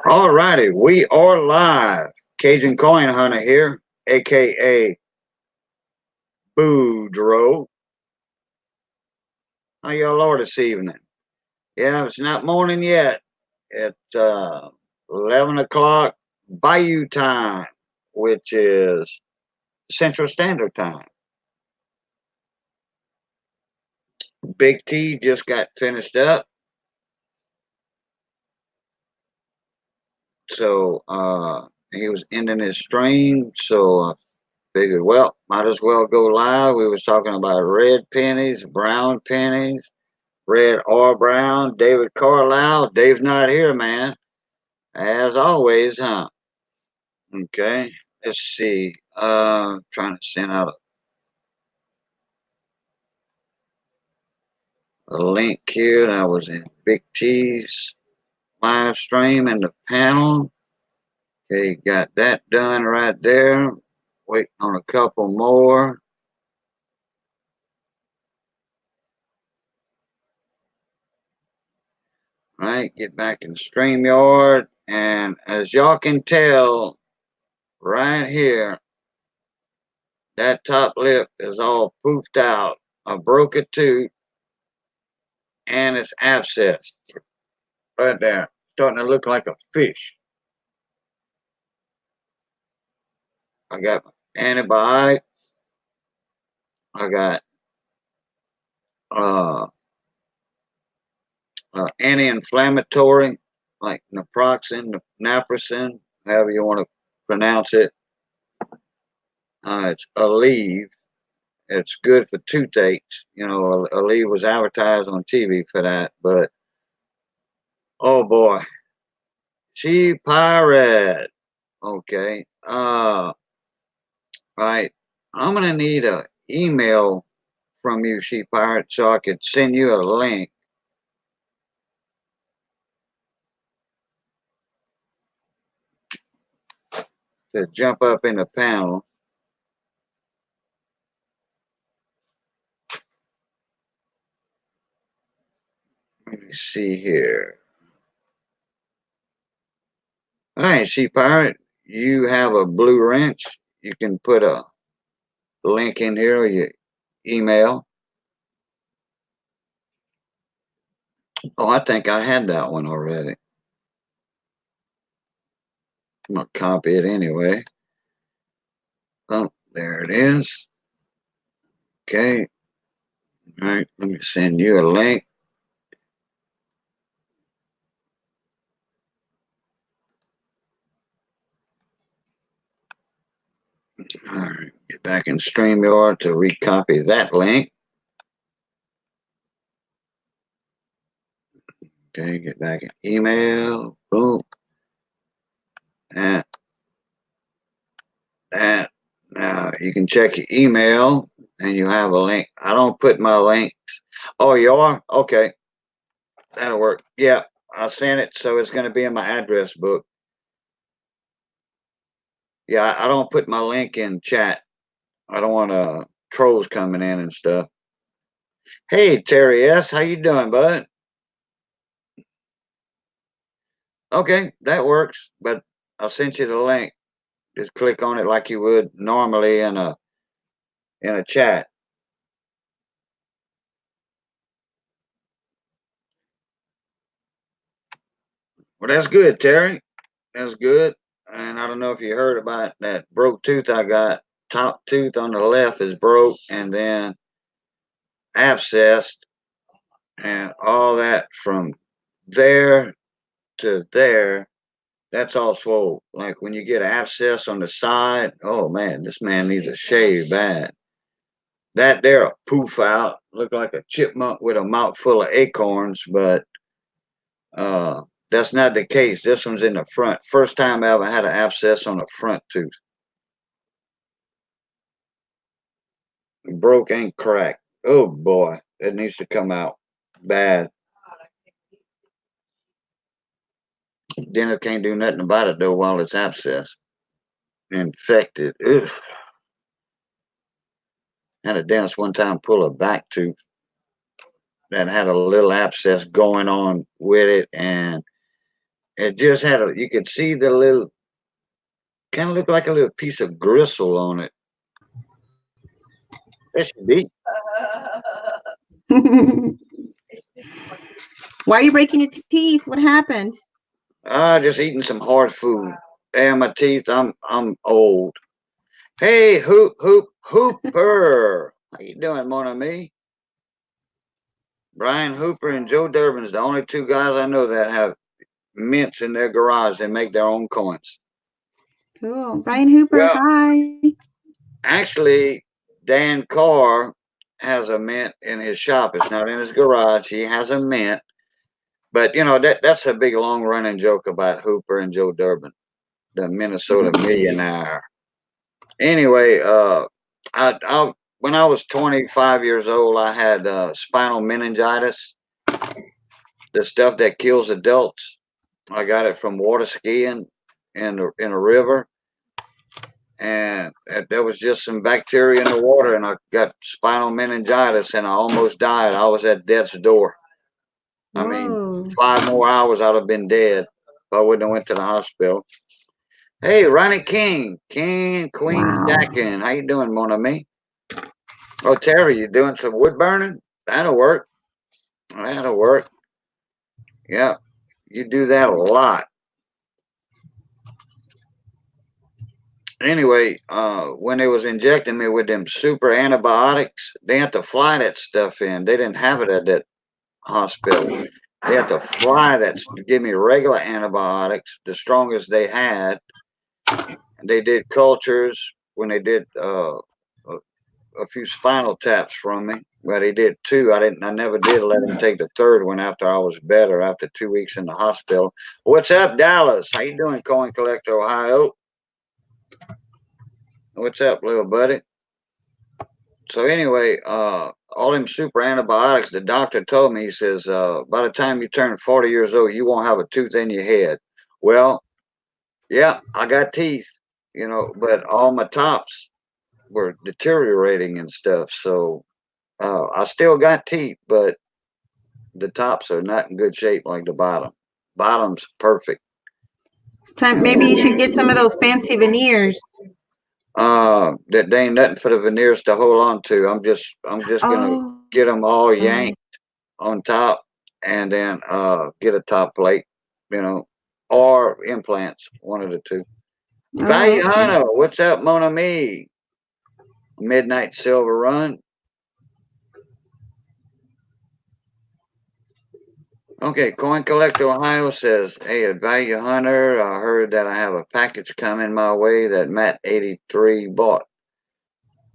All righty, we are live. Cajun Coin Hunter here, aka Boudreaux. How y'all are this evening? Yeah, it's not morning yet. It's 11 o'clock Bayou time, which is Central Standard Time. Big T just got finished up, so he was ending his stream. So I figured, well, might as well go live. We was talking about red pennies, brown pennies, red or brown. David Carlisle. Dave's not here, man. As always, huh? Okay. Let's see. Trying to send out a link here. That was in Big T's live stream in the panel. Okay, got that done right there. Waiting on a couple more. All right, get back in StreamYard. And as y'all can tell, right here, that top lip is all poofed out. I broke a tooth and it's abscessed. Right there. Starting to look like a fish. I got antibiotics. I got uh, anti-inflammatory like naproxen, naproxen, however you want to pronounce it. It's Aleve. It's good for toothaches. You know, Aleve was advertised on TV for that, but oh boy, she pirate. Okay. Right. I'm gonna need a email from you, She Pirate, so I could send you a link to jump up in the panel. Let me see here. All right, She Pirate, you have a blue wrench. You can put a link in here or your email. Oh, I think I had that one already. I'm gonna copy it anyway. Oh, there it is. Okay. All right, let me send you a link. All right, get back in StreamYard to recopy that link. Okay, get back in email. Boom. That. That. Now you can check your email and you have a link. I don't put my link. Oh, you are? Okay. That'll work. Yeah, I sent it, so it's going to be in my address book. Yeah, I don't put my link in chat. I don't want trolls coming in and stuff. Hey, Terry S., how you doing, bud? Okay, that works, but I sent you the link. Just click on it like you would normally in a chat. Well, that's good, Terry. That's good. And I don't know if you heard about that broke tooth I got. Top tooth on the left is broke and then abscessed, and all that from there to there, that's all swole. Like when you get an abscess on the side, oh man, this man needs a shave bad. That there a poof out, look like a chipmunk with a mouth full of acorns, but uh that's not the case. This one's in the front. First time I ever had an abscess on the front tooth. Broke ain't cracked. Oh boy, it needs to come out bad. Dentist can't do nothing about it though while it's abscessed. Infected. Ugh. Had a dentist one time pull a back tooth that had a little abscess going on with it, and It just had you could see the little, kind of looked like a little piece of gristle on it. That should be. Why are you breaking your teeth? What happened? Just eating some hard food. Damn my teeth. I'm old. Hey, Hooper. How you doing, mon ami? Brian Hooper and Joe Durbin's the only two guys I know that have mints in their garage. They make their own coins. Cool. Brian Hooper, Well, hi. actually, Dan Carr has a mint in his shop. It's not in his garage. He has a mint. But you know that's a big long running joke about Hooper and Joe Durbin, the Minnesota millionaire. Anyway, I when I was 25 years old, I had spinal meningitis, the stuff that kills adults. I got it from water skiing in a river, and there was just some bacteria in the water, and I got spinal meningitis, and I almost died. I was at death's door. I mean, Whoa. 5 more hours, I'd have been dead if I wouldn't have went to the hospital. Hey, Ronnie King and Queen Wow. Jackin. How you doing, mon ami? Oh, Terry, you doing some wood burning? That'll work. That'll work. Yeah, you do that a lot. Anyway, when they was injecting me with them super antibiotics, they had to fly that stuff in. They didn't have it at that hospital. They had to fly that to give me regular antibiotics, the strongest they had. They did cultures when they did a few spinal taps from me. Well, they did two. I never did let them take the third one after I was better after 2 weeks in the hospital. What's up, Dallas? How you doing, Coin Collector, Ohio? What's up, little buddy? So anyway, all them super antibiotics. The doctor told me, he says, by the time you turn 40 years old, you won't have a tooth in your head. Well, yeah, I got teeth, but all my tops were deteriorating and stuff. So I still got teeth, but the tops are not in good shape like the bottom. Bottom's perfect. It's time. Maybe you should get some of those fancy veneers. That they ain't nothing for the veneers to hold on to. I'm just gonna Oh. get them all yanked on top, and then get a top plate, you know, or implants, one of the two. Oh, Value okay. Hunter, what's up, mon ami? Midnight Silver Run. Okay, Coin Collector Ohio says, "Hey, Value Hunter, I heard that I have a package coming my way that Matt 83 bought.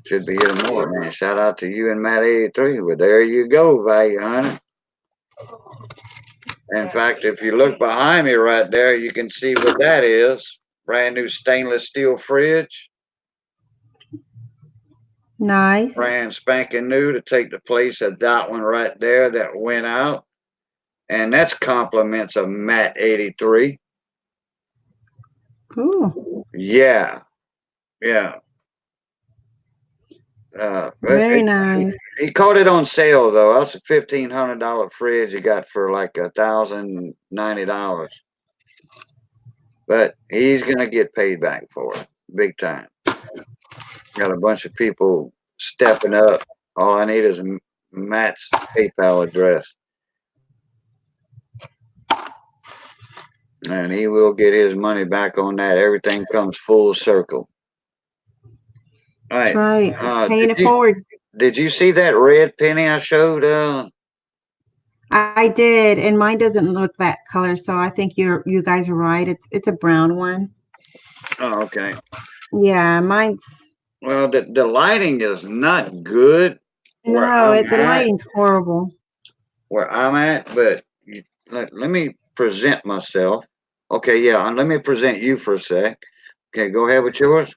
Should be here tomorrow, man. Shout out to you and Matt 83. Well, there you go, Value Hunter. In fact, if you look behind me right there, you can see what that is. Brand new stainless steel fridge, Nice. brand spanking new to take the place of that one right there that went out. And that's compliments of Matt 83. Cool. Yeah, yeah. But Very nice. he caught it on sale though. That's a $1,500 fridge you got for like $1,090. But he's gonna get paid back for it, big time. Got a bunch of people stepping up. All I need is Matt's PayPal address, and he will get his money back on that. Everything comes full circle. All That's right. right. Uh, Paying did it you forward. did you see that red penny I showed? I did, and mine doesn't look that color, so I think you guys are right. It's a brown one. Oh, okay. Yeah, mine's Well, the lighting is not good where no, I'm the at. lighting's horrible. But let me present myself. Okay, yeah, and let me present you for a sec. Okay, go ahead with yours.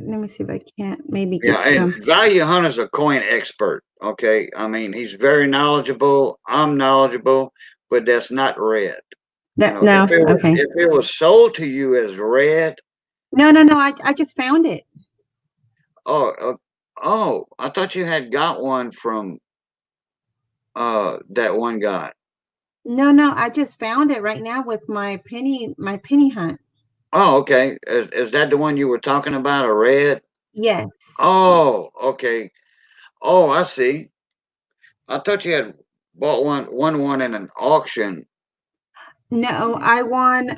Let me see if I can't maybe Yeah, get and some. Value Hunter's a coin expert. Okay, I mean he's very knowledgeable. I'm knowledgeable, but that's not red. That no, okay. If it was sold to you as red, No. I just found it. oh, I thought you had got one from that one guy. No, I just found it right now with my penny hunt. Oh, okay. Is that the one you were talking about, a red? Yes. Oh, okay. Oh, I see. I thought you had bought one in an auction. No, I won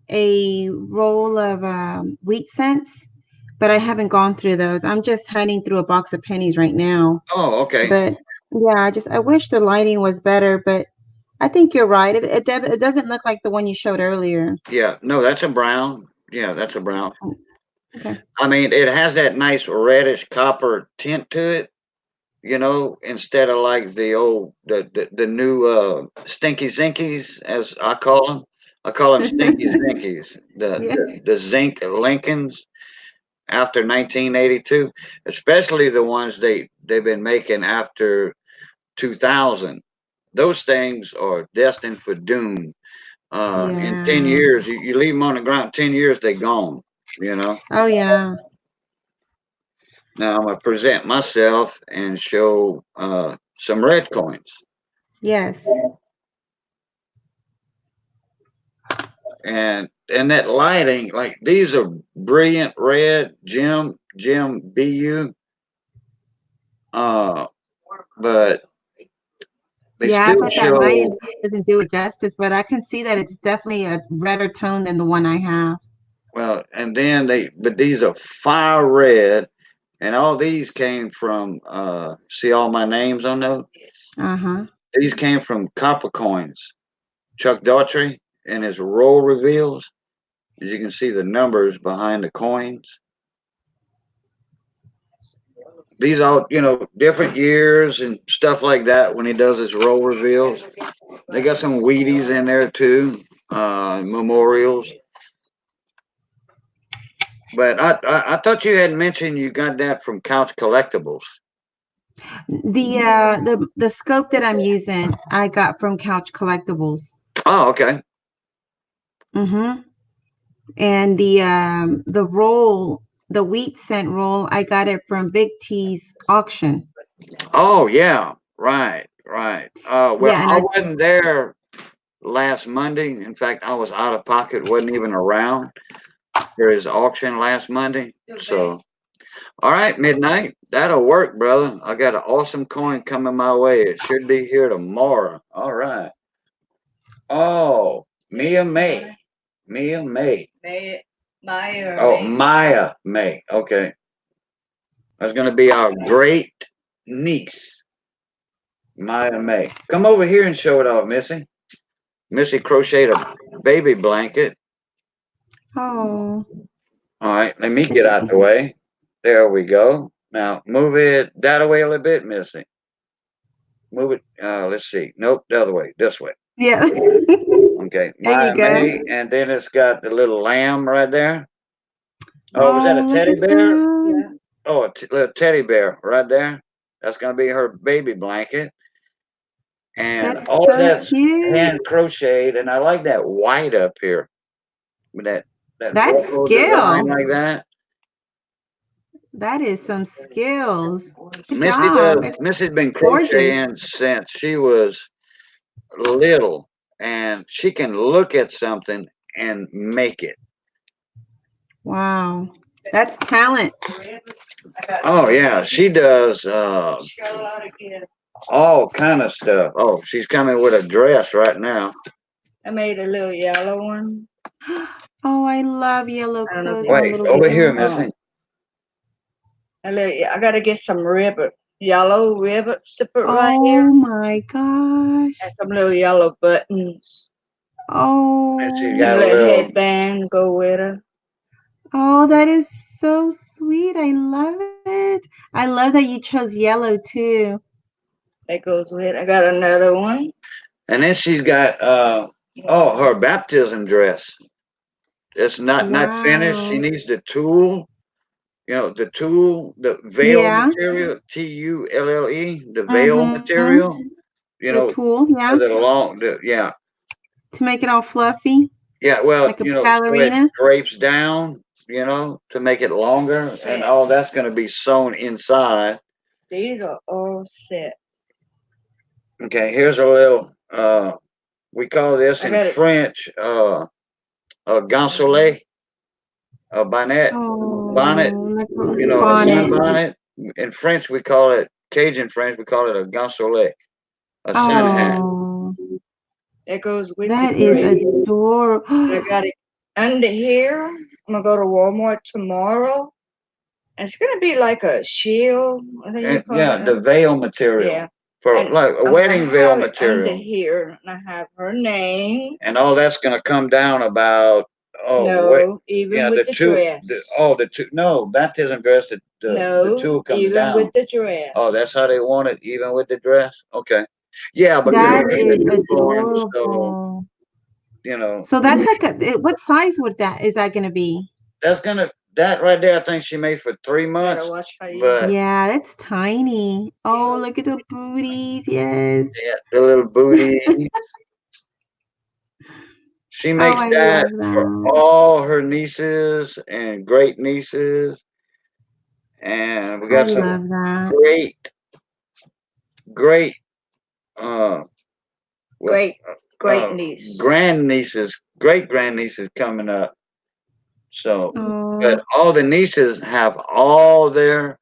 a roll of wheat cents, but I haven't gone through those. I'm just hunting through a box of pennies right now. Oh, okay. But yeah, I wish the lighting was better, but I think you're right. It doesn't look like the one you showed earlier. Yeah, no, that's a brown. Yeah, that's a brown. Okay. I mean, it has that nice reddish copper tint to it, instead of like the new stinky zinkies, as I call them. I call them stinky zinkies. The Yeah. the zinc Lincolns after 1982, especially the ones they've been making after 2000. Those things are destined for doom. In 10 Yeah. years, you leave them on the ground, 10 years, they're gone, you know. Oh yeah. Now I'm going to present myself and show some red coins. Yes. And that lighting, like these are brilliant red, Jim BU. But they Yeah, still but that lighting show, doesn't do it justice, but I can see that it's definitely a redder tone than the one I have. well, and then but these are fire red, and all these came from, see all my names on those? Uh-huh. These came from copper coins. Chuck Daughtry and his roll reveals, as you can see the numbers behind the coins. These all, different years and stuff like that when he does his roll reveals. They got some Wheaties in there too, memorials. But I thought you had mentioned you got that from Couch Collectibles. The scope that I'm using, I got from Couch Collectibles. Oh, okay. Mm-hmm. And the roll, the wheat cent roll, I got it from Big T's auction. Oh, yeah. Right, right. Well, Yeah, and I I wasn't there last Monday. In fact, I was out of pocket, wasn't even around for his auction last Monday. So, all right, midnight. That'll work, brother. I got an awesome coin coming my way. It should be here tomorrow. All right. Oh, Mia May. Mia May. Oh, Maya May. Okay. That's going to be our great niece, Maya May. Come over here and show it off, Missy. Missy crocheted a baby blanket. oh, All right, let me get out the way. There we go. Now move it that away a little bit, Missy. Move it. Let's see. Nope, the other way. This way. yeah. Okay. There you Maya go. May, and then it's got the little lamb right there. Oh, was that a Oh, look teddy at bear? that. Oh, little teddy bear right there. That's gonna be her baby blanket, and That's all of so that's cute. hand crocheted. And I like that white up here with that That's Velcro design skill. like that. That is some skills. Good Missy job. It's Missy's been gorgeous. crocheting since she was little, and she can look at something and make it. Wow. That's talent. Oh yeah, she does all kind of stuff. Oh, she's coming with a dress right now. I made a little yellow one. Oh, I love yellow I don't know if clothes you- on Wait, little over here, girls. Missy. I gotta get some ribbon, yellow ribbons to put right Oh here, my gosh. and some little yellow buttons, And she's Oh, and a got a little little. headband go with her. oh, that is so sweet. I love it. I love that you chose yellow too. That goes with. I got another one. And then she's got her baptism dress. It's not finished. She Wow. needs the tool. The tool, the veil Yeah. material, TULLE, the veil Mm-hmm. material. The tool, yeah, For the long, yeah, to make it all fluffy, yeah. Well, like a so it ballerina. drapes down. To make it longer, and all that's going to be sewn inside. These are all set. Okay, here's a little We call this I in got it. French, a gansolet, a bonnet, Oh, bonnet, like you know, a bonnet. sunbonnet. In French, we call it, Cajun French, we call it a gansolet, a sun hat. Oh, That goes with that the is dress. I adorable. got it under here. I'm gonna go to Walmart tomorrow. And it's gonna be like a shield. What do you And, call yeah, it? the veil material. Yeah. For And like a I'm wedding gonna veil have it under material. here, and I have her name. And all that's gonna come down about, No, even yeah, with the the two, dress. the two, no, baptism dress, the No, two comes even down. with the dress. Oh, that's how they want it, even with the dress? Okay. Yeah, because That it's is a newborn, so, adorable. you know, So that's like what size is that gonna be? that right there, I think she made for 3 months. Gotta watch how you. But Yeah, that's tiny. Oh, look at the booties. Yes. yeah, the little booty. She Oh, makes I that love for that. all her nieces and great nieces. And we I got some love that. great, uh, what, Great niece. grandnieces, great grandnieces coming up. So, but Oh, all the nieces have all their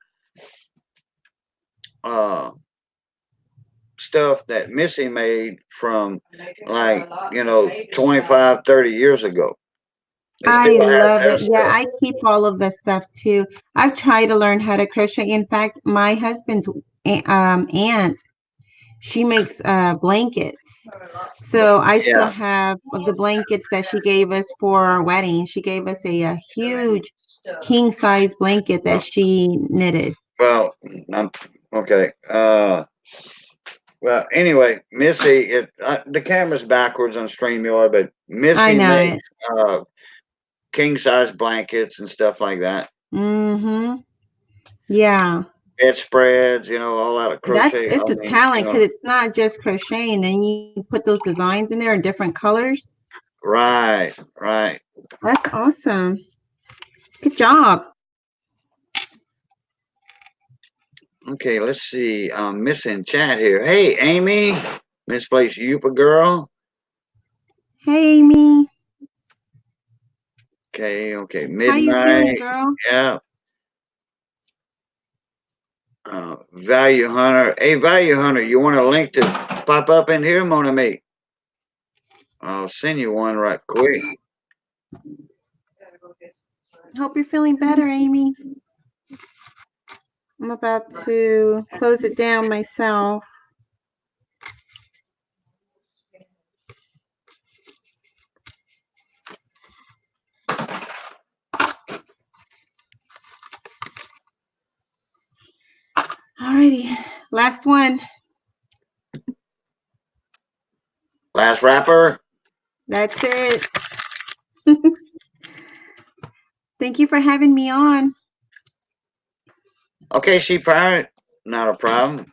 stuff that Missy made from, like, 25, 30 years ago. They I still have love their it. Yeah, stuff. I keep all of the stuff too. I've tried to learn how to crochet. In fact, my husband's aunt, she makes blankets. So I still Yeah. have the blankets that she gave us for our wedding. She gave us a huge king size blanket that she knitted. Well, okay. Well, anyway, Missy, the camera's backwards on StreamYard, but I Missy know makes it. king size blankets and stuff like that. Mm-hmm. Yeah. Bedspreads, all out of crochet. It's a talent because it's not just crocheting. Then you put those designs in there in different colors. Right. That's awesome. Good job. Okay, let's see. I'm missing chat here. Hey, Amy, misplaced Yupa girl. Hey, Amy. Okay, How you feeling, midnight. girl? Yeah. Value Hunter. Hey, Value Hunter, you want a link to pop up in here, Mona Me? I'll send you one right quick. Hope you're feeling better, Amy. I'm about to close it down myself. Alrighty, last one. Last wrapper. That's it. Thank you for having me on. Okay, She Pirate. Not a problem.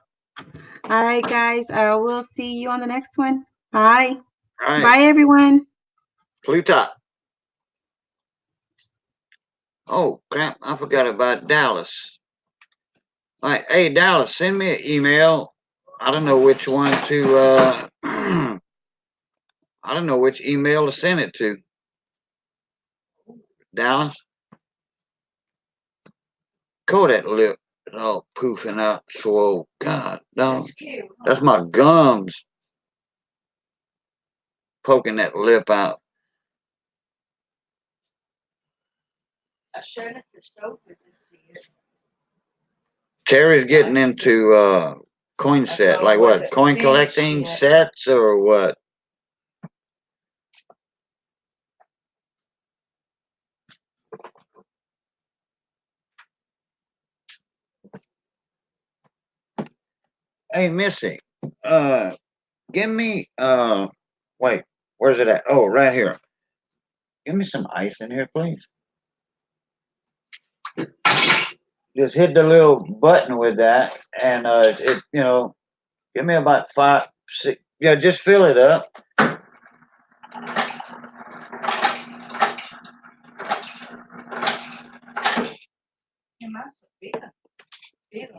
All right, guys. I will see you on the next one. Bye. All right. Bye, everyone. Plutot. Oh, crap. I forgot about Dallas. Like, hey, Dallas, send me an email. I don't know which one to, I don't know which email to send it to. Dallas. Coat that lip. It's all poofing out, swole. God, no. That's my gums poking that lip out. Terry's getting into coin set, like what? Coin collecting sets or what? Hey, Missy, give me wait, where's it at? Oh, right here. Give me some ice in here, please. Just hit the little button with that, and give me about 5, 6. Yeah, just fill it up.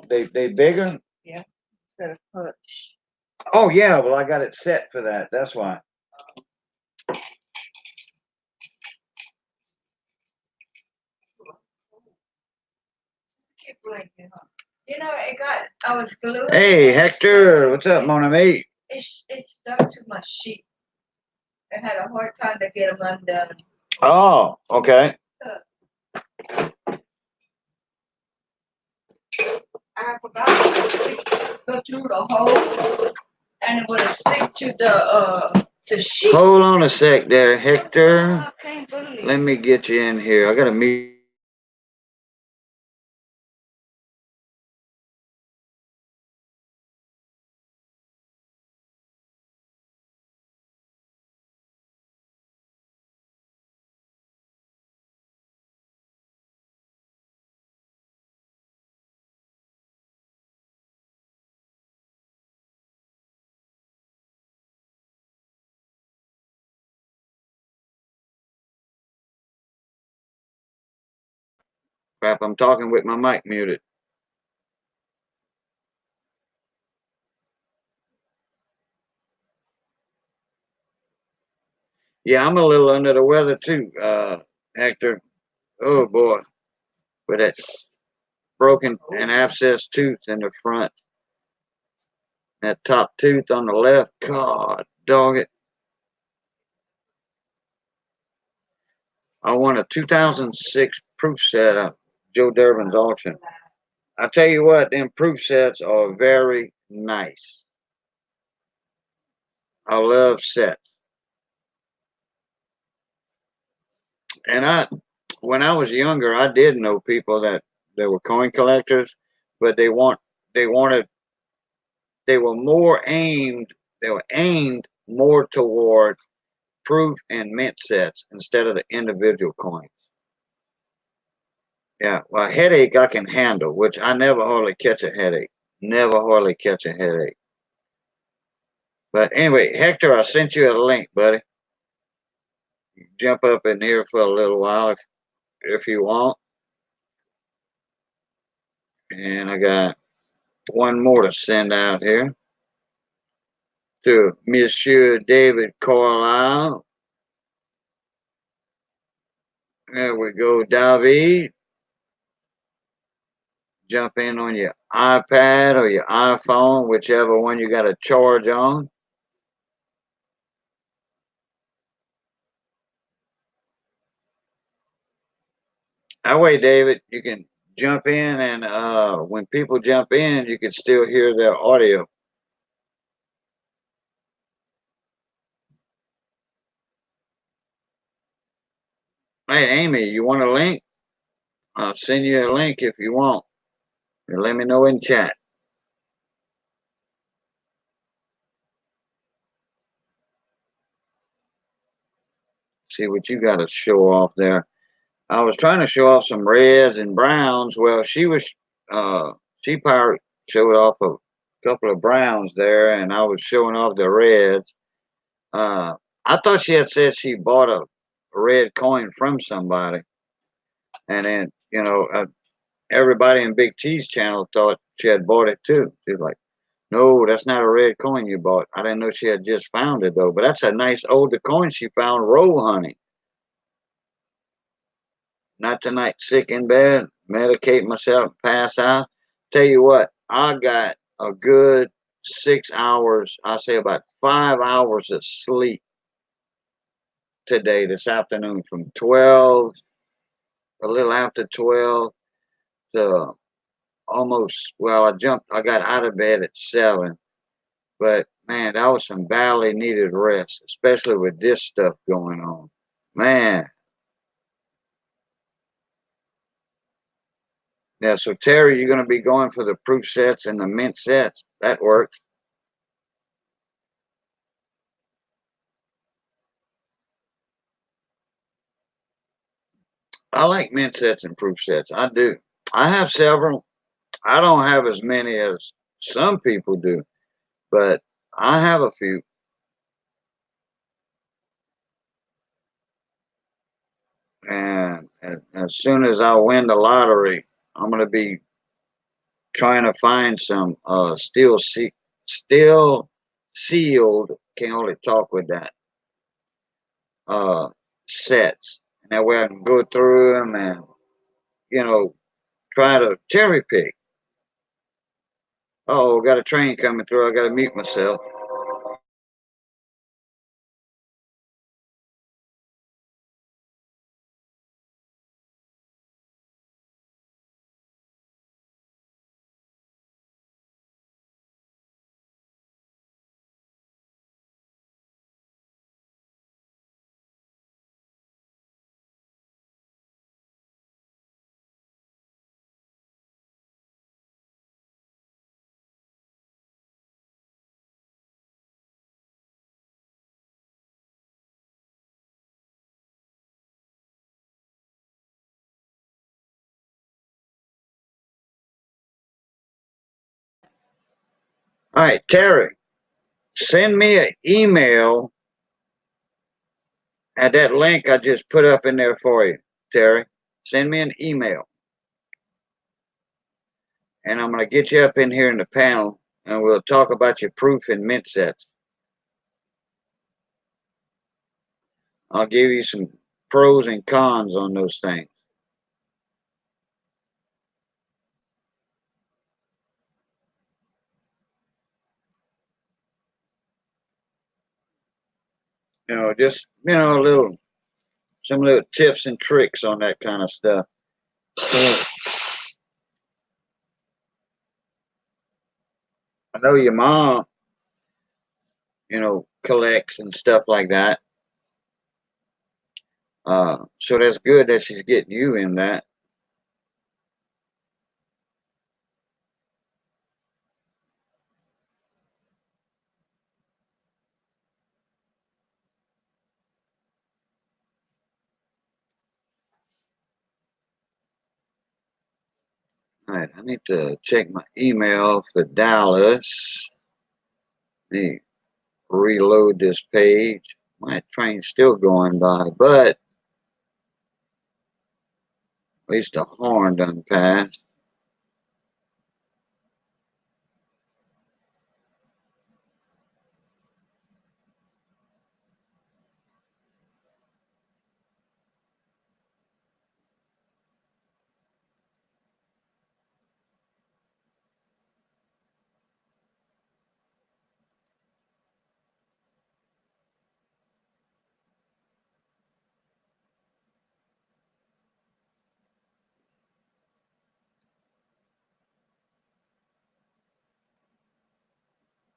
They bigger? Yeah. Instead of push. Oh yeah, well I got it set for that. That's why. blinking, huh? You know, I was gluing. Hey, it, Hector, what's up, mon ami? It stuck to my sheet. I had a hard time to get them undone. Oh, okay. I forgot to go through the hole, and it would have stick to the sheet. Hold on a sec there, Hector. I can't believe. Let me get you in here. I got to meet. Crap, I'm talking with my mic muted. Yeah, I'm a little under the weather too, Hector. Oh boy, with that broken and abscessed tooth in the front, that top tooth on the left. God, dog it. I won a 2006 proof set of Joe Durbin's auction. I tell you what, them proof sets are very nice. I love sets. And when I was younger, I did know people that were coin collectors, but they wanted, they were more aimed, they were aimed more toward proof and mint sets instead of the individual coins. Yeah, well, a headache I can handle, which I never hardly catch a headache. Never hardly catch a headache. But anyway, Hector, I sent you a link, buddy. Jump up in here for a little while if you want. And I got one more to send out here to Monsieur David Carlisle. There we go, David. Jump in on your iPad or your iPhone, whichever one you got a charge on. That way, David, you can jump in, and when people jump in, you can still hear their audio. Hey, Amy, you want a link? I'll send you a link if you want. And let me know in chat. See what you got to show off there. I was trying to show off some reds and browns. Well, she power showed off a couple of browns there, and I was showing off the reds. I thought she had said she bought a red coin from somebody, and then everybody in Big T's channel thought she had bought it too. She was like, "No, that's not a red coin you bought." I didn't know she had just found it though, but that's a nice older coin she found roll hunting. Not tonight, sick in bed, medicate myself, pass out. Tell you what, I got a good 6 hours, I say about 5 hours of sleep today, this afternoon, from 12, a little after 12 to almost, well, I got out of bed at 7, but man, that was some badly needed rest, especially with this stuff going on. Man. Yeah, so Terry, you're going to be going for the proof sets and the mint sets. That works. I like mint sets and proof sets. I do. I have several. I don't have as many as some people do, but I have a few. And as soon as I win the lottery, I'm going to be trying to find some still sealed. Can't only talk with that. Sets, and that way I can go through them and you know try to cherry pick. Oh, got a train coming through. I got to mute myself. All right, Terry, send me an email at that link I just put up in there for you, Terry. Send me an email. And I'm going to get you up in here in the panel and we'll talk about your proof and mint sets. I'll give you some pros and cons on those things. You know, just, you know, some little tips and tricks on that kind of stuff. I know your mom, you know, collects and stuff like that. So that's good that she's getting you in that. All right, I need to check my email for Dallas. Let me reload this page. My train's still going by, but at least the horn done passed.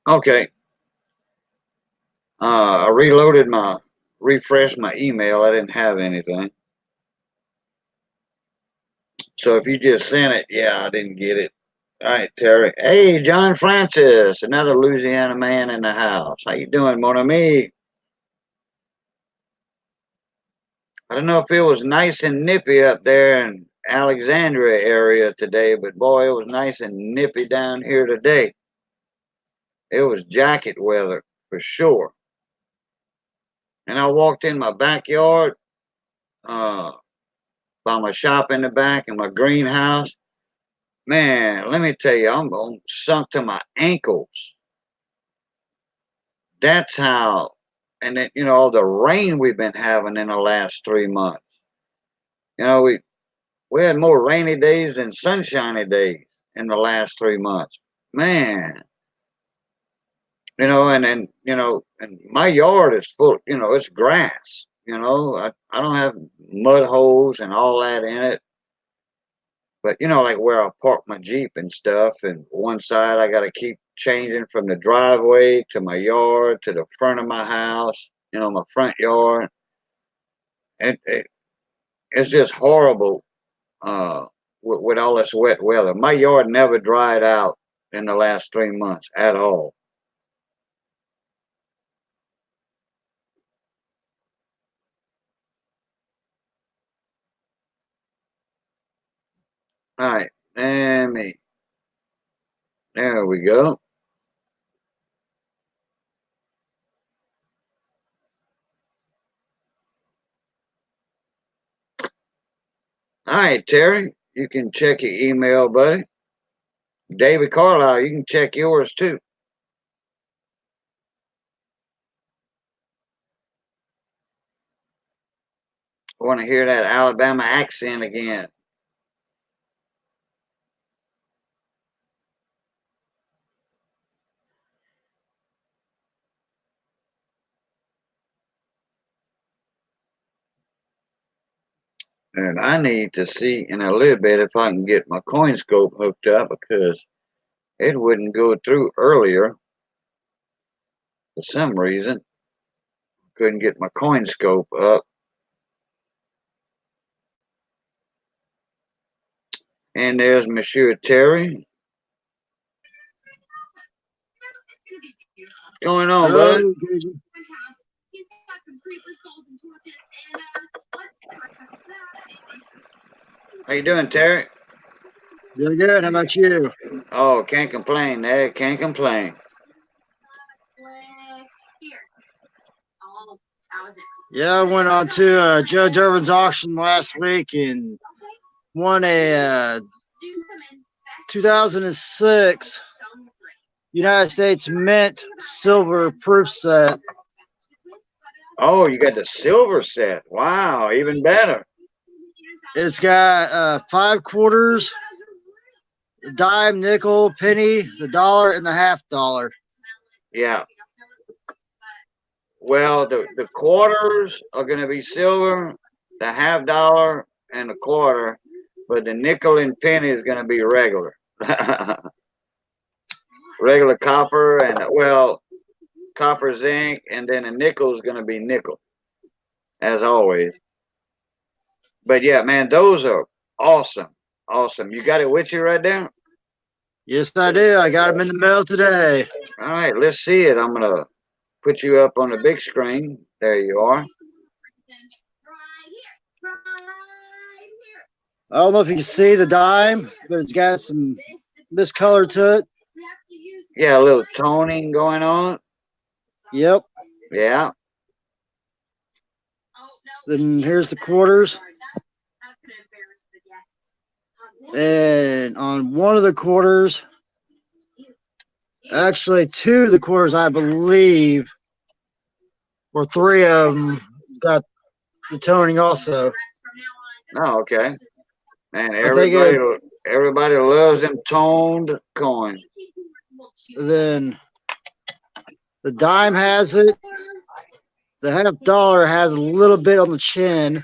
Okay. I refreshed my email. I didn't have anything. So if you just sent it, yeah, I didn't get it. All right, Terry. Hey, John Francis, another Louisiana man in the house. How you doing, mon ami? I don't know if it was nice and nippy up there in Alexandria area today, but boy, it was nice and nippy down here today. It was jacket weather for sure. And I walked in my backyard, uh, by my shop in the back and my greenhouse. Man, let me tell you, I'm sunk to my ankles. That's how, and then, you know, all the rain we've been having in the last 3 months. You know, we had more rainy days than sunshiny days in the last 3 months. Man, you know, and then, you know, and my yard is full, you know, it's grass. You know, I don't have mud holes and all that in it. But you know, like where I park my Jeep and stuff, and one side I got to keep changing from the driveway to my yard to the front of my house, you know, my front yard. It's just horrible with all this wet weather. My yard never dried out in the last 3 months at all. All right, let me. There we go. All right, Terry, you can check your email, buddy. David Carlisle, you can check yours too. I want to hear that Alabama accent again. And I need to see in a little bit if I can get my coin scope hooked up because it wouldn't go through earlier for some reason. Couldn't get my coin scope up. And there's Monsieur Terry. What's going on, bud? Hello, Gigi. How you doing, Terry? Doing good. How about you? Oh, can't complain, eh? Can't complain. Yeah, I went on to Judge Irvin's auction last week and won a 2006 United States Mint silver proof set. Oh, you got the silver set. Wow, even better. It's got 5 quarters, the dime, nickel, penny, the dollar, and the half dollar. Yeah. Well, the quarters are going to be silver, the half dollar and the quarter, but the nickel and penny is going to be regular. Regular copper and, well, copper, zinc, and then the nickel is going to be nickel, as always. But yeah, man, those are awesome. Awesome. You got it with you right there? Yes, I do. I got them in the mail today. All right, let's see it. I'm going to put you up on the big screen. There you are. I don't know if you can see the dime, but it's got some miscolor to it. Yeah, a little toning going on. Yep. Yeah. Then here's the quarters. And on one of the quarters, actually 2 of the quarters, I believe, or 3 of them got the toning also. Oh, okay. And I think everybody loves them toned coins. Then the dime has it. The half dollar has a little bit on the chin.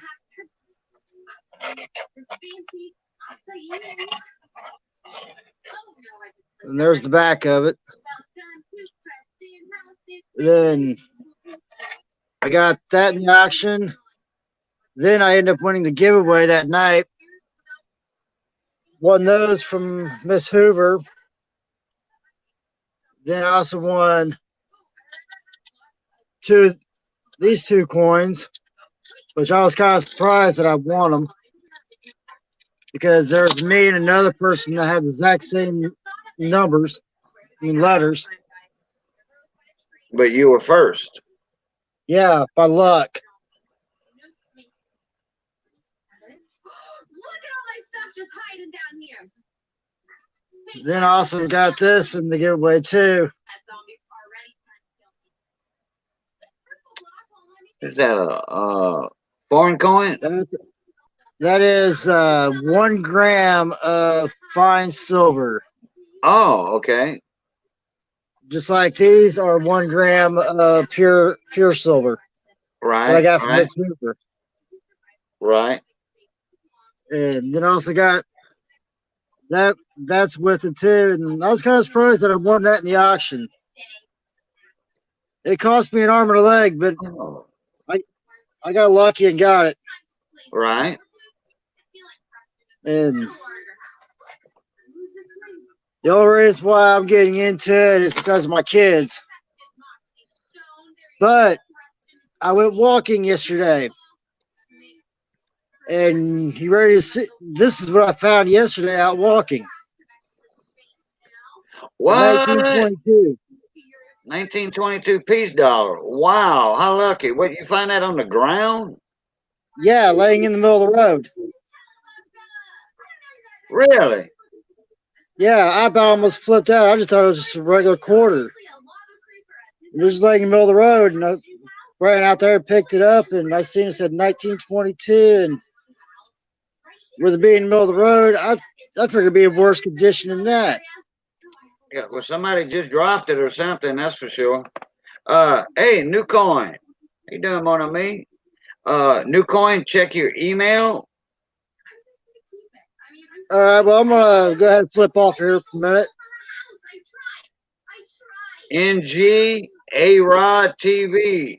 And there's the back of it. Then I got that in the auction. Then I ended up winning the giveaway that night. Won those from Miss Hoover. Then I also won these 2 coins, which I was kind of surprised that I won them because there's me and another person that had the exact same numbers, letters. But you were first. Yeah, by luck. Then I also got this in the giveaway too. Is that a foreign coin? That is 1 gram of fine silver. Oh, okay. Just like these are 1 gram of pure silver. Right. That I got from right, Miss Hoover. right. And then I also got that's with it too. And I was kind of surprised that I won that in the auction. It cost me an arm and a leg, but Oh, I got lucky and got it. right. And the only reason why I'm getting into it is because of my kids. But I went walking yesterday. And you ready to see? This is what I found yesterday out walking. What? 1922. 1922 peace dollar. Wow, how lucky. What, you find that on the ground? Yeah, laying in the middle of the road. Really? Yeah, I about almost flipped out. I just thought it was just a regular quarter. It was laying in the middle of the road, and I ran out there and picked it up, and I seen it said 1922, and with it being in the middle of the road, I figured it'd be in worse condition than that. Yeah, well, somebody just dropped it or something, that's for sure. Hey, new coin. How you doing, mon ami? New coin, check your email. All right, well, I'm gonna go ahead and flip off here for a minute. NG A-Rod TV.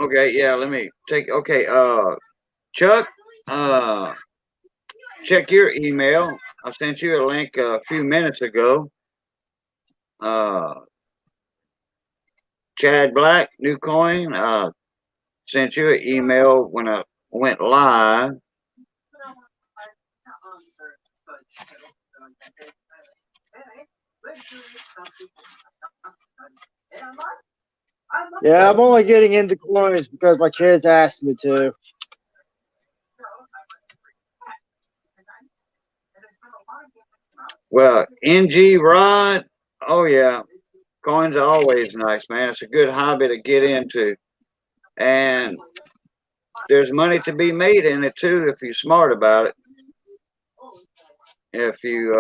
Okay, yeah, let me take, okay, Chuck, check your email. I sent you a link a few minutes ago. Chad Black, New Coin, sent you an email when I went live. Yeah, I'm only getting into coins because my kids asked me to. Well, NG Rod, oh yeah, coins are always nice, man. It's a good hobby to get into. And there's money to be made in it too if you're smart about it. If you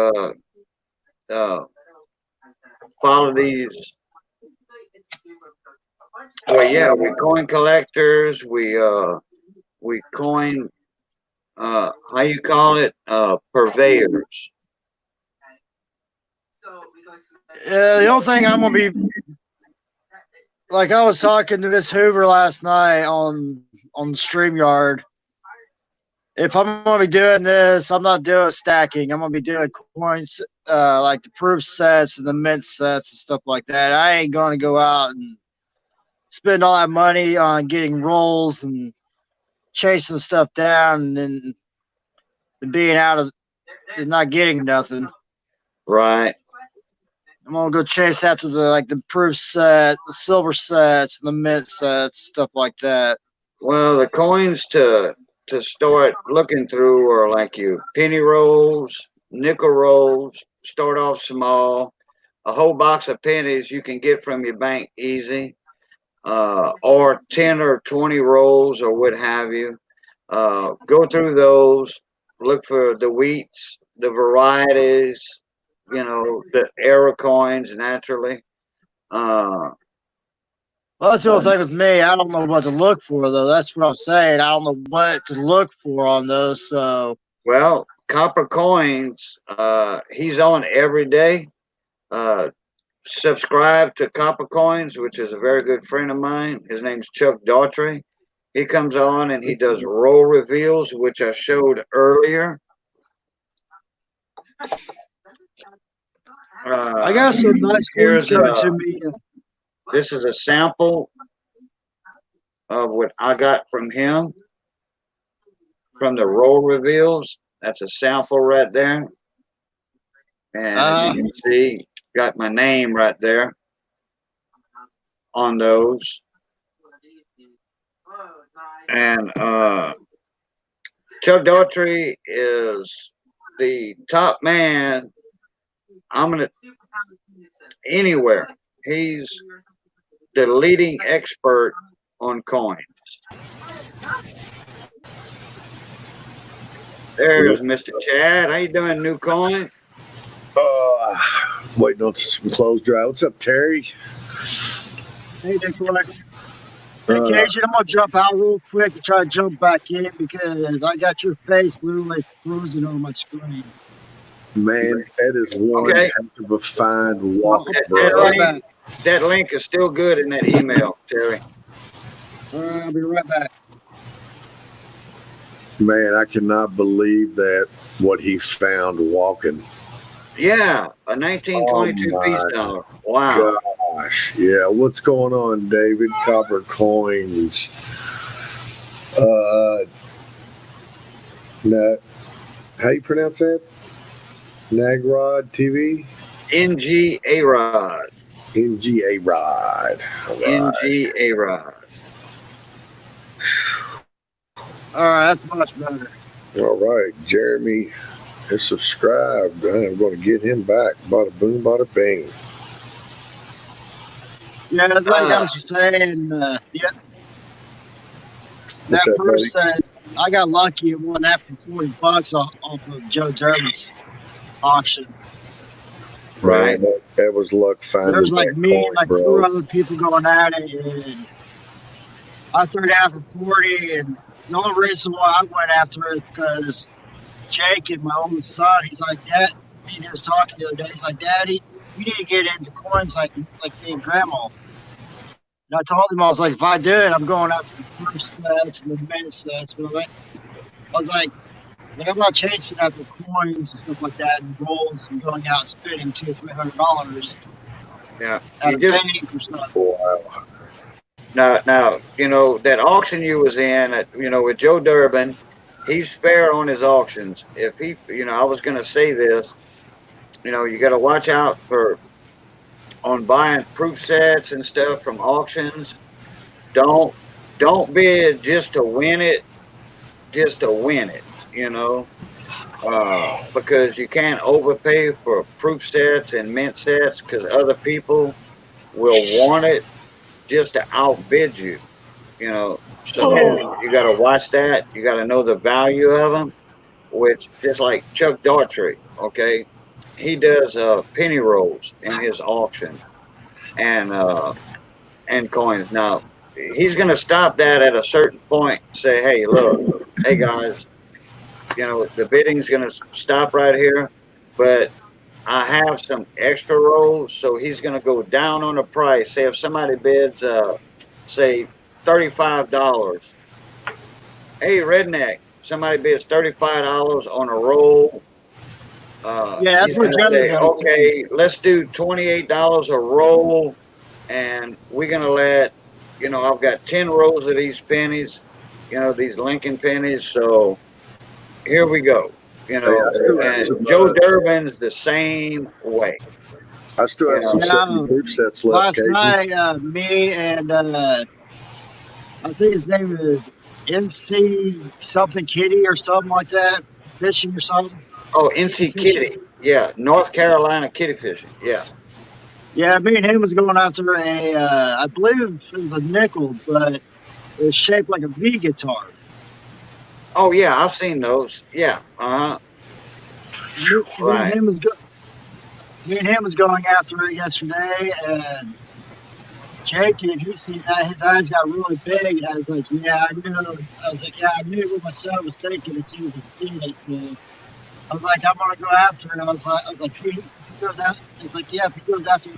follow these. Well, yeah, we coin collectors. We coin. How you call it? Purveyors. Yeah, the only thing I'm gonna be like, I was talking to Miss Hoover last night on StreamYard. If I'm gonna be doing this, I'm not doing stacking. I'm gonna be doing coins, like the proof sets and the mint sets and stuff like that. I ain't gonna go out and spend all that money on getting rolls and chasing stuff down and being out of and not getting nothing. Right. I'm gonna go chase after the proof set, the silver sets, and the mint sets, stuff like that. Well, the coins to start looking through are like you penny rolls, nickel rolls. Start off small. A whole box of pennies you can get from your bank easy, or 10 or 20 rolls or what have you. Go through those. Look for the wheats, the varieties. You know, the era coins naturally. Well, that's the only thing with me. I don't know what to look for, though. That's what I'm saying. I don't know what to look for on those. So, Well, Copper Coins, he's on every day. Subscribe to Copper Coins, which is a very good friend of mine. His name's Chuck Daughtry. He comes on and he does roll reveals, which I showed earlier. I got some nice here's coins coming to me. This is a sample of what I got from him from the roll reveals. That's a sample right there. And as you can see, got my name right there on those. And Chuck Daughtry is the top man. Anywhere. He's the leading expert on coins. There's Mr. Chad. How you doing, New Coin? Waiting on some clothes dry. What's up, Terry? Hey, Nicolai. Vacation, I'm gonna jump out real quick and try to jump back in because I got your face literally frozen on my screen. Man, that is one Okay. heck of a fine walk, That, bro. that link is still good in that email, Terry. All right, I'll be right back. Man, I cannot believe that what he found walking. Yeah, a 1922 Oh, my piece dollar. Wow. Gosh, yeah. What's going on, David? Copper Coins. How you pronounce that? Nagrod TV? NG A-Rod. NG A-Rod. NG A-Rod. All right, that's much better. All right, Jeremy is subscribed. I'm going to get him back. Bada boom, bada bing. Yeah, that's like I was saying. Yeah. That What's up, buddy? person, I got lucky and won that for $40 off of Joe Durbin's auction. Right. Man, that was luck finding There's like that me coin, and like bro. 4 other people going at it, and I threw down for 40. And the only reason why I went after it because Jake and my oldest son, he's like, Dad, he was talking the other day. He's like, Daddy, you need to get into coins like me and Grandma. And I told him, I was like, if I do it, I'm going after the first sets and the mid sets. But I was like, I'm not chasing after coins and stuff like that and rolls and going out and spending $200-$300 Yeah. at You a just penny for stuff. Wow. now, you know, that auction you was in, you know, with Joe Durbin, he's fair on his auctions. If he, you know, I was going to say this, you know, you got to watch out for on buying proof sets and stuff from auctions. Don't bid just to win it, you know, because you can't overpay for proof sets and mint sets because other people will want it just to outbid you, you know. So you got to watch that. You got to know the value of them, which just like Chuck Daughtry, okay, he does penny rolls in his auction and coins. Now he's going to stop that at a certain point. Say, hey, look, hey guys, you know the bidding's going to stop right here, but I have some extra rolls, so he's going to go down on the price. Say if somebody bids, say $35. Hey, redneck, somebody bids $35 on a roll. Yeah, that's He's what gonna Joe say, does. okay, let's do $28 a roll, and we're gonna let, you know, I've got 10 rolls of these pennies, you know, these Lincoln pennies. So here we go. You Hey, know, I still have and some, Joe Durbin's the same way. I still have some Yeah, 70 proof sets left, last Cajun. night, me and I think his name is NC something Kitty or something like that, fishing or something. Oh, NC Kitty. Yeah, North Carolina kitty fishing. Yeah. Yeah, me and him was going after I believe it was a nickel, but it was shaped like a V guitar. Oh, yeah, I've seen those. Yeah. Uh huh. Me and Right. him was me and him was going after it yesterday, and Jake, if you see that, his eyes got really big, and I was like, yeah, I knew. I was like, yeah, I knew what my son was thinking as soon as he seen it. So I was like, I'm gonna go after it. I was like, if he goes after, I was like, yeah, if he goes after it,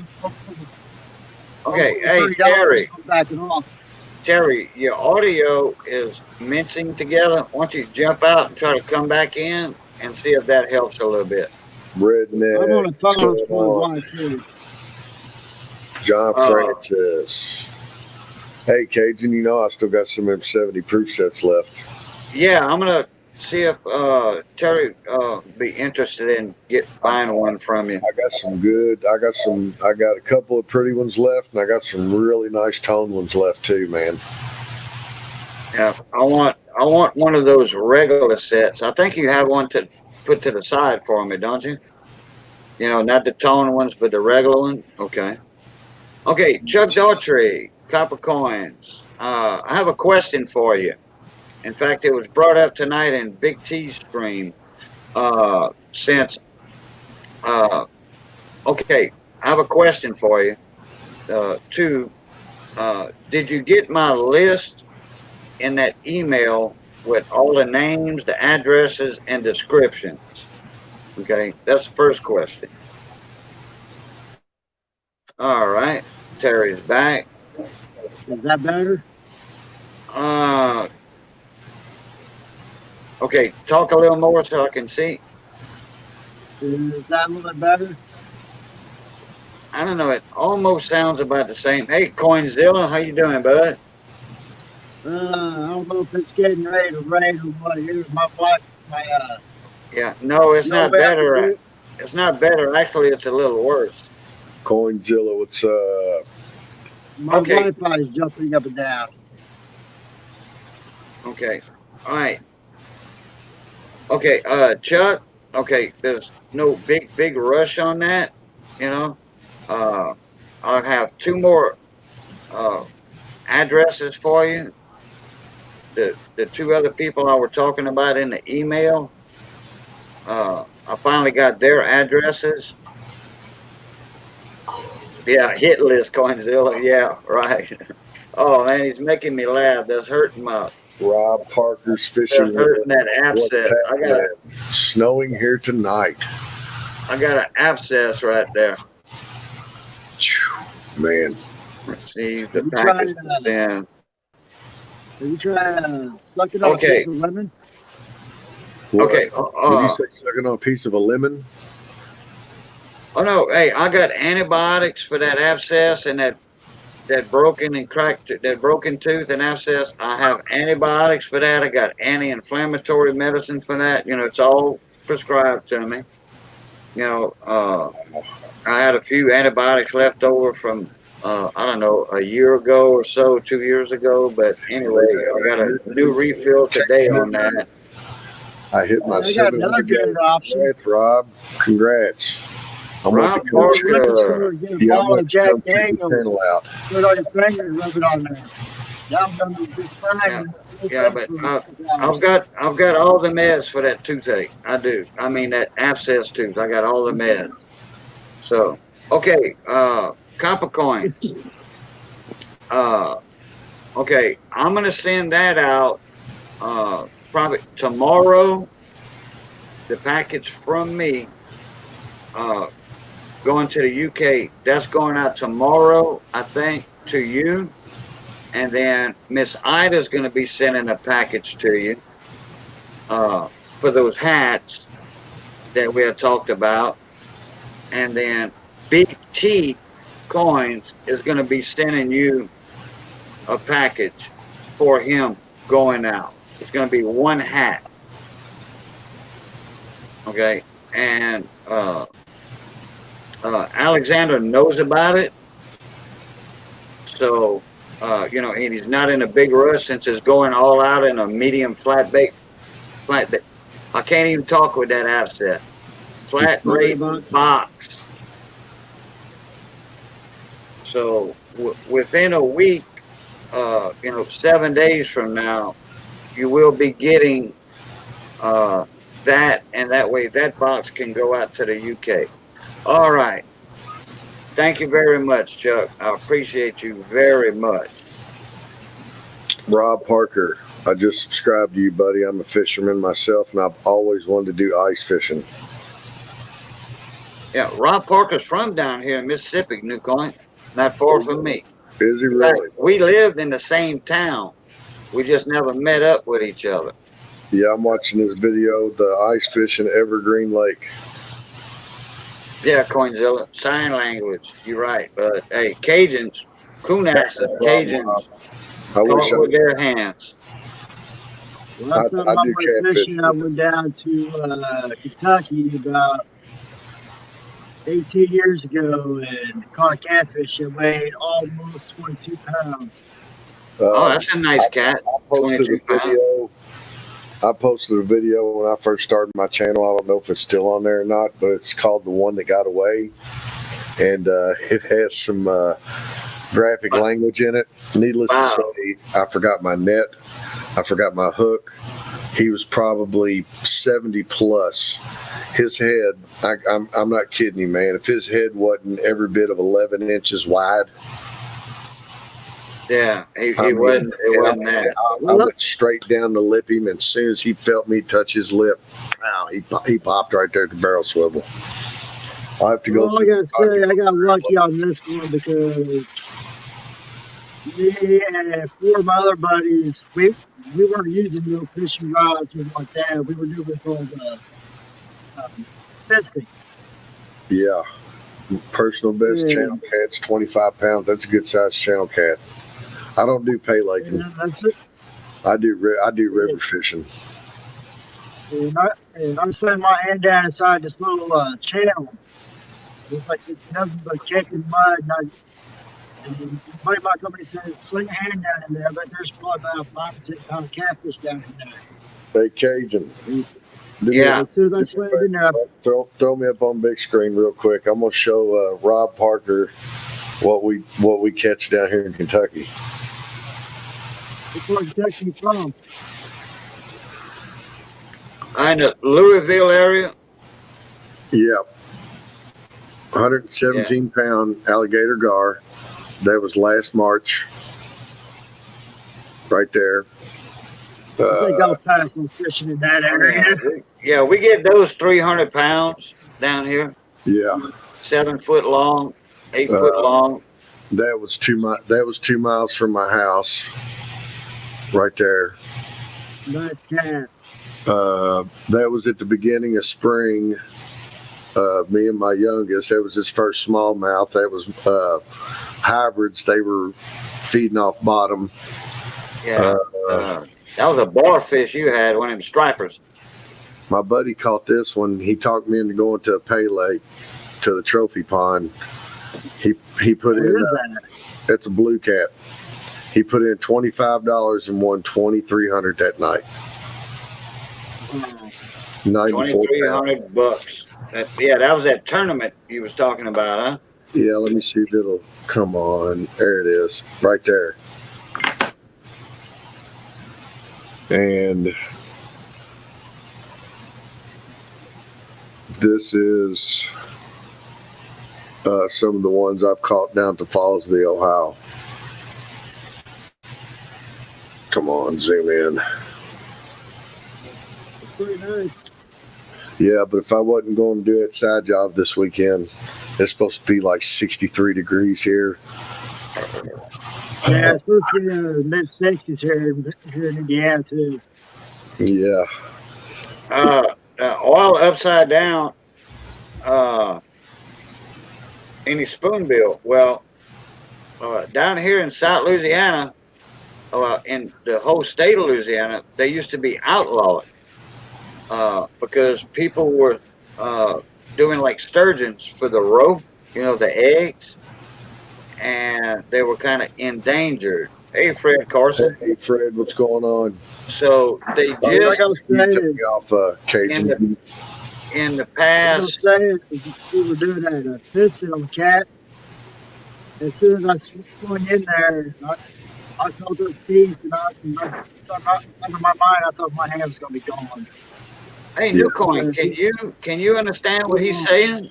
Okay. Hey, $30, Terry. I'm backing off. Terry, your audio is mincing together. Why don't you jump out and try to come back in and see if that helps a little bit? Redneck. I'm on a What's phone going for on? one too. John Uh, Francis. Hey, Cajun, you know I still got some of them 70 proof sets left. Yeah, I'm gonna see if Terry be interested in buying one from you. I got some good. I got a couple of pretty ones left, and I got some really nice tone ones left too, man. Yeah, I want one of those regular sets. I think you have one to put to the side for me, don't you? You know, not the tone ones, but the regular one. Okay. Okay, Chuck Daughtry, Copper Coins. I have a question for you. In fact, it was brought up tonight in Big T stream. Since okay, I have a question for you. Two, did you get my list in that email with all the names, the addresses, and descriptions? Okay, that's the first question. All right, Terry's back. Is that better? Uh, okay, talk a little more so I can see. Is that a little bit better? I don't know. It almost sounds about the same. Hey, Coinzilla, how you doing, bud? I don't know if it's getting ready to rain or what. Here's my wife, Yeah, no, it's no not way I can better. do it. It's not better. Actually, it's a little worse. Coinzilla, what's up? My Okay. Wi-Fi is jumping up and down. Okay. All right. Okay, Chuck. Okay, there's no big rush on that. You know, I'll have two more addresses for you. The two other people I were talking about in the email. I finally got their addresses. Yeah, hit list Coinzilla. Yeah, right. Oh man, he's making me laugh. That's hurting my. Rob Parker's That's fishing. hurting that What's abscess. happening? Snowing here tonight. I got an abscess right there. Phew, man, Let's see the You package. trying to- Then Are you trying to suck it off Okay. with a lemon? What? okay. Did you say sucking on a piece of a lemon? Oh no, hey, I got antibiotics for that abscess and that broken and cracked that broken tooth and abscess. I have antibiotics for that. I got anti-inflammatory medicine for that. You know, it's all prescribed to me. You know, I had a few antibiotics left over from I don't know, a year ago or so, 2 years ago. But anyway, I got a new refill today on that. I hit my I got 7 another good option. Congrats, Rob. Congrats. I'm Rob going to come check. Parker. Get a Yeah, I'm bottle going of to Jack come check the Daniels, channel out. put it on your finger and rub it on there. Now I'm gonna be just fine. Yeah, but I've got all the meds for that toothache. I do. I mean that abscess tooth. I got all the meds. So okay, copper coins. Okay, I'm gonna send that out probably tomorrow. The package from me going to the UK. That's going out tomorrow, I think, to you. And then Miss Ida's going to be sending a package to you for those hats that we had talked about. And then Big T Coins is going to be sending you a package for him going out. It's going to be one hat. Okay. And Alexander knows about it. So, you know, and he's not in a big rush since it's going all out in a medium flat bait. I can't even talk with that abscess. Flat rate box. So within a week, you know, 7 days from now, you will be getting that, and that way that box can go out to the UK. All right. Thank you very much, Chuck. I appreciate you very much. Rob Parker, I just subscribed to you, buddy. I'm a fisherman myself, and I've always wanted to do ice fishing. Yeah, Rob Parker's from down here in Mississippi, New Coin, not far from me. Is he In fact, really? we lived in the same town. We just never met up with each other. Yeah, I'm watching this video, the ice fishing Evergreen Lake. Yeah, Coinzilla, sign language. You're right. But hey, Cajuns, Kunaks, Cajuns, I wish talk with their hands. Last time I I do went catfish. fishing, I went down to Kentucky about 18 years ago and caught a catfish that weighed almost 22 pounds. Oh, that's a nice cat. posted 22 a video. I posted a video when I first started my channel. I don't know if it's still on there or not, but it's called The One That Got Away. And it has some graphic language in it. Needless to say, I forgot my net. I forgot my hook. He was probably 70 plus. His head, I'm not kidding you, man. If his head wasn't every bit of 11 inches wide, Yeah, it wasn't that. I went straight down to lip him, and as soon as he felt me touch his lip, wow, he popped right there at the barrel swivel. I have to go. Well, I gotta say, I got lucky on this one because me and 4 of my other buddies, we weren't using no fishing rods or like that. We were doing it called fisting. Yeah. Personal best Yeah. channel cat's 25 pounds. That's a good sized channel cat. I don't do pay And laking. that's it. I do river fishing. And I'm setting my hand down inside this little channel. It's like it's nothing but cake and mud. And somebody might come and say, sling a hand down in there, but there's probably about 5 or 6 pound catfish down in there. Hey, Cajun. Do me Yeah. As soon as I slammed in there, Throw me up on big screen real quick. I'm gonna show Rob Parker what we catch down here in Kentucky. it's where Kentucky from. In the Louisville area. Yeah. 117 pound alligator gar. That was last March. Right there. I think I'll pass on fishing in that area. Yeah, we get those 300 pounds down here, Yeah. 7 foot long, 8 foot long. That was 2 miles from my house. Right there. Nice cat. That was at the beginning of spring. Me and my youngest, that was his first smallmouth. That was hybrids. They were feeding off bottom. Yeah. That was a bar fish you had, one of them stripers. My buddy caught this one. He talked me into going to a pay lake to the trophy pond. He put Where in. is that? It's a blue cap. He put in $25 and won $2,300 that night. Night before. $2,300. That was that tournament you was talking about, huh? Yeah, let me see if it'll come on. There it is, right there. And this is some of the ones I've caught down at the Falls of the Ohio. Come on, zoom in. Pretty nice. Yeah, but if I wasn't going to do that side job this weekend, it's supposed to be like 63 degrees here. Yeah, it's supposed to be mid 60s here in Indiana too. Yeah. Oil upside down. Any spoonbill? Well, down here in South Louisiana, in the whole state of Louisiana, they used to be outlawed because people were doing like sturgeons for the roe, the eggs, and they were kind of endangered. Hey, Fred Carson. Hey, Fred, what's going on? So they Like I just was You took saying, me off Cajun. in the like I past. was saying, we were doing that fishing on the cat. As soon as I swung in there, I felt those teeth, and under my mind, I thought my hand was going to be gone. Hey, Newcoin, can you understand what he's saying?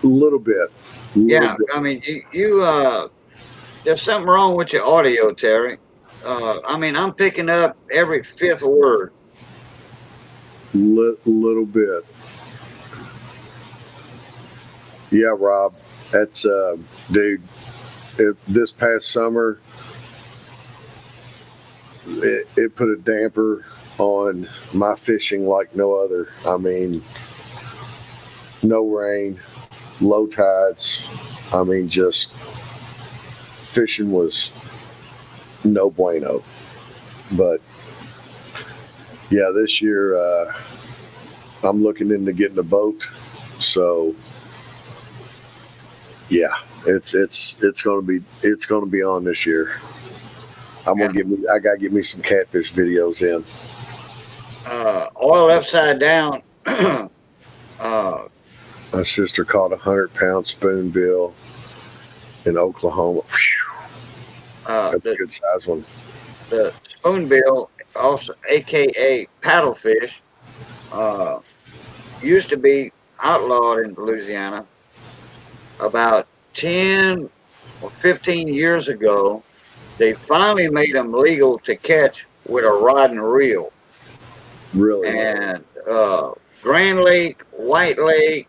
A little bit. Yeah, I mean, you there's something wrong with your audio, Terry. I mean, I'm picking up every fifth word. Little bit. Yeah, Rob, that's dude. This past summer, it put a damper on my fishing like no other. I mean, no rain, low tides. I mean, just fishing was no bueno. But yeah, this year I'm looking into getting a boat. So yeah, it's gonna be on this year. I gotta get me some catfish videos in. Oil upside down. My sister caught 100-pound spoonbill in Oklahoma. That's a good size one. The spoonbill, also aka paddlefish, used to be outlawed in Louisiana. About 10 or 15 years ago, they finally made them legal to catch with a rod and reel. Really? And Grand Lake, White Lake,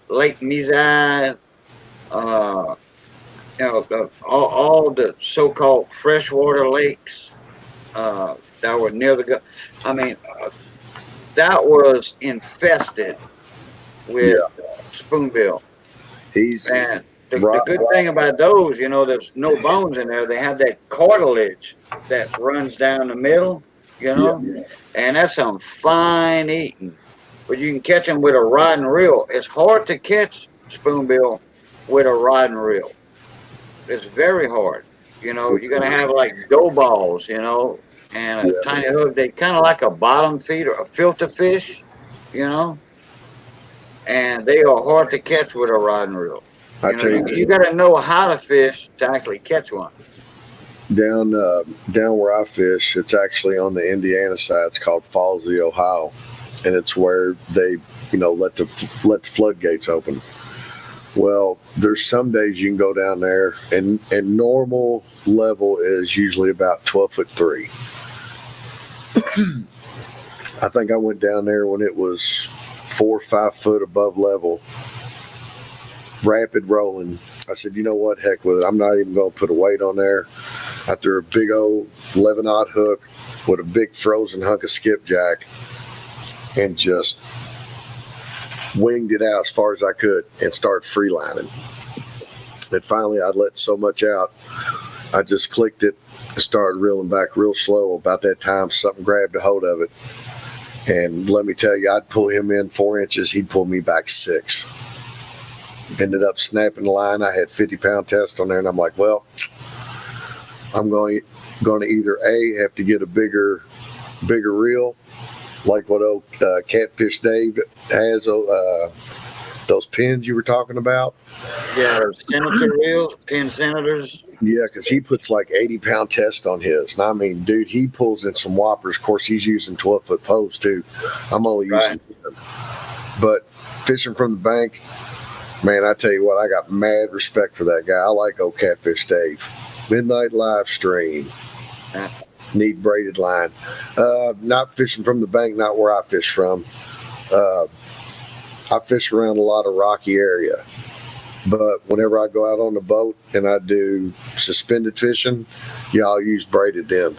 Lake Mizai, all the so-called freshwater lakes that were near the. I mean, that was infested with spoonbill. And the good thing about those, there's no bones in there. They have that cartilage that runs down the middle, and that's some fine eating. But you can catch them with a rod and reel. It's hard to catch spoonbill with a rod and reel. It's very hard. You're going to have like dough balls, and a tiny hook. They kind of like a bottom feeder, a filter fish, and they are hard to catch with a rod and reel. You got to know how to fish to actually catch one. Down where I fish, it's actually on the Indiana side. It's called Falls of the Ohio, and it's where they let the floodgates open. Well, there's some days you can go down there, and normal level is usually about 12'3". I think I went down there when it was 4 or 5 foot above level, rapid rolling. I said, you know what, heck with it. I'm not even going to put a weight on there. I threw a big old 11-aught hook with a big frozen hunk of skipjack and just winged it out as far as I could and started freelining. And finally, I let so much out, I just clicked it and started reeling back real slow. About that time, something grabbed a hold of it. And let me tell you, I'd pull him in 4 inches. He'd pull me back 6. Ended up snapping the line. I had 50-pound test on there, and I'm like, well, I'm going to either A, have to get a bigger reel, like what old Catfish Dave has, those pins you were talking about. Yeah, senator reels, pin senators. Yeah, because he puts like 80-pound test on his. And I mean, dude, he pulls in some whoppers. Of course, he's using 12-foot posts too. I'm only using 10. But fishing from the bank, man, I tell you what, I got mad respect for that guy. I like old Catfish Dave. Midnight live stream. Neat braided line. Not fishing from the bank, not where I fish from. I fish around a lot of rocky area. But whenever I go out on the boat and I do suspended fishing, yeah, I'll use braided then.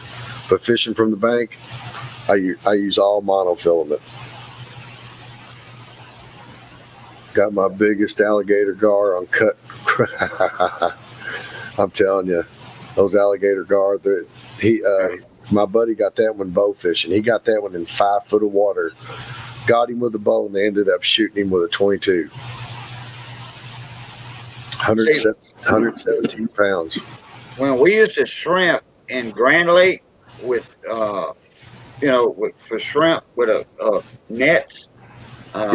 But fishing from the bank, I use all monofilament. Got my biggest alligator gar on cut. I'm telling you, those alligator gar, my buddy got that one bow fishing. He got that one in 5 foot of water. Got him with a bow, and they ended up shooting him with a 22. 117 pounds. When we used to shrimp in Grand Lake with, for shrimp with a nets, I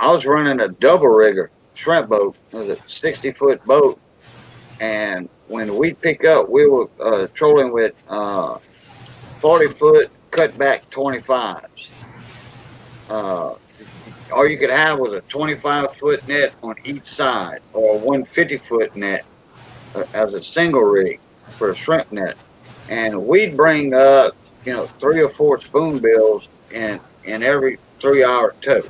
was running a double rigger shrimp boat. It was a 60-foot boat. And when we pick up, we were trolling with 40-foot cut back 25s. All you could have was a 25-foot net on each side, or a 150-foot net as a single rig for a shrimp net. And we'd bring up, 3 or 4 spoonbills in every 3-hour tow,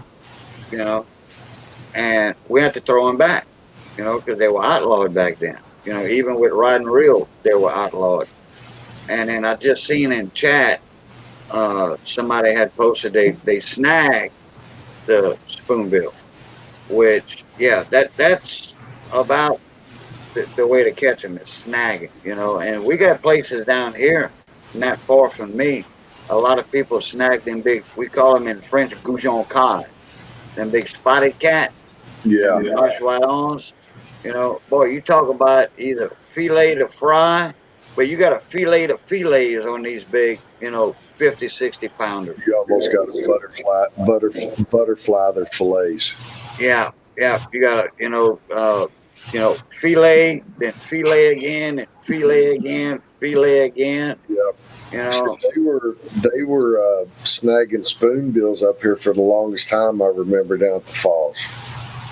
and we had to throw them back, because they were outlawed back then. Even with riding reel, they were outlawed. And then I just seen in chat, somebody had posted they snagged the spoonbill, which, that's about the way to catch them, is snagging, and we got places down here not far from me. A lot of people snag them big, we call them in French goujon cod, them big spotted cat, marsh white-ons. Boy, you talk about either fillet to fry, but you got to fillet to fillets on these big, 50, 60 pounders. You almost got to butterfly their fillets. Yeah. You got to, fillet, then fillet again, and fillet again, fillet again. Yep. So they were snagging spoonbills up here for the longest time. I remember down at the falls,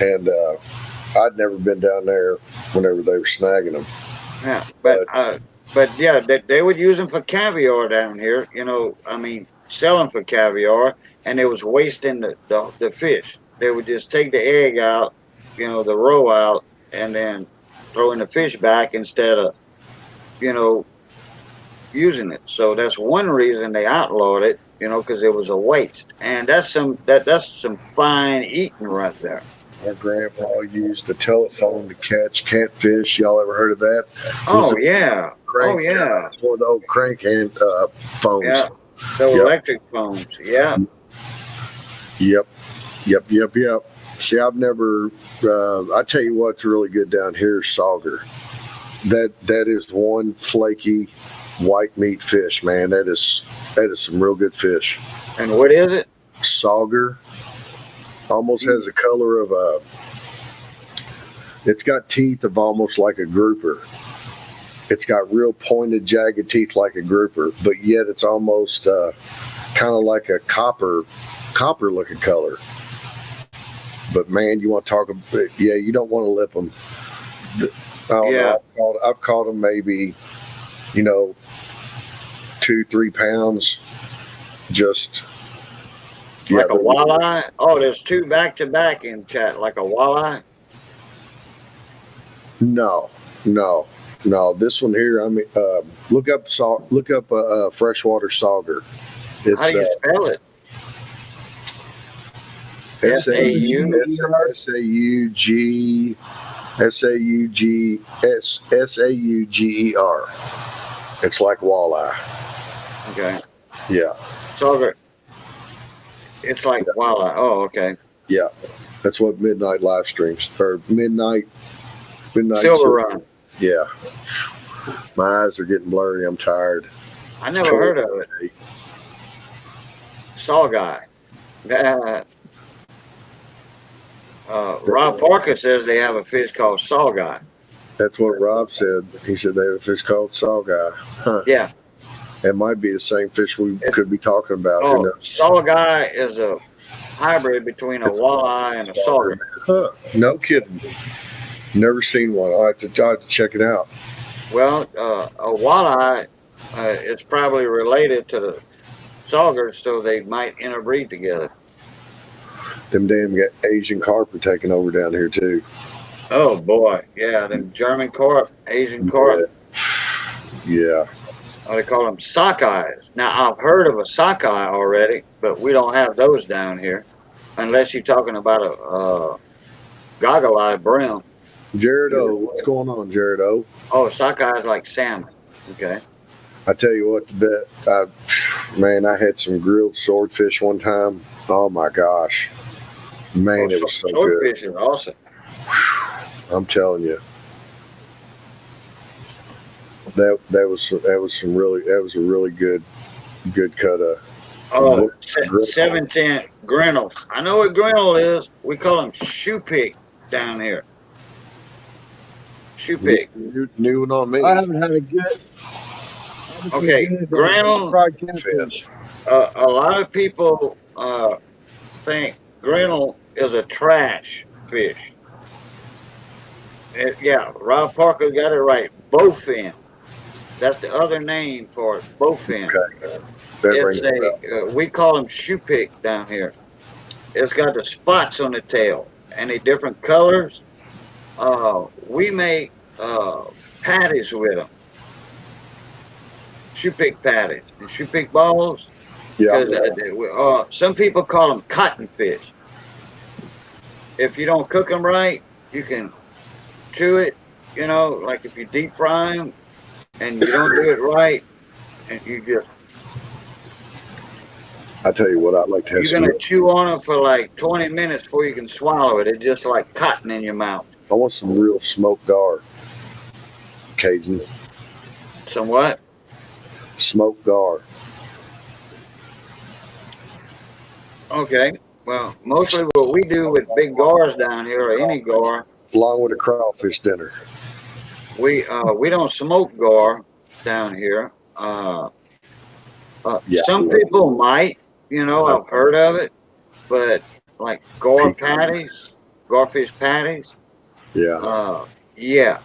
and I'd never been down there whenever they were snagging them. Yeah, but yeah, they would use them for caviar down here. Selling for caviar, and it was wasting the fish. They would just take the egg out, the roe out, and then throwing the fish back instead of, using it. So that's one reason they outlawed it, because it was a waste. And that's some fine eating right there. Our grandpa used the telephone to catch catfish. Y'all ever heard of that? Oh yeah. Crank, Oh yeah. Or the old crank hand phones. Yeah. The electric phones. Yeah. Yep. See, I've never. I tell you what's really good down here is sauger. That is one flaky white meat fish, man. That is some real good fish. And what is it? Sauger. Almost has a color of it's got teeth of almost like a grouper. It's got real pointed, jagged teeth like a grouper, but yet it's almost kind of like a copper looking color. But man, you want to talk about, yeah, you don't want to lip them. I don't Yeah. know. I've caught them maybe, 2-3 pounds. Just Like a they're- walleye? Oh, there's two back to back in chat, like a walleye. No. This one here, I mean, look up freshwater sauger. How do you spell it? Sauger. It's like walleye. Okay. Yeah, Sauger. It's like walleye. Oh, okay. yeah. That's what midnight live streams or midnight. Silver Run. Yeah. My eyes are getting blurry. I'm tired. I never heard of it. Saw guy. Rob Parker says they have a fish called saw guy. That's what Rob said. He said they have a fish called sauger. Huh. Yeah. It might be the same fish we could be talking about. Who Oh, knows? saw guy is a hybrid between a walleye and a sauger. Huh. No kidding. Never seen one. I'll have to check it out. Well, a walleye is probably related to the sauger, so they might interbreed together. Them damn Asian carp are taking over down here too. Oh boy, yeah, them German carp, Asian carp. Yeah. They call them sockeyes. Now I've heard of a sockeye already, but we don't have those down here, unless you're talking about a goggle-eye brim. Jared O, what's going on, Jared O? Oh, sockeye is like salmon. Okay. I tell you what, I had some grilled swordfish one time. Oh my gosh, man, it was so good. Swordfish is awesome. I'm telling you, that was a really good cut of. Oh, 710 Grinnell. I know what Grinnell is. We call them shoe pick down here. Shoe pick. New one on me. I haven't had a good. Okay, Grinnell. Fried catfish. A lot of people think Grinnell is a trash fish. Yeah, Rob Parker got it right. Bowfin. That's the other name for it. Bowfin. Okay. That rings a bell. We call them shoe pick down here. It's got the spots on the tail and the different colors. We make patties with them. Shoe pick patties and shoe pick balls. Yeah. Some people call them cotton fish. If you don't cook them right, you can chew it, like if you deep fry them and you don't do it right, and you just, I tell you what, I'd like to have you're going to chew on them for like 20 minutes before you can swallow it. It's just like cotton in your mouth. I want some real smoked gar. Cajun. Some what? Smoked gar. Okay. Well, mostly what we do with big gars down here, or any gar, Along with a crawfish dinner. we don't smoke gar down here. Yeah. Some people might, I've heard of it, but like gar patties, garfish patties, Yeah. yeah.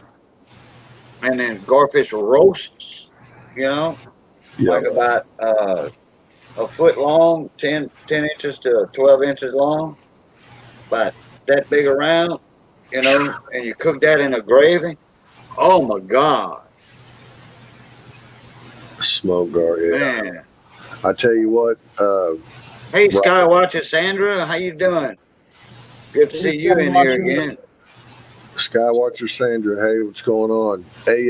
And then garfish roasts, Yeah. like about a foot long, 10 inches to 12 inches long, about that big around, and you cook that in a gravy. Oh my God, Smoked gar. Yeah. man. I tell you what, Hey, Skywatcher Sandra, how you doing? Good to see you in here again. Skywatcher Sandra, hey, what's going on? Hey,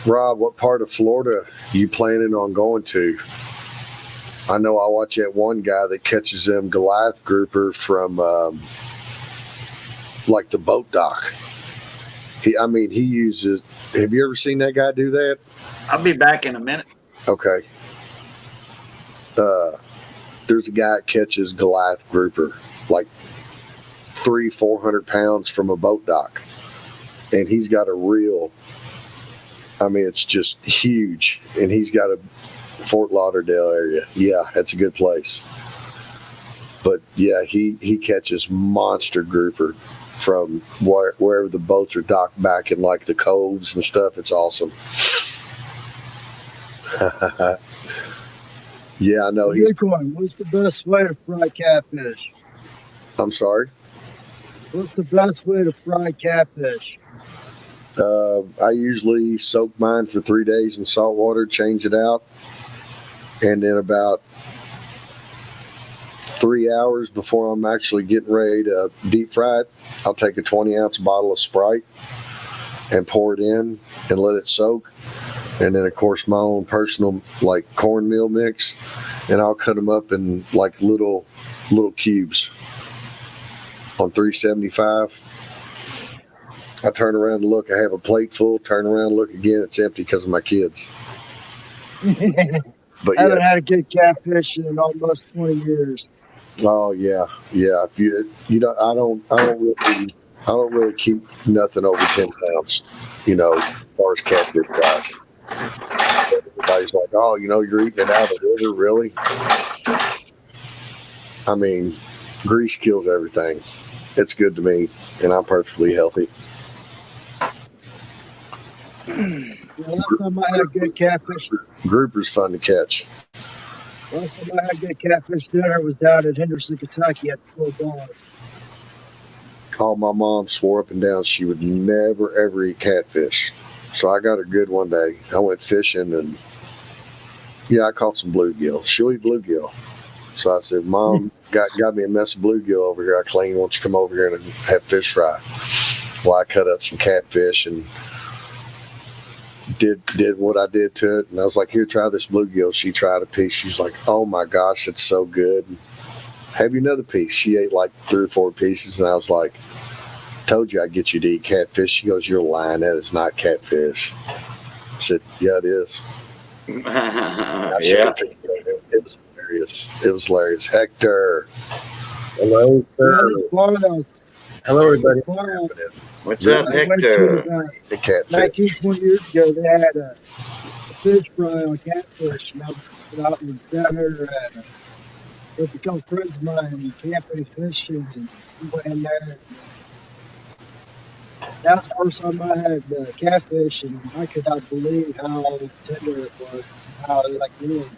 Rob, what part of Florida you planning on going to? I know I watch that one guy that catches them Goliath grouper from like the boat dock. He uses. Have you ever seen that guy do that? I'll be back in a minute. Okay. There's a guy that catches Goliath grouper, like 300-400 pounds from a boat dock. And he's got a reel. It's just huge. And he's got a Fort Lauderdale area. Yeah, that's a good place. But yeah, he catches monster grouper from wherever the boats are docked back in like the coves and stuff. It's awesome. Yeah, I know. Unicorn, what's the best way to fry catfish? I'm sorry. What's the best way to fry catfish? I usually soak mine for 3 days in salt water, change it out, and then about 3 hours before I'm actually getting ready to deep fry it, I'll take a 20-ounce bottle of Sprite and pour it in and let it soak. And then, of course, my own personal like cornmeal mix, and I'll cut them up in like little cubes on 375. I turn around and look. I have a plate full. Turn around, look again. It's empty because of my kids. But I haven't yeah, had a good catfish in almost 20 years. oh yeah. If you don't, I don't really keep nothing over 10 pounds. As far as catfish goes. Everybody's like, oh, you're eating it out of the river, really? I mean, grease kills everything. It's good to me, and I'm perfectly healthy. The last time I had good catfish, Grouper's fun to catch. last time I had good catfish dinner was down in Henderson, Kentucky at the Full Bar. Oh, my mom swore up and down she would never, ever eat catfish. So I got her good one day. I went fishing, and yeah, I caught some bluegill. She'll eat bluegill. So I said, Mom, got me a mess of bluegill over here. I clean. Won't you come over here and have fish fry? Well, I cut up some catfish and did what I did to it. And I was like, here, try this bluegill. She tried a piece. She's like, oh my gosh, it's so good. Have you another piece? She ate like 3 or 4 pieces. And I was like, told you I'd get you to eat catfish. She goes, you're lying. That is not catfish. I said, yeah, it is. I showed her a picture of it. It was hilarious. It was hilarious. Hector. Hello, sir. Hello, everybody. What's up, Hector? The catfish. 19, 20 years ago, they had a fish fry on catfish, and I was out in the center, and they become friends of mine, and we camping fishing, and we went in there. That was the first time I had catfish, and I could not believe how tender it was, how it like really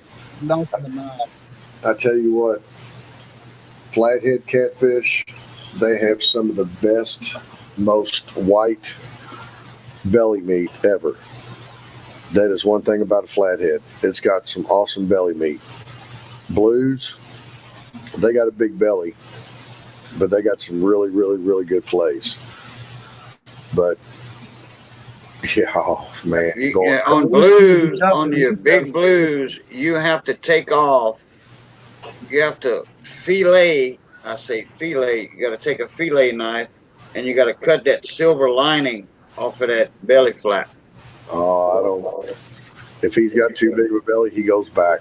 melted in the mouth. I tell you what, flathead catfish, they have some of the best, most white belly meat ever. That is one thing about a flathead. It's got some awesome belly meat. Blues, they got a big belly, but they got some really, really, really good fillets. But yeah, oh man, Yeah, on blues, on your big blues, you have to take off. You have to fillet. I say fillet. You got to take a fillet knife, and you got to cut that silver lining off of that belly flap. Oh, I don't. If he's got too big of a belly, he goes back.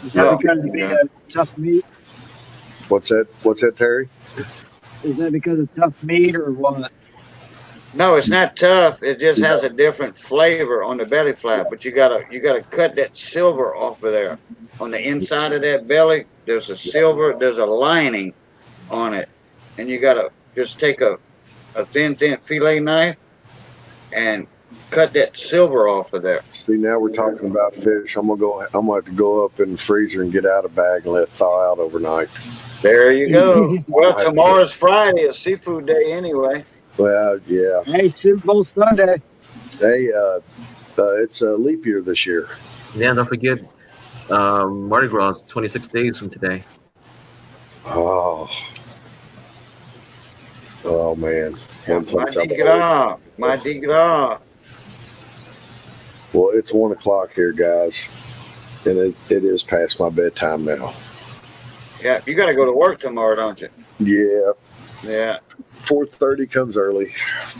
Is that because of the tough meat? What's that, Terry? Is that because of tough meat or what? No, it's not tough. It just has a different flavor on the belly flap. But you gotta cut that silver off of there. On the inside of that belly, there's a silver. There's a lining on it, and you gotta just take a thin fillet knife and cut that silver off of there. See, now we're talking about fish. I'm gonna have to go up in the freezer and get out a bag and let it thaw out overnight. There you go. Well, tomorrow's Friday, a seafood day anyway. Well, yeah. Hey, Super Bowl Sunday. Hey, it's a leap year this year. Yeah, don't forget, Mardi Gras is 26 days from today. Oh man. One place Mardi Gras. Mardi Gras. Well, it's 1 o'clock here, guys, and it is past my bedtime now. Yeah, you got to go to work tomorrow, don't you? Yeah. Yeah. 4:30 comes early.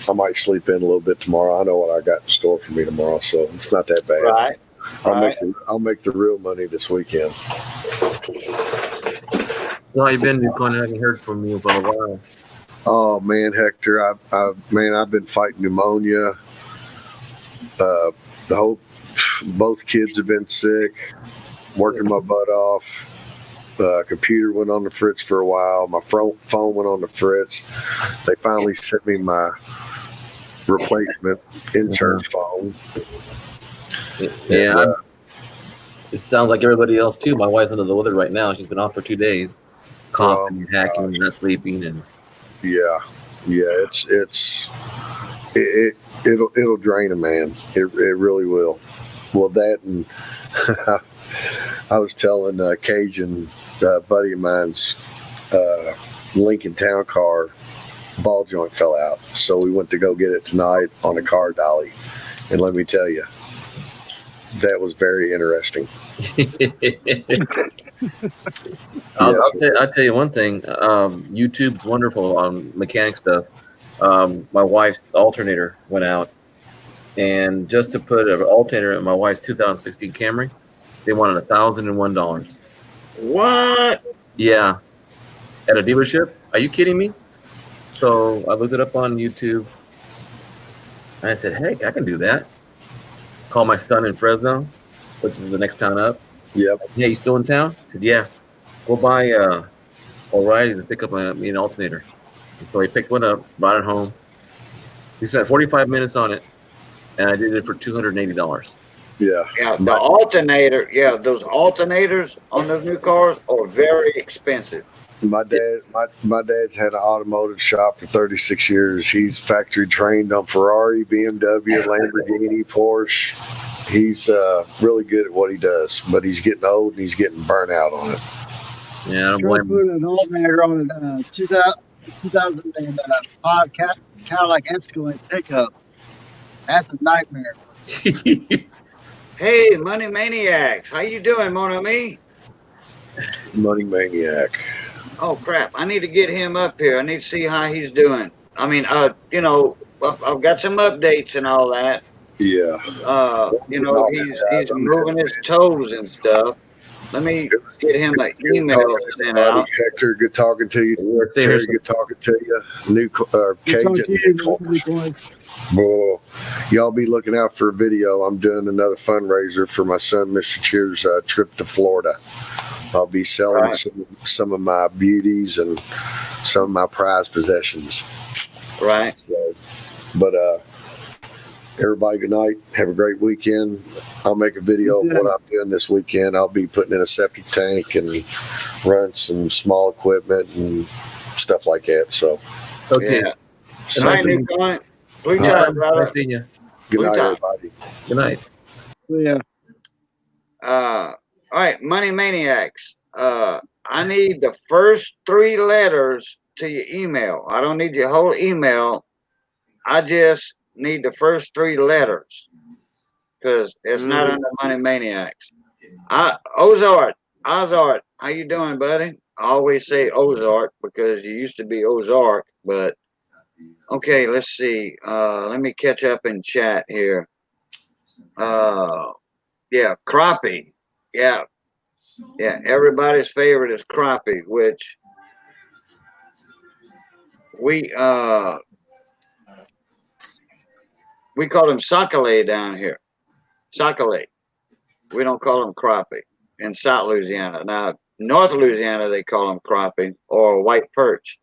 I might sleep in a little bit tomorrow. I know what I got in store for me tomorrow, so it's not that bad. Right. I'll make the real money this weekend. Well, you've been Yukon, I haven't heard from you for a while. Oh man, Hector, I've been fighting pneumonia. both kids have been sick, working my butt off. computer went on the fritz for a while. My phone went on the fritz. They finally sent me my replacement insurance phone. Yeah, And, it sounds like everybody else too. My wife's under the weather right now. She's been off for 2 days, coughing, hacking, not sleeping, and yeah, it'll drain a man. It really will. Well, that and I was telling Cajun, buddy of mine's Lincoln Town car ball joint fell out, so we went to go get it tonight on a car dolly, and let me tell you, that was very interesting. I'll tell you one thing. YouTube's wonderful on mechanic stuff. My wife's alternator went out, and just to put an alternator in my wife's 2016 Camry, they wanted $1,001. What? Yeah, at a dealership. Are you kidding me? So I looked it up on YouTube, and I said, "Heck, I can do that." Called my son in Fresno, which is the next town up. Yep. Yeah, you still in town? I said, yeah. Go buy O'Reilly's and pick up an alternator. And so he picked one up, brought it home. He spent 45 minutes on it, and I did it for $280. Yeah. Yeah, the alternator. Yeah, those alternators on those new cars are very expensive. My dad's had an automotive shop for 36 years. He's factory trained on Ferrari, BMW, Lamborghini, Porsche. He's really good at what he does, but he's getting old and he's getting burnt out on it. Yeah, I don't Tried blame him. putting an alternator on a 2005 Cadillac Escalade pickup. That's a nightmare. Hey, Money Maniacs, how you doing, mon ami? Money maniac. Oh crap! I need to get him up here. I need to see how he's doing. I mean, you know, I've got some updates and all that. Yeah. You know, he's moving his toes and stuff. Let me get him an email sent out. Hector, good talking to you. Yeah, same Terry, here. good talking to you. Cajun. Boy, y'all be looking out for a video. I'm doing another fundraiser for my son, Mr. Cheers' trip to Florida. I'll be selling some of my beauties and some of my prized possessions. Right. So, but everybody, good night. Have a great weekend. I'll make a video of what I'm doing this weekend. I'll be putting in a septic tank and run some small equipment and stuff like that. So, Okay. Yeah. Good Good night, night, Nick Cohen. Blue Yeah, time, brother. nice seeing you. good Blue night, time. everybody. Good night. Yeah. All right, Money Maniacs. I need the first 3 letters to your email. I don't need your whole email. I just need the first 3 letters because it's not under Money Maniacs. Ozark, how you doing, buddy? I always say Ozark because you used to be Ozark, but okay, let's see. Let me catch up in chat here. Yeah, crappie. Yeah. Yeah, everybody's favorite is crappie, which we call them sac-a-lait down here. Sac-a-lait. We don't call them crappie in South Louisiana. Now, North Louisiana, they call them crappie or white perch.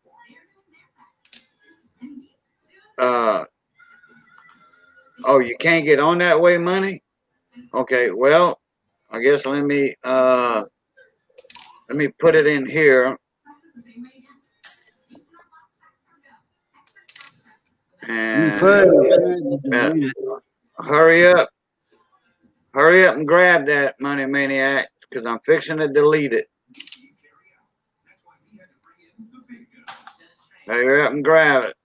Oh, you can't get on that way, Money? Okay, well, I guess let me put it in here. And hurry up and grab that, Money Maniac, because I'm fixing to delete it. Hurry up and grab it.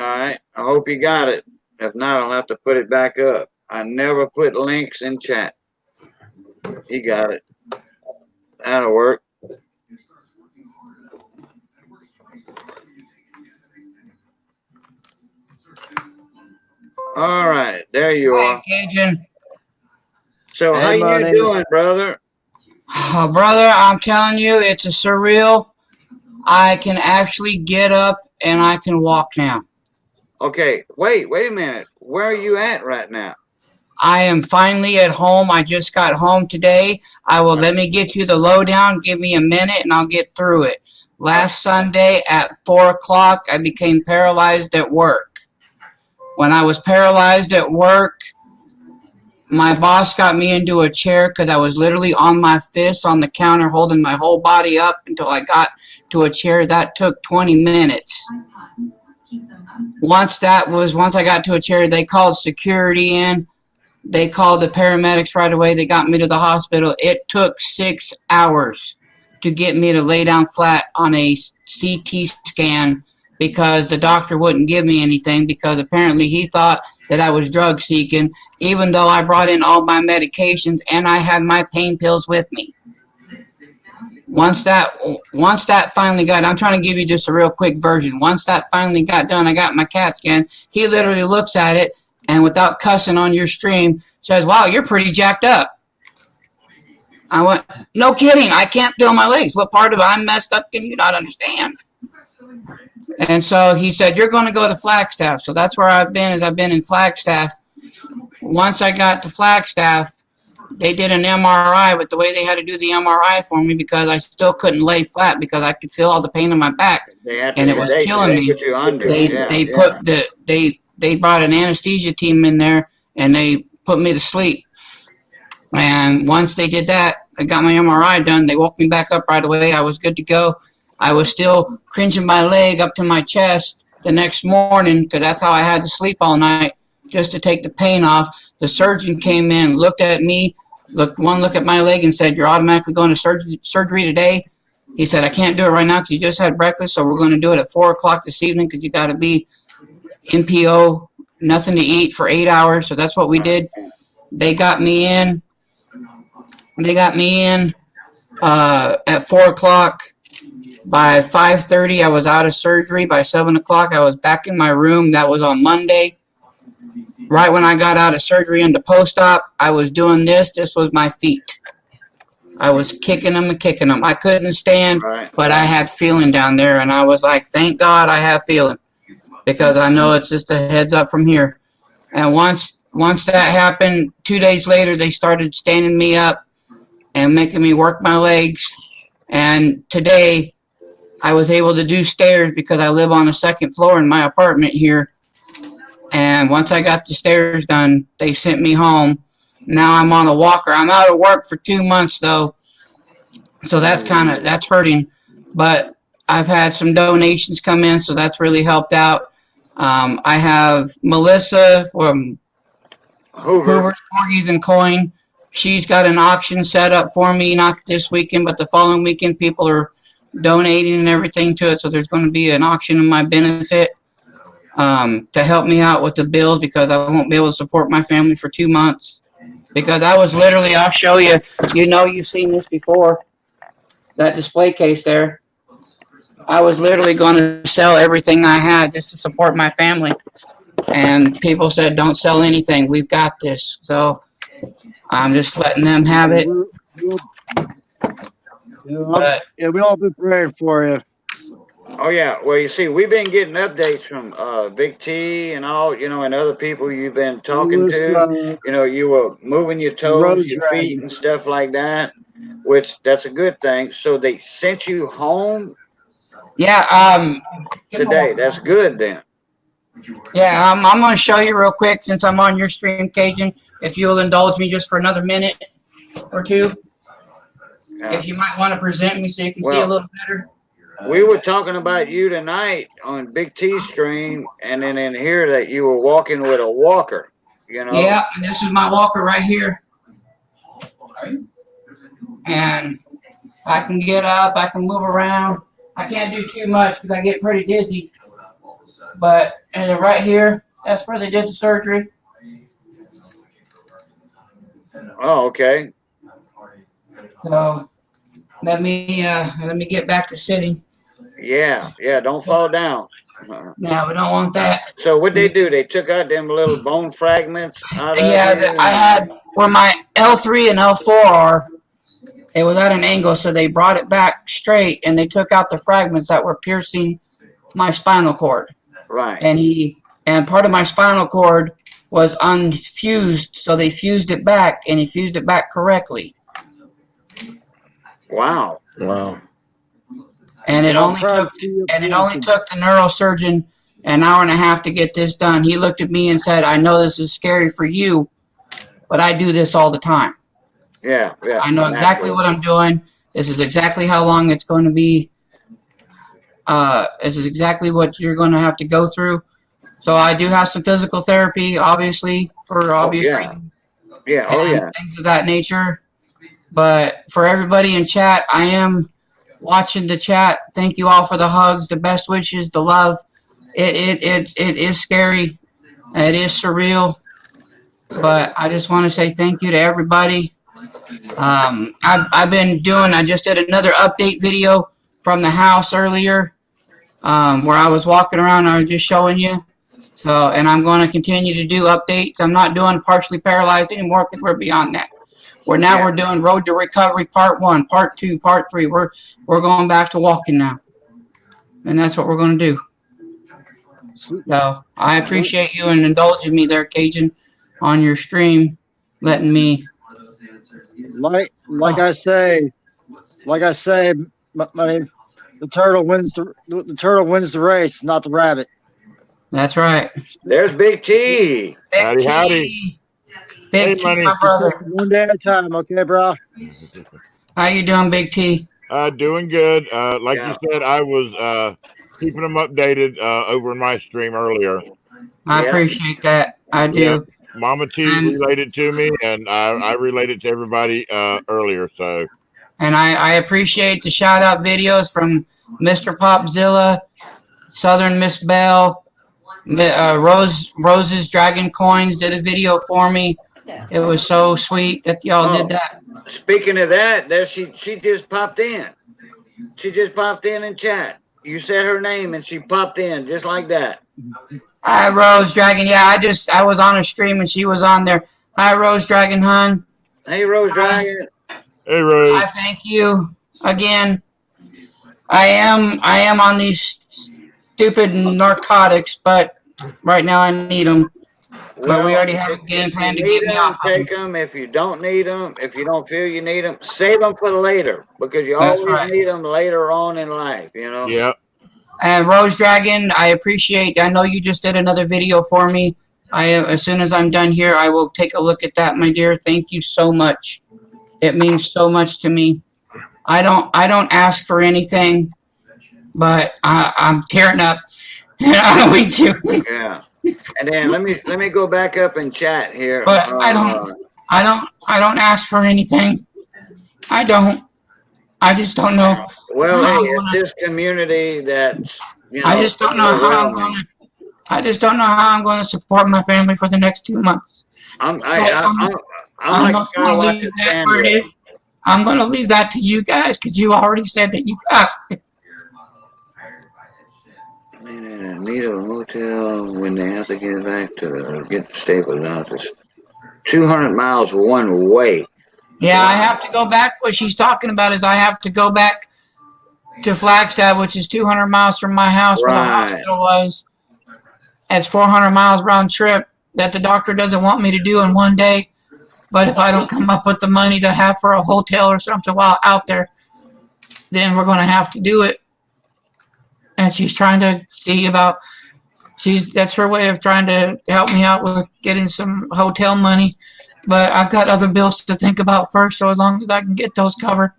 All right, I hope you got it. If not, I'll have to put it back up. I never put links in chat. He got it. That'll work. All right, there you are. Cajun. So Hey, how you Money. doing, brother? Oh, brother, I'm telling you, it's a surreal. I can actually get up and I can walk now. Okay, wait a minute. Where are you at right now? I am finally at home. I just got home today. Let me get you the lowdown. Give me a minute and I'll get through it. Last Sunday at 4 o'clock, I became paralyzed at work. When I was paralyzed at work, my boss got me into a chair because I was literally on my fists on the counter holding my whole body up until I got to a chair. That took 20 minutes. Once I got to a chair, they called security in. They called the paramedics right away. They got me to the hospital. It took 6 hours to get me to lay down flat on a CT scan because the doctor wouldn't give me anything because apparently he thought that I was drug seeking, even though I brought in all my medications and I had my pain pills with me. Once that finally got, I'm trying to give you just a real quick version. Once that finally got done, I got my CAT scan. He literally looks at it and without cussing on your stream says, "Wow, you're pretty jacked up." I went, "No kidding, I can't feel my legs. What part of it I'm messed up can you not understand?" And so he said, "You're going to go to Flagstaff." So that's where I've been, I've been in Flagstaff. Once I got to Flagstaff, they did an MRI, but the way they had to do the MRI for me because I still couldn't lay flat because I could feel all the pain in my back and it was killing me. They brought an anesthesia team in there and they put me to sleep. And once they did that, I got my MRI done. They woke me back up right away. I was good to go. I was still cringing my leg up to my chest the next morning because that's how I had to sleep all night just to take the pain off. The surgeon came in, looked at me, looked at my leg and said, "You're automatically going to surgery today." He said, "I can't do it right now because you just had breakfast, so we're going to do it at 4 o'clock this evening because you got to be NPO, nothing to eat for 8 hours." So that's what we did. They got me in. At 4 o'clock. By 5:30, I was out of surgery. By 7 o'clock, I was back in my room. That was on Monday. Right when I got out of surgery into post-op, I was doing this. This was my feet. I was kicking them and kicking them. I couldn't stand, but I had feeling down there, and I was like, thank God I have feeling because I know it's just a heads up from here. And once that happened, 2 days later, they started standing me up and making me work my legs. And today, I was able to do stairs because I live on the second floor in my apartment here. And once I got the stairs done, they sent me home. Now I'm on a walker. I'm out of work for 2 months though. So that's hurting. But I've had some donations come in, so that's really helped out. I have Melissa from Hoover's Corgis and Coin. She's got an auction set up for me, not this weekend, but the following weekend. People are donating and everything to it, so there's going to be an auction in my benefit to help me out with the bills because I won't be able to support my family for 2 months. Because I was literally, I'll show you, you've seen this before, that display case there. I was literally going to sell everything I had just to support my family. And people said, don't sell anything. We've got this. So I'm just letting them have it. Yeah, we all been praying for you. Oh yeah, well you see, we've been getting updates from Big T and all, and other people you've been talking to. You were moving your toes, your feet, and stuff like that, which that's a good thing. So they sent you home. Yeah. Today, that's good then. Yeah, I'm going to show you real quick since I'm on your stream, Cajun. If you'll indulge me just for another minute or two. If you might want to present me so you can see a little better. We were talking about you tonight on Big T stream, and then in here that you were walking with a walker, Yeah, this is my walker right here. And I can get up, I can move around. I can't do too much because I get pretty dizzy. But and right here, that's where they did the surgery. Oh, okay. So let me get back to sitting. Yeah, don't fall down. No, we don't want that. So what they do? They took out them little bone fragments out of I had where my L3 and L4 are. It was at an angle, so they brought it back straight, and they took out the fragments that were piercing my spinal cord. Right. And part of my spinal cord was unfused, so they fused it back, and he fused it back correctly. Wow. Wow. And it I'm only proud took to see you the neurosurgeon an hour and a half to get this done. He looked at me and said, "I know this is scary for you, but I do this all the time. Yeah. Yeah. I know exactly what I'm doing. This is exactly how long it's going to be. This is exactly what you're going to have to go through." So I do have some physical therapy, obviously, for obvious yeah. reasons. Yeah. Oh and yeah. things of that nature. But for everybody in chat, I am watching the chat. Thank you all for the hugs, the best wishes, the love. It is scary. It is surreal. But I just want to say thank you to everybody. I just did another update video from the house earlier, where I was walking around. I was just showing you. So, and I'm going to continue to do updates. I'm not doing partially paralyzed anymore because we're beyond that. We're doing Road to Recovery Part 1, Part 2, Part 3. We're going back to walking now. And that's what we're going to do. So I appreciate you and indulging me there, Cajun, on your stream, letting me. Like I say, my the turtle wins the race, not the rabbit. That's right. There's Big T. Big Howdy. Big Hey, T, Money. my brother. One day at a time, okay, bro? How you doing, Big T? Doing good. Like Yeah. you said, I was keeping them updated over in my stream earlier. I Yeah. appreciate that. I do. Yeah. Mama T And- relayed it to me, and I relayed it to everybody earlier. So And I appreciate the shout out videos from Mr. Popzilla, Southern Miss Bell, Rose's Dragon Coins did a video for me. It was so sweet that y'all did that. Speaking of that, there she just popped in. She just popped in chat. You said her name and she popped in just like that. Hi, Rose Dragon. Yeah, I was on a stream and she was on there. Hi, Rose Dragon Hun. Hey, Rose Dragon. hey, Rose. I thank you again. I am on these stupid narcotics, but right now I need them. But we already have a game plan to If you get need me them, off of take them. them. If you don't need them, if you don't feel you need them, save them for later because you That's always right. need them later on in life, you know? Yeah. And Rose Dragon, I know you just did another video for me. As soon as I'm done here, I will take a look at that, my dear. Thank you so much. It means so much to me. I don't ask for anything, but I'm tearing up. We do. Yeah. And then let me go back up and chat here. But I don't ask for anything. I don't. I just don't know. Well, how hey, I'm it's gonna- this community that you know. I just don't know how I'm overwhelming. going to. I just don't know how I'm going to support my family for the next 2 months. I'm I'm like just kind going of to like leave the that where it Sandra. is. I'm going to leave that to you guys because you already said that you got it. Need a motel when they have to get back to get stable out. It's 200 miles one way. Yeah, I have to go back. What she's talking about is I have to go back to Flagstaff, which is 200 miles from my house where the Right. hospital was. It's 400 miles round trip that the doctor doesn't want me to do in one day. But if I don't come up with the money to have for a hotel or something while out there, then we're going to have to do it. And she's trying to see about, that's her way of trying to help me out with getting some hotel money. But I've got other bills to think about first, so as long as I can get those covered,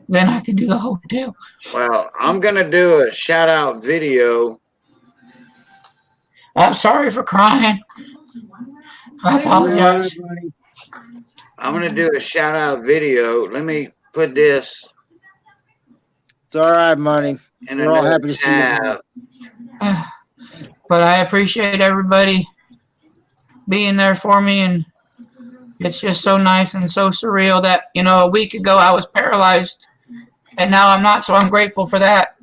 then I can do the hotel. Well, I'm gonna do a shout out video. I'm sorry for crying. I apologize. I'm gonna do a shout out video. Let me put this It's all right, money. in We're all another happy to see you. tab. But I appreciate everybody being there for me, and it's just so nice and so surreal that, a week ago I was paralyzed and now I'm not, so I'm grateful for that.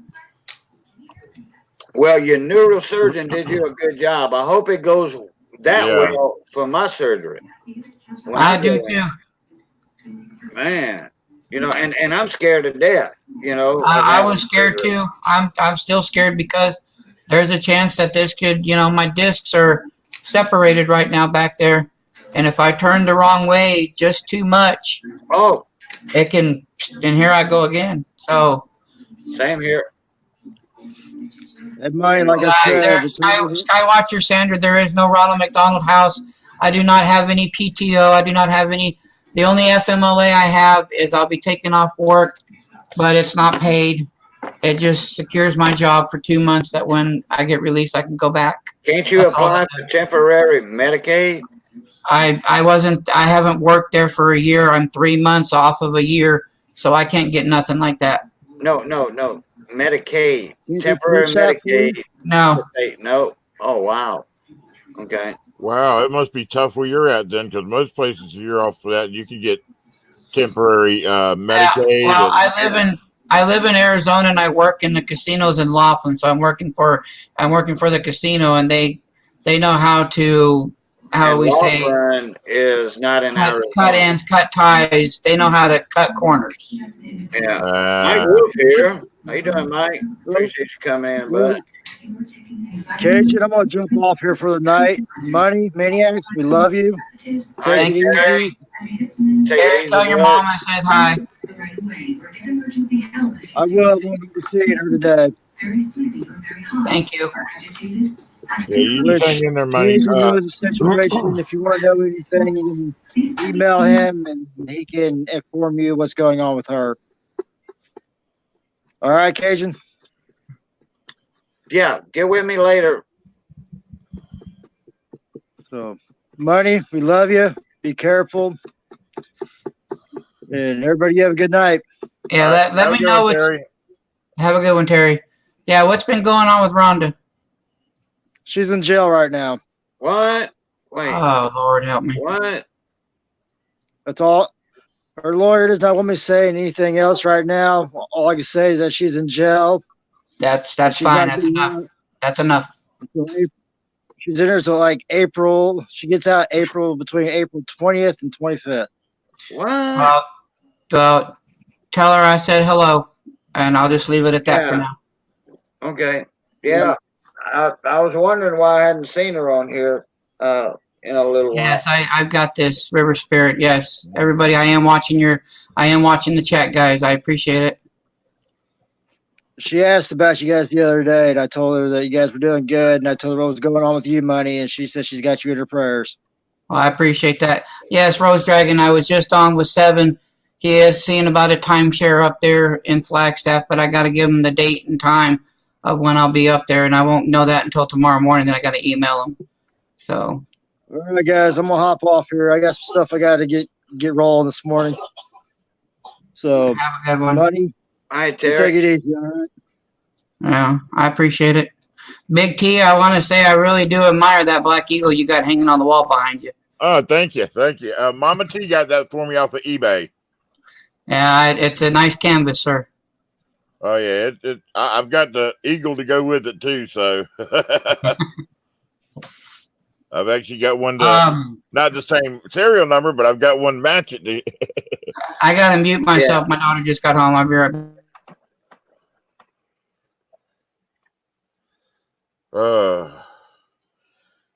Well, your neurosurgeon did you a good job. I hope it goes that Yeah. well for my surgery. When I do go in. too. Man, and I'm scared to death, I was scared too. I'm still scared because there's a chance that this could, my discs are separated right now back there. And if I turn the wrong way just too much, Oh, it can, and here I go again. So, same here. And mine, like I said, Skywatcher Sandra, there is no Ronald McDonald House. I do not have any PTO. I do not have any. The only FMLA I have is I'll be taking off work, but it's not paid. It just secures my job for 2 months that when I get released, I can go back. Can't you That's all apply that for temporary Medicaid? I haven't worked there for a year. I'm 3 months off of a year, so I can't get nothing like that. No. Medicaid. You Temporary push that Medicaid. No. Hey, no. Oh, wow. Okay. Wow, it must be tough where you're at then, because most places you're off for that, you can get temporary Medicaid. Well, I live in Arizona and I work in the casinos in Laughlin, so I'm working for the casino, and they know how to Laughlin is not in Arizona. cut ends, cut ties. They know how to cut corners. Yeah. Mike Wolf here. How you doing, Mike? Appreciate you coming in, bud. Cajun, I'm gonna jump off here for the night. Money, Maniacs, we love you. Take it easy. Tell your mom I said hi. I will. I'm going to be seeing her today. Thank you. Yeah, you just hang in there, money. He knows the situation. If you want to know anything, you can email him and he can inform you what's going on with her. All right, Cajun. Yeah, get with me later. So, Money, we love you. Be careful. And everybody, you have a good night. Yeah, let me know what. Have a good one, Terry. Yeah, what's been going on with Rhonda? She's in jail right now. What? Wait. Oh, Lord help me. What? That's all. Her lawyer does not want me saying anything else right now. All I can say is that she's in jail. That's She's fine. not That's getting enough. out That's enough. until April. She's in there till like April. She gets out between April 20th and 25th. What? Well, tell her I said hello, and I'll just leave it at that for Yeah. now. Okay. Yeah. I was wondering why I hadn't seen her on here in a little while. Yes, I've got this River Spirit. Yes, everybody, I am watching the chat, guys. I appreciate it. She asked about you guys the other day, and I told her that you guys were doing good, and I told her what was going on with you, Money, and she said she's got you in her prayers. Well, I appreciate that. Yes, Rose Dragon, I was just on with 7. He is seeing about a timeshare up there in Flagstaff, but I got to give him the date and time of when I'll be up there, and I won't know that until tomorrow morning. Then I got to email him. So. All right, guys, I'm gonna hop off here. I got some stuff I got to get rolling this morning. So have a good one. Money. All right, Terry. Take it easy. All right. Yeah, I appreciate it. Big T, I want to say I really do admire that Black Eagle you got hanging on the wall behind you. Oh, thank you. Mama T got that for me off of eBay. Yeah, it's a nice canvas, sir. Oh yeah, I've got the eagle to go with it too. So I've actually got one not the same serial number, but I've got one to match it. I gotta mute myself. Yeah. My daughter just got home. I'll be right back.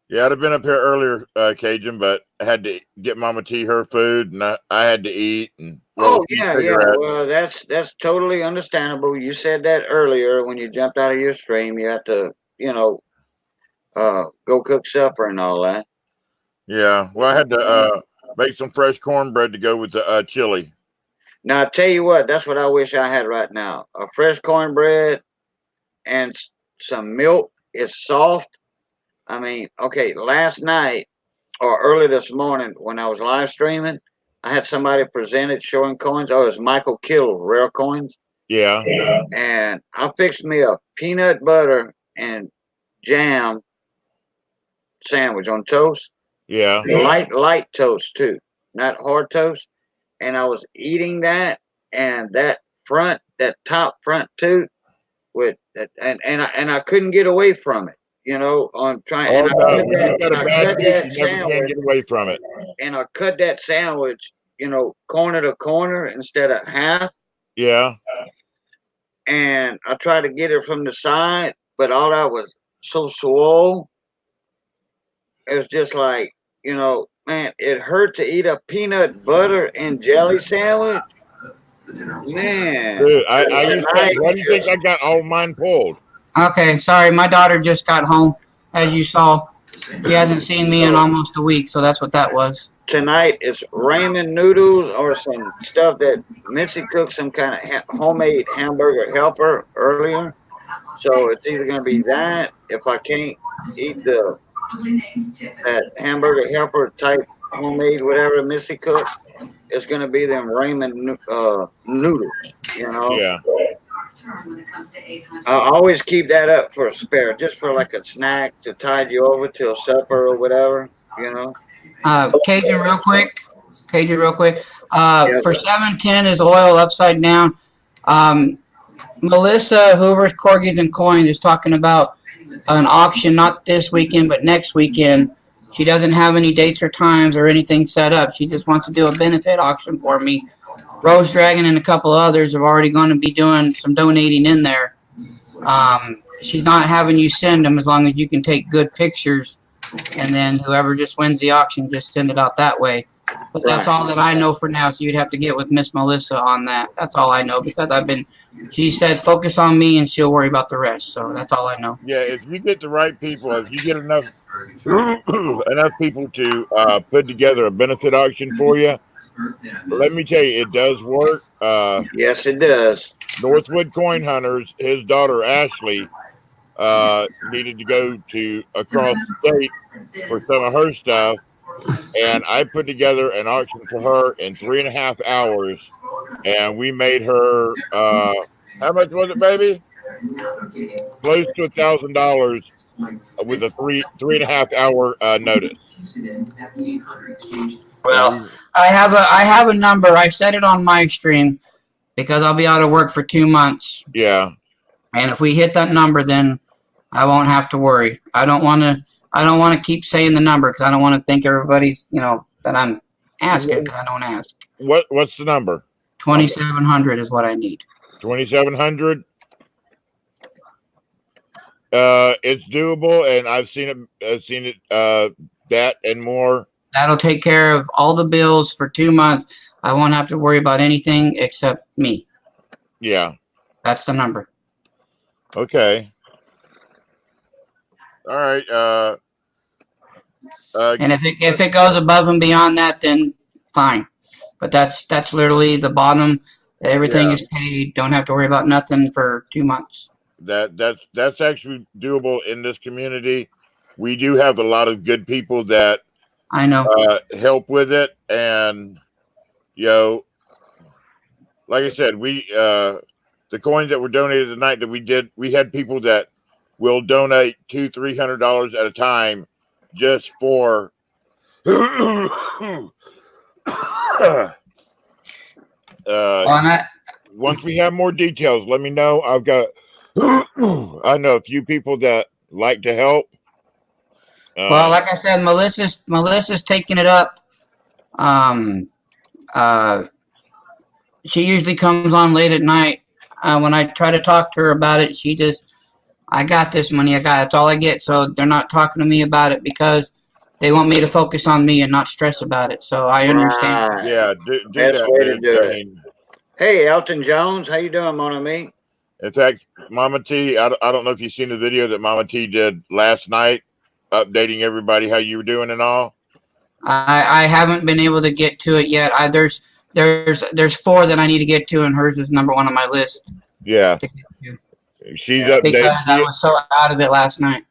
Yeah, I'd have been up here earlier, Cajun, but I had to get Mama T her food, and I had to eat. And yeah. Well, that's totally understandable. You said that earlier when you jumped out of your stream. You had to, go cook supper and all that. Yeah. Well, I had to make some fresh cornbread to go with the chili. Now, I tell you what, that's what I wish I had right now. A fresh cornbread and some milk is soft. I mean, okay, last night or early this morning when I was live streaming, I had somebody presented showing coins. Oh, it was Michael Kittle, Rare Coins. Yeah. And I fixed me a peanut butter and jam sandwich on toast. Yeah. Light toast too, not hard toast. And I was eating that, and that top front tooth with that, and I couldn't get away from it. On trying. Oh, and no, I cut that you never can get away from it. And I cut that sandwich, corner to corner instead of half. Yeah. And I tried to get it from the side, but all that was so swole. it's just like, you know, man, it hurt to eat a peanut butter and jelly sandwich. Man, Dude, I used to. tonight, Why do you think I got all mine pulled? Okay, sorry, my daughter just got home, as you saw. She hasn't seen me in almost a week, so that's what that was. tonight is ramen noodles or some stuff that Missy cooked, some kind of homemade hamburger helper earlier. So it's either gonna be that if I can't eat that hamburger helper type homemade whatever Missy cooked, it's gonna be them ramen noodles. You know. Yeah. I always keep that up for a spare, just for like a snack to tide you over till supper or whatever. You know. Cajun, real quick. Yes, For sir. 710 is oil upside down. Melissa Hoover's Corgis and Coins is talking about an auction, not this weekend, but next weekend. She doesn't have any dates or times or anything set up. She just wants to do a benefit auction for me. Rose Dragon and a couple others are already going to be doing some donating in there. She's not having you send them as long as you can take good pictures, and then whoever just wins the auction just send it out that way. But that's Right. all that I know for now. So you'd have to get with Miss Melissa on that. That's all I know because she said focus on me and she'll worry about the rest. So that's all I know. Yeah, if you get the right people, if you get enough people to put together a benefit auction for you, let me tell you, it does work. Yes, it does. Northwood Coin Hunters, his daughter Ashley, needed to go to across the state for some of her stuff, and I put together an auction for her in 3.5 hours, and we made her how much was it, baby? Close to $1,000 with a 3.5 hour notice. Well, I have a number. I set it on my stream because I'll be out of work for 2 months. Yeah. And if we hit that number, then I won't have to worry. I don't want to keep saying the number because I don't want to think everybody's, that I'm asking because I don't ask. What's the number? 2,700 is what I need. 2,700. It's doable, and I've seen it. That and more. That'll take care of all the bills for 2 months. I won't have to worry about anything except me. Yeah. That's the number. Okay. All right. And if it goes above and beyond that, then fine. But that's literally the bottom. Everything is paid. Don't have to worry about nothing for 2 months. That's actually doable in this community. We do have a lot of good people that I know help with it, and like I said, we the coins that were donated tonight that we had people that will donate $200-$300 at a time just for once we have more details, let me know. I've got I know a few people that like to help. Well, like I said, Melissa's taking it up. She usually comes on late at night. When I try to talk to her about it, she just, I got this money. That's all I get. So they're not talking to me about it because they want me to focus on me and not stress about it. So I understand. Right. Yeah, do Best that. way to do I it. mean, Hey, Elton Jones, how you doing, mon ami? in fact, Mama T, I don't know if you've seen the video that Mama T did last night, updating everybody how you were doing and all. I haven't been able to get to it yet. There's 4 that I need to get to, and hers is number 1 on my list. Yeah, she's Because updating. I was so out of it last night.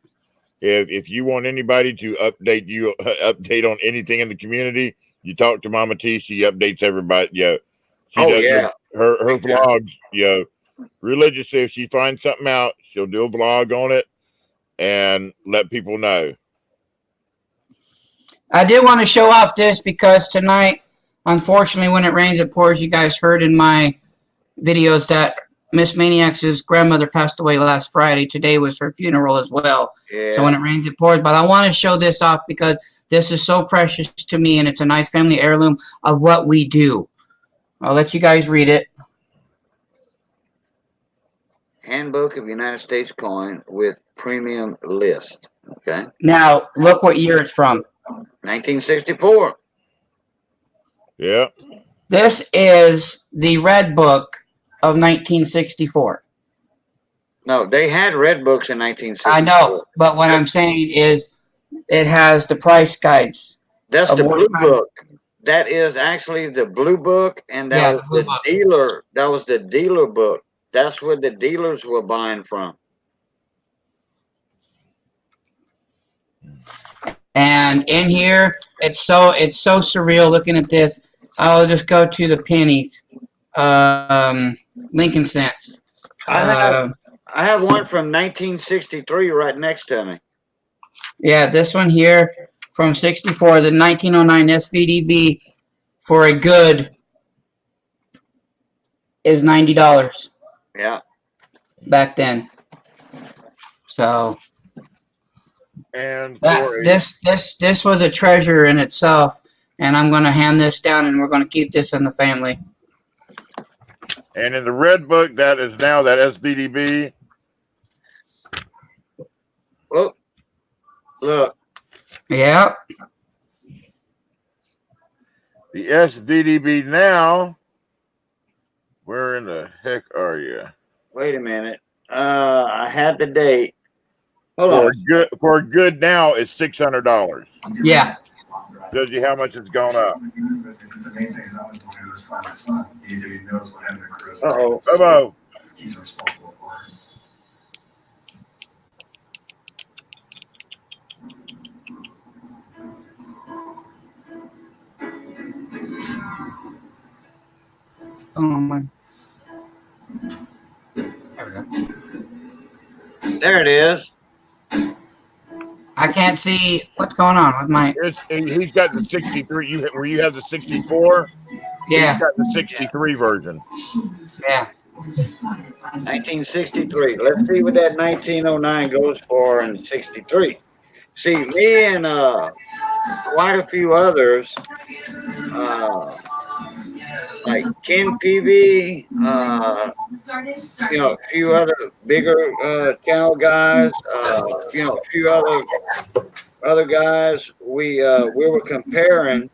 If you want anybody to update on anything in the community, you talk to Mama T. She updates everybody. Yeah, she does her vlogs. Religiously, if she finds something out, she'll do a vlog on it and let people know. I did want to show off this because tonight, unfortunately, when it rains, it pours. You guys heard in my videos that Miss Maniac's grandmother passed away last Friday. Today was her funeral as well. Yeah. So when it rains, it pours. But I want to show this off because this is so precious to me, and it's a nice family heirloom of what we do. I'll let you guys read it. Handbook of United States Coin with premium list. Okay. Now, look what year it's from. 1964. Yeah. This is the Red Book of 1964. No, they had red books in 1964. I know, but what I'm saying is it has the price guides. That's of the what blue kind- book. That is actually the blue book, and that Yeah, was the blue the book. dealer. That was the dealer book. That's where the dealers were buying from. And in here, it's so surreal looking at this. I'll just go to the pennies. Lincoln cents. I have one from 1963 right next to me. Yeah, this one here from 64, the 1909 SVDB for a good is $90 Yeah. back then. So And that for a, this was a treasure in itself, and I'm going to hand this down, and we're going to keep this in the family. and in the red book, that is now that SVDB. Oh, look. Yeah. The SVDB now. Where in the heck are you? Wait a minute. I had the date. Hold For on. a good now is $600. Yeah. Shows you how much it's gone up. Uh-oh. Hello. Oh my. There it is. I can't see what's going on with my. He's got the 63. Where you have the 64? Yeah. He's got the 63 version. Yeah. 1963. Let's see what that 1909 goes for in 63. See, me and quite a few others, like Ken Peavy, a few other bigger channel guys, a few other guys, we were comparing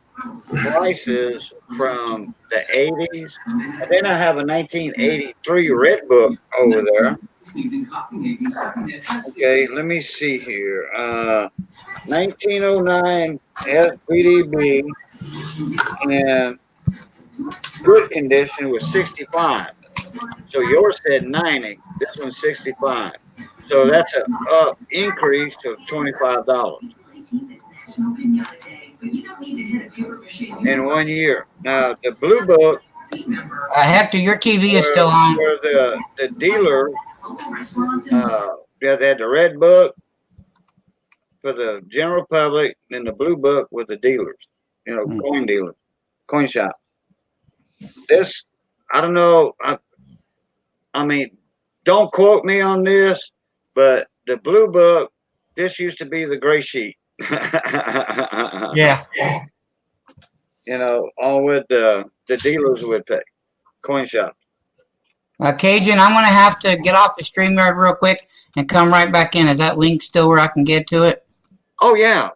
prices from the 80s, and then I have a 1983 red book over there. Okay, let me see here. 1909 SVDB and good condition was 65. So yours said 90. This one's 65. So that's an increase of $25 in 1 year. Now the blue book. Hector, your TV is still on. Where the dealer, they had the red book for the general public, and the blue book with the dealers, coin dealers, coin shop. This, I don't know. I mean, don't quote me on this, but the blue book, this used to be the gray sheet. Yeah. All what the dealers would pay, coin shop. Cajun, I'm going to have to get off the StreamYard real quick and come right back in. Is that link still where I can get to it? Oh, yeah.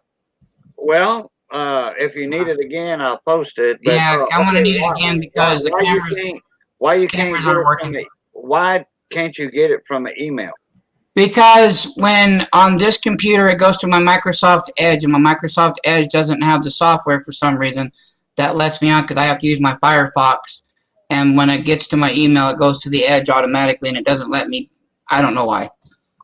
Well, if you need it again, I'll post it. But, yeah, I'm going to need it again because the cameras, why you can't get it working. from me? Why can't you get it from an email? Because when on this computer, it goes to my Microsoft Edge, and my Microsoft Edge doesn't have the software for some reason that lets me on because I have to use my Firefox. And when it gets to my email, it goes to the Edge automatically, and it doesn't let me. I don't know why.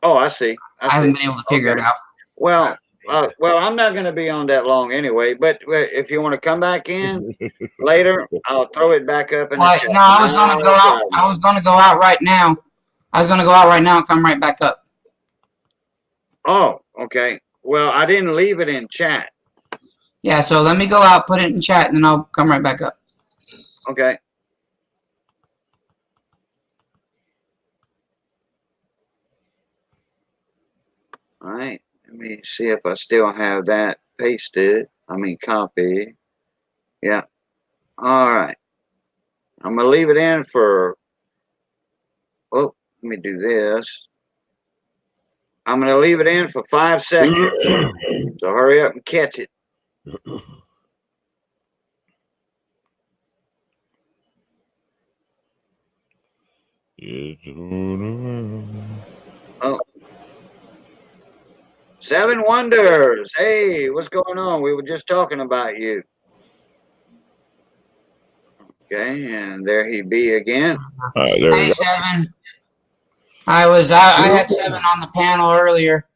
Oh, I see. I haven't been able to figure it out. Well, I'm not going to be on that long anyway. But if you want to come back in later, I'll throw it back up. No, I was going to go out. I was going to go out right now. I was going to go out right now and come right back up. Oh, okay. Well, I didn't leave it in chat. Yeah, so let me go out, put it in chat, and then I'll come right back up. Okay. All right. Let me see if I still have that pasted. Copy. Yeah. All right. I'm going to leave it in for, let me do this. I'm going to leave it in for 5 seconds. So hurry up and catch it. Oh. 7 Wonders. Hey, what's going on? We were just talking about you. Okay, and there he be again. There we Hey, go. Seven. I had Seven on the panel earlier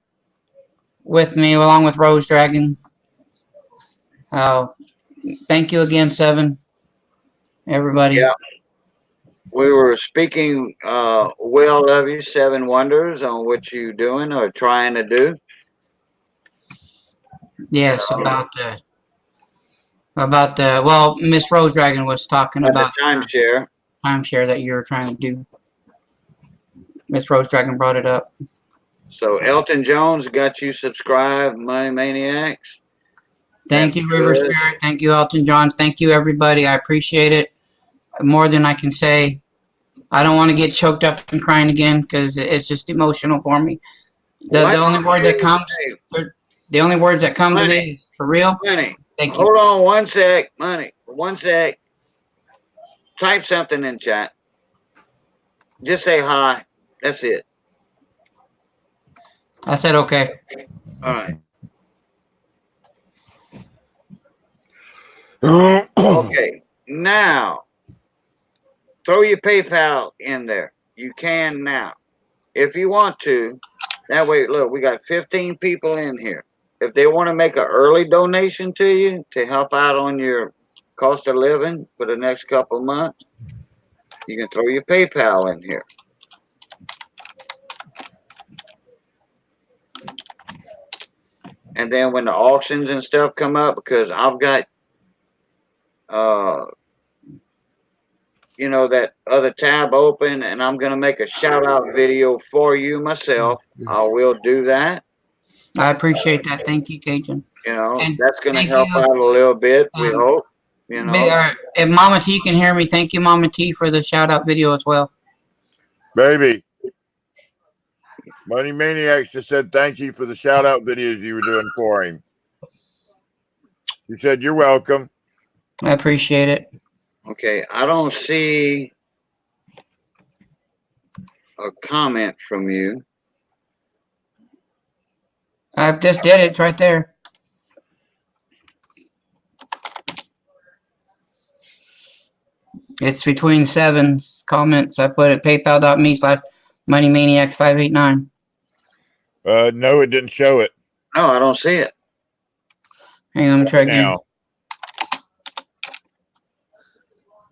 with me, along with Rose Dragon. Thank you again, Seven. Everybody. Yeah. We were speaking well of you, 7 Wonders, on what you doing or trying to do. Yes, about the well, Miss Rose Dragon was talking about the timeshare. Timeshare that you were trying to do. Miss Rose Dragon brought it up. So Elton Jones got you subscribed, Money Maniacs. Thank you, River good. Spirit. Thank you, Elton John. Thank you, everybody. I appreciate it more than I can say. I don't want to get choked up and crying again because it's just emotional for me. The only word that comes, the only words that come to me, for real. Money. Thank you. Hold on 1 sec, Money. 1 sec. Type something in chat. Just say hi. That's it. I said okay. All right. Okay. Now, throw your PayPal in there. You can now. If you want to. That way, look, we got 15 people in here. If they want to make an early donation to you to help out on your cost of living for the next couple of months, you can throw your PayPal in here. And then when the auctions and stuff come up, because I've got, you know, that other tab open, and I'm going to make a shout out video for you myself. I will do that. I appreciate that. Thank you, Cajun. You know, And that's going to thank help you. out a little bit, we hope. You know, If Mama T can hear me, thank you, Mama T, for the shout out video as well. Baby. Money Maniacs just said thank you for the shout out videos you were doing for him. He said you're welcome. I appreciate it. Okay, I don't see a comment from you. I just did it. It's right there. It's between 7 comments. I put it paypal.me/moneymaniacs589. No, it didn't show it. No, I don't see it. Hang on, let me try again. Now.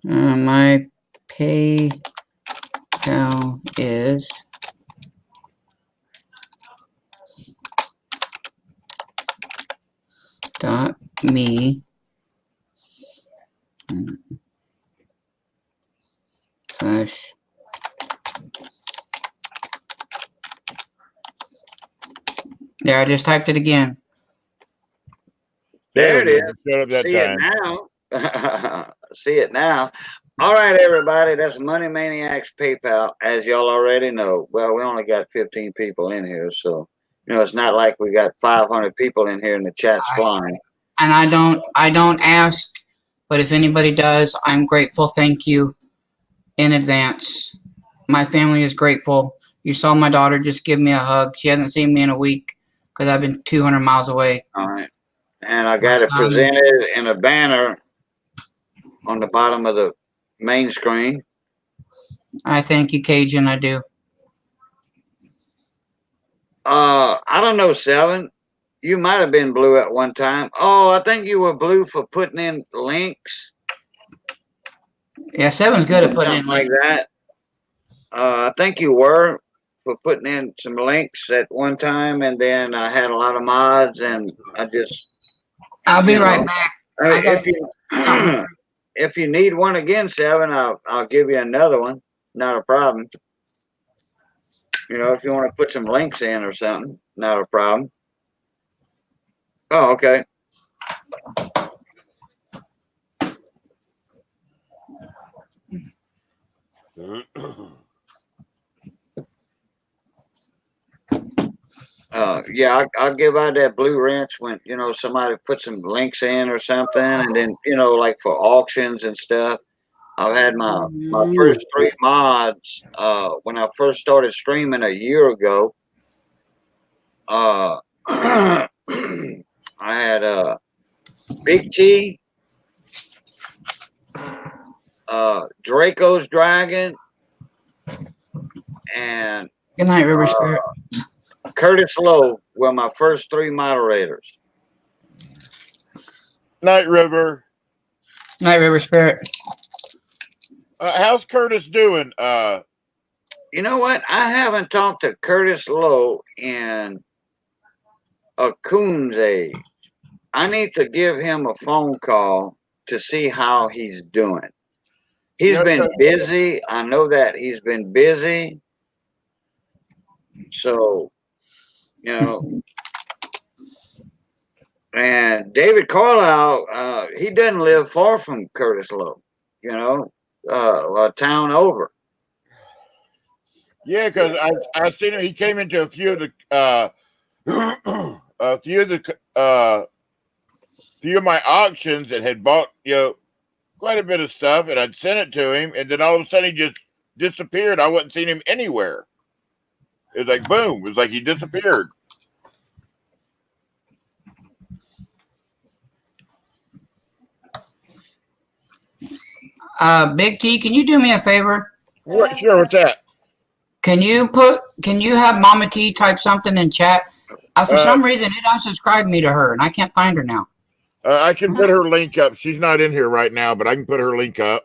My PayPal is .me / there, I just typed it again. There it is. Shut up that See time. it now. See it now. All right, everybody. That's Money Maniacs PayPal, as y'all already know. Well, we only got 15 people in here, so you know it's not like we got 500 people in here and the chat's flying. And I don't ask, but if anybody does, I'm grateful. Thank you in advance. My family is grateful. You saw my daughter just give me a hug. She hasn't seen me in a week because I've been 200 miles away. All right. And I got it presented in a banner on the bottom of the main screen. I thank you, Cajun. I do. I don't know, 7. You might have been blue at one time. Oh, I think you were blue for putting in links. Yeah, 7's good at putting something in like links. that. I think you were for putting in some links at one time, and then I had a lot of mods, and I just. I'll be right back. If you need one again, 7, I'll give you another one. Not a problem. You know, if you want to put some links in or something, not a problem. Oh, okay. Yeah, I'll give out that blue wrench when, somebody puts some links in or something. And then, like for auctions and stuff. I've had my first 3 mods, when I first started streaming a year ago. I had, Big T, Draco's Dragon, and Good night, River Spirit. Curtis Lowe were my first 3 moderators. Night River. Night, River Spirit. How's Curtis doing? You know what? I haven't talked to Curtis Lowe in a coon's age. I need to give him a phone call to see how he's doing. He's been busy. I know that he's been busy. So, and David Carlisle, he doesn't live far from Curtis Lowe, a town over. Yeah, because I seen him. He came into a few of my auctions and had bought quite a bit of stuff, and I'd sent it to him, and then all of a sudden he just disappeared. I wasn't seeing him anywhere. It was like boom. It was like he disappeared. Big T, can you do me a favor? What? Sure. What's that? Can you have Mama T type something in chat? For some reason, it unsubscribed me to her, and I can't find her now. I can put her link up. She's not in here right now, but I can put her link up.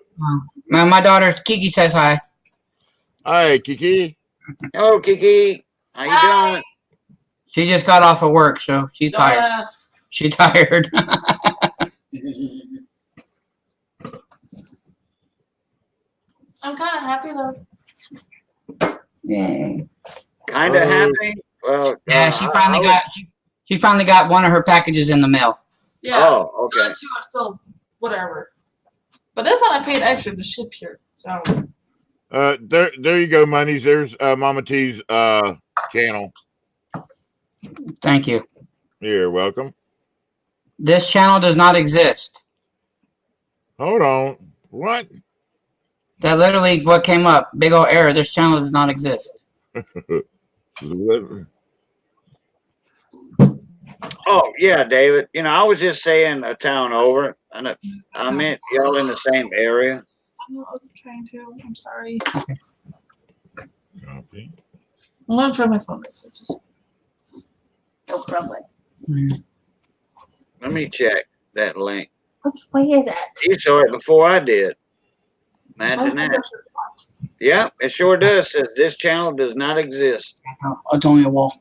My daughter Kiki says hi. Hi, Kiki. Hello, Kiki. How you doing? She just got off of work, so she's tired. She's tired. I'm kind of happy though. Yeah. Kind of happy. Well, Yeah, she finally got one of her packages in the mail. Yeah. Oh, okay. Not too much, so whatever. But this one I paid extra to ship here. So. There you go, Monies. There's Mama T's channel. Thank you. You're welcome. This channel does not exist. Hold on. What? That literally what came up. Big old error. This channel does not exist. Oh, yeah, David. I was just saying a town over. I meant y'all in the same area. I was trying to. I'm sorry. Copy. I'm going to try my phone. So just no problem. Let me check that link. Which way is it? You saw it before I did. Imagine that. Yeah, it sure does. Says this channel does not exist. It's only a wall.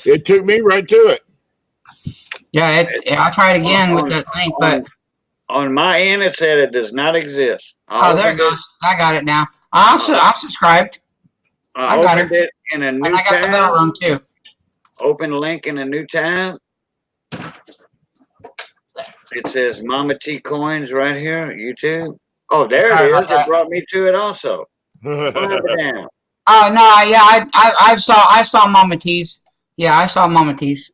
It took me right to it. Yeah, I tried again with that link, but on my end it said it does not exist. There it goes. I got it now. I'm subscribed. I got opened it in a new and I got the bell tab. rung too. Open link in a new tab. It says Mama T Coins right here, YouTube. Oh, there Sorry it about is. that. It brought me to it also. Hold it down. Oh no, yeah, I saw Mama T's. Yeah, I saw Mama T's.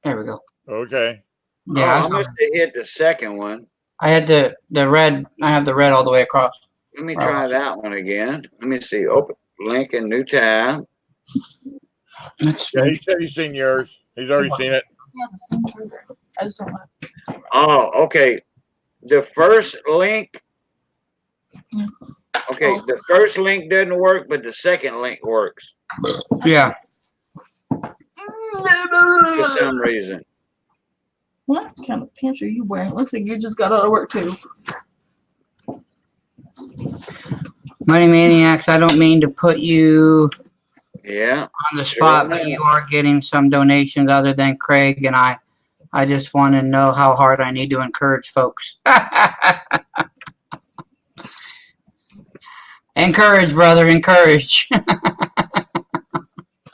There we go. Okay. Yeah, I must have hit the second one. I had the red. I have the red all the way across. Let me try that one again. Let me see. Open link in new tab. Yeah, he said he's seen yours. He's already seen it. He has the same trigger. I just don't want to. Oh, okay. The first link. Okay, the first link doesn't work, but the second link works Yeah. for some reason. What kind of pants are you wearing? Looks like you just got out of work too. Money Maniacs, I don't mean to put you Yeah. on the spot, but you are getting some donations other than Craig and I. I just want to know how hard I need to encourage folks. Encourage, brother, encourage.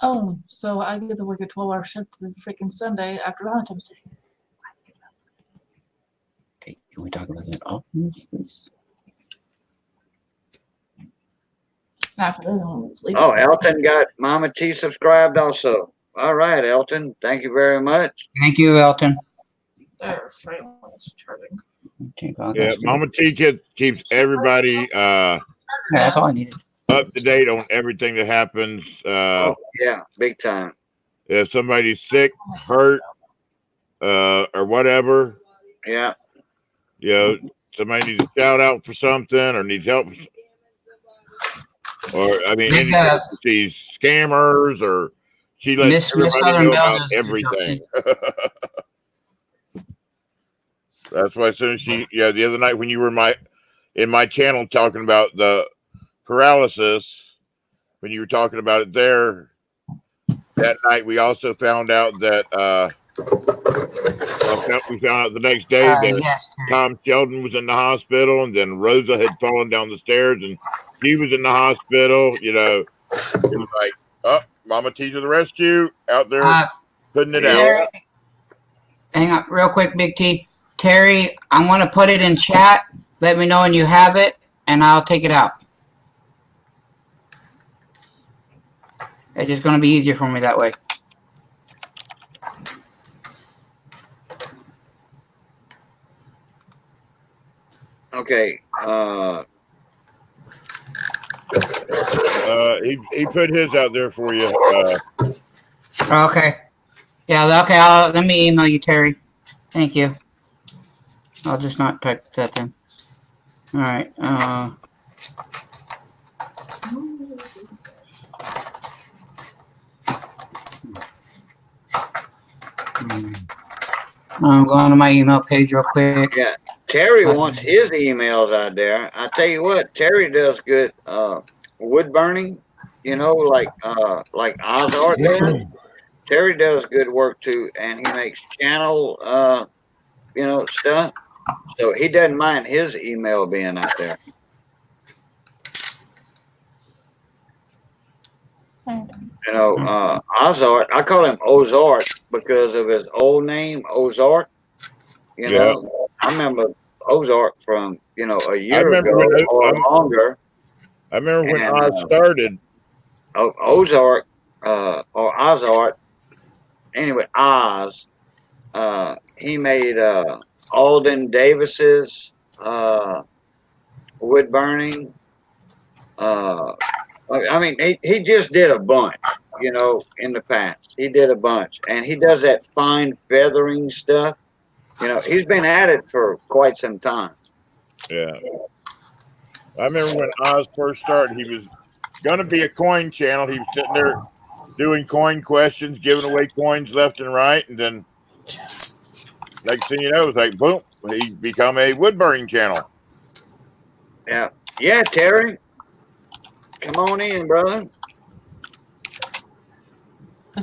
Oh, so I get to work a 12-hour shift the freaking Sunday after Valentine's Day. Okay, can we talk about that? Oh, After this, I'm gonna sleep. Oh, Elton got Mama T subscribed also. All right, Elton. Thank you very much. Thank you, Elton. They're afraid it's charging. Okay, God, Yeah, that's good. Mama T keeps everybody Yeah, that's all I needed. up to date on everything that happens. Oh, yeah, big time. If somebody's sick, hurt, or whatever, Yeah. you know, somebody needs a shout out for something or needs help. Or, I mean, Big, anything. These scammers, or she lets Miss everybody Southern know Belle about does a good job, everything. too. That's why as soon as the other night when you were in my channel talking about the paralysis, when you were talking about it there, that night we also found out that we found out the next day that Yes, Terry. Tom Sheldon was in the hospital, and then Rosa had fallen down the stairs and she was in the hospital. You know, it was like, oh, Mama T to the rescue, out there putting it out. Terry, hang on real quick, Big T. Terry, I want to put it in chat. Let me know when you have it, and I'll take it out. It's just going to be easier for me that way. Okay. He put his out there for you. Okay. Yeah, okay, let me email you, Terry. Thank you. I'll just not type that then. All right. I'm going to my email page real quick. Yeah. Terry wants his emails out there. I tell you what, Terry does good wood burning, you know, like Ozart does. Terry does good work too, and he makes channel you know, stuff. So he doesn't mind his email being out there. You know, Ozart, I call him Ozart because of his old name, Ozart. You know, I remember Ozark from, you know, a year ago or longer. I remember when Oz started. Ozark, or Ozart, anyway, Oz, he made Alden Davis's wood burning. I mean, he just did a bunch, you know, in the past. He did a bunch. And he does that fine feathering stuff. You know, he's been at it for quite some time. Yeah. I remember when Oz first started, he was going to be a coin channel. He was sitting there doing coin questions, giving away coins left and right. And then, next thing you know, it's like, boom, he become a wood burning channel. Yeah. Yeah, Terry. Come on in, brother.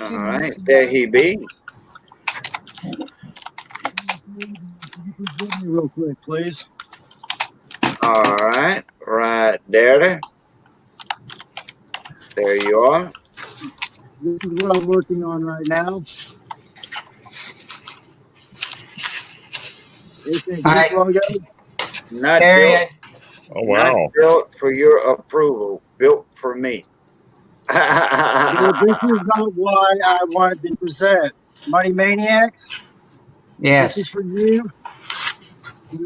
All right. There he be. Real quick, please. All right. Right there. There you are. This is what I'm working on right now. Not built. Oh, wow. Not built for your approval. Built for me. Well, this is not why I wanted to present. Money Maniacs. Yes. This is for you.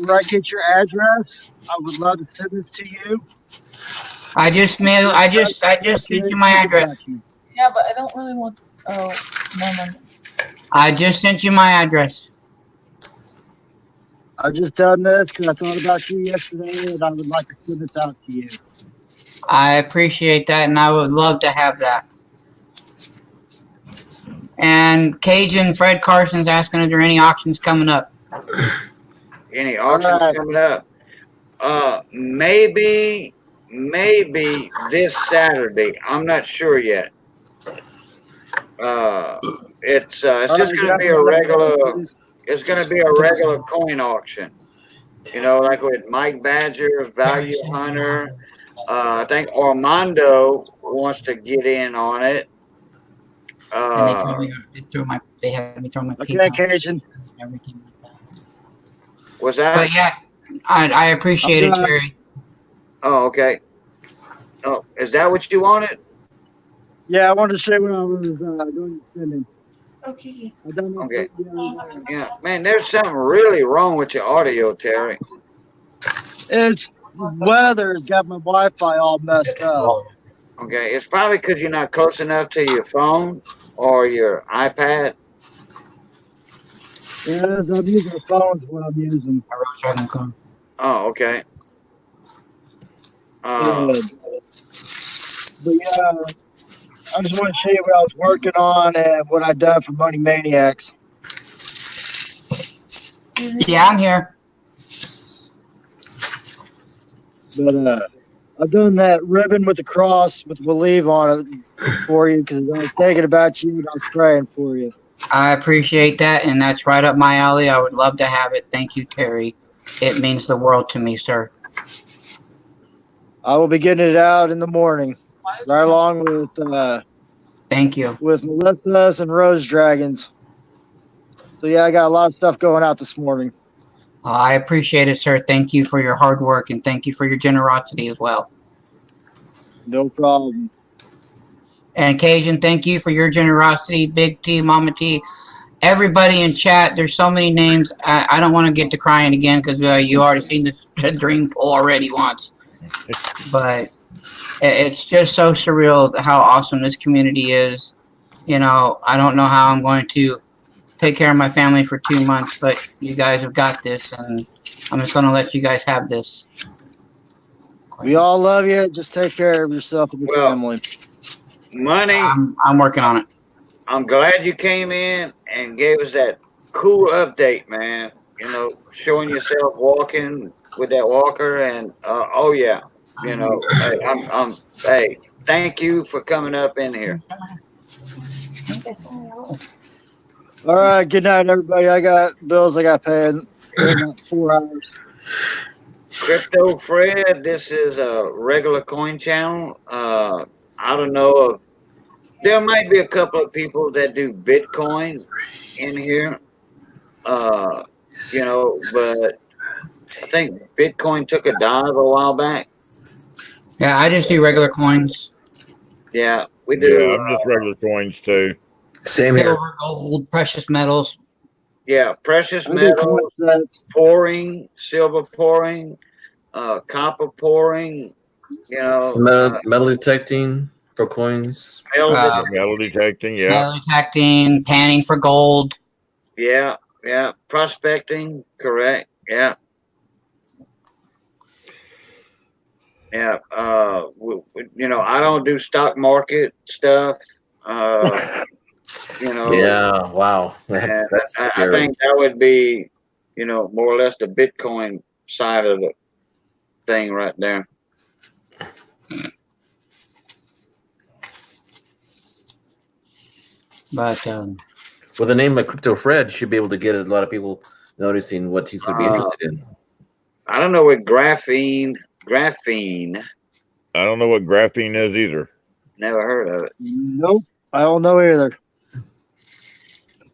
Where I get your address, I would love to send this to you. I just sent you my address. Yeah, but I don't really want. Oh, no. I just sent you my address. I just done this because I thought about you yesterday, and I would like to send this out to you. I appreciate that, and I would love to have that. And Cajun Fred Carson's asking, are there any auctions coming up? Any auctions coming up? Maybe this Saturday. I'm not sure yet. It's just going to be a regular. It's going to be a regular coin auction. You know, like with Mike Badger, Value Hunter. I think Armando wants to get in on it. They had me throw my Cajun. Everything like that. Was that? But yeah, I appreciate it, Terry. Oh, okay. Oh, is that what you wanted? Yeah, I wanted to show you what I was doing spending. Okay. I done that Okay. video. Yeah, man, there's something really wrong with your audio, Terry. It's weather's got my Wi-Fi all messed up. Okay, it's probably because you're not close enough to your phone or your iPad. Yeah, I'm using the phone's what I'm using. Oh, okay. But yeah, I just want to show you what I was working on and what I done for Money Maniacs. Yeah, I'm here. But I've done that ribbon with the cross with Believe on it for you because I was thinking about you and I was praying for you. I appreciate that, and that's right up my alley. I would love to have it. Thank you, Terry. It means the world to me, sir. I will be getting it out in the morning, right along with Thank you. with Melissa's and Rose Dragons. So yeah, I got a lot of stuff going out this morning. I appreciate it, sir. Thank you for your hard work, and thank you for your generosity as well. No problem. And Cajun, thank you for your generosity. Big T, Mama T, everybody in chat. There's so many names. I don't want to get to crying again because you already seen the dream pool already once. But it's just so surreal how awesome this community is. You know, I don't know how I'm going to take care of my family for 2 months, but you guys have got this, and I'm just going to let you guys have this. We all love you. Just take care of yourself and your family. Money. I'm working on it. I'm glad you came in and gave us that cool update, man. You know, showing yourself walking with that walker, and oh yeah, you know, hey, thank you for coming up in here. All right, good night, everybody. I got bills I got paid in about 4 hours. Crypto Fred, this is a regular coin channel. I don't know if there might be a couple of people that do Bitcoin in here, you know, but I think Bitcoin took a dive a while back. Yeah, I just do regular coins. Yeah, we do. Yeah, I'm just regular coins too. Same here. Silver, gold, precious metals. Yeah, precious I do metals, coin sets. pouring, silver pouring, copper pouring, you know, Metal detecting for coins. Metal detecting, yeah. Metal detecting, panning for gold. yeah, prospecting, correct, yeah. Yeah, you know, I don't do stock market stuff. You know, Yeah, wow. and That's I scary. think that would be, you know, more or less the Bitcoin side of the thing right there. But With a name like Crypto Fred, you should be able to get a lot of people noticing what he's going to be interested in. I don't know what graphene. I don't know what graphene is either. Never heard of it. Nope, I don't know either.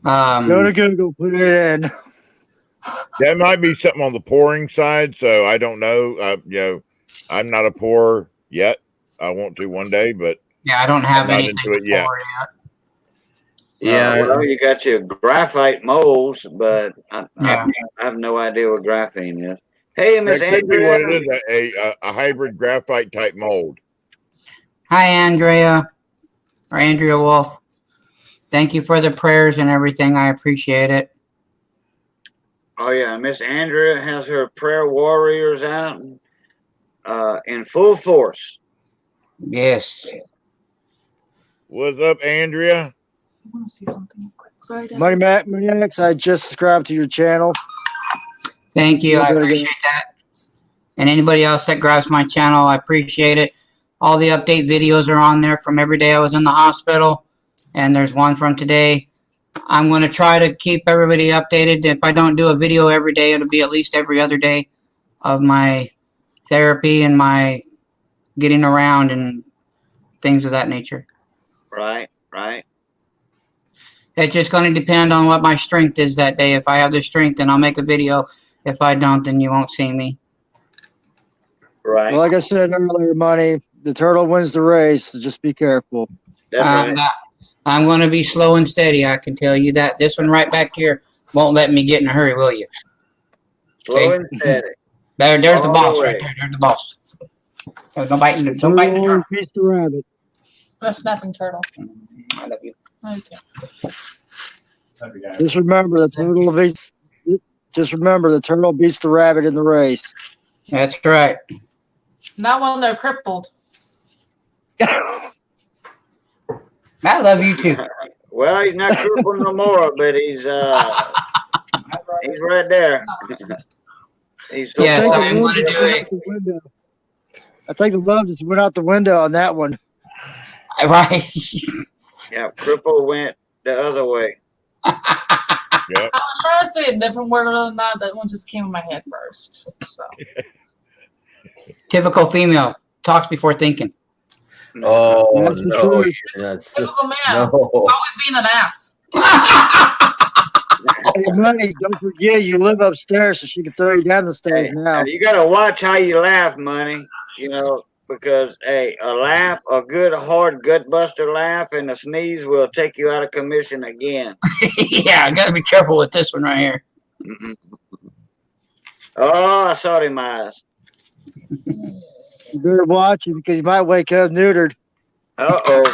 Go to Google, put it in. That might be something on the pouring side, so I don't know. You know, I'm not a pourer yet. I want to one day, but yeah, I don't have I'm not anything into it yet. for yet. Yeah. Well, you got your graphite molds, but I Yeah. have no idea what graphene is. Hey, Miss That could be what Andrea. it is, a hybrid graphite type mold. Hi, Andrea, or Andrea Wolf. Thank you for the prayers and everything. I appreciate it. Oh yeah, Miss Andrea has her prayer warriors out in full force. Yes. What's up, Andrea? I want to see something quick. Money Maniacs, I just subscribed to your channel. Thank you. I You're very appreciate that. And anybody else that grabs my channel, I appreciate it. All the update videos are on there from every day I was in the hospital. And there's one from today. I'm going to try to keep everybody updated. If I don't do a video every day, it'll be at least every other day of my therapy and my getting around and things of that nature. Right. It's just going to depend on what my strength is that day. If I have the strength, then I'll make a video. If I don't, then you won't see me. Right. Well, like I said earlier, Money, the turtle wins the race. So just be careful. That's right. I'm going to be slow and steady. I can tell you that. This one right back here won't let me get in a hurry, will you? Slow and steady. There's the All boss the right way. there. There's the boss. Oh, don't bite the Turtle turtle. always beats the rabbit. A snapping turtle. I love you. Okay. Just remember the turtle beats. Just remember the turtle beats the rabbit in the race. That's right. Not when they're crippled. I love you too. Well, he's not crippled no more, but he's right there. He's so Yes, far I'm from going to do crippled. it. I think the love just went out the window on that one. Right. Yeah, cripple went the other way. Yep. I was trying to say a different word other than that. That one just came in my head first. So Typical female. Talks before thinking. Oh That's the no, truth. that's typical man. no. Always being an ass. Hey, Money, don't forget you live upstairs, so she can throw you down the stairs Hey, now. you gotta watch how you laugh, Money. You know, because a laugh, a good hard gut buster laugh, and a sneeze will take you out of commission again. Yeah, I got to be careful with this one right here. Mhm. Oh, I saw it in my eyes. You better watch it because you might wake up neutered. Uh-oh.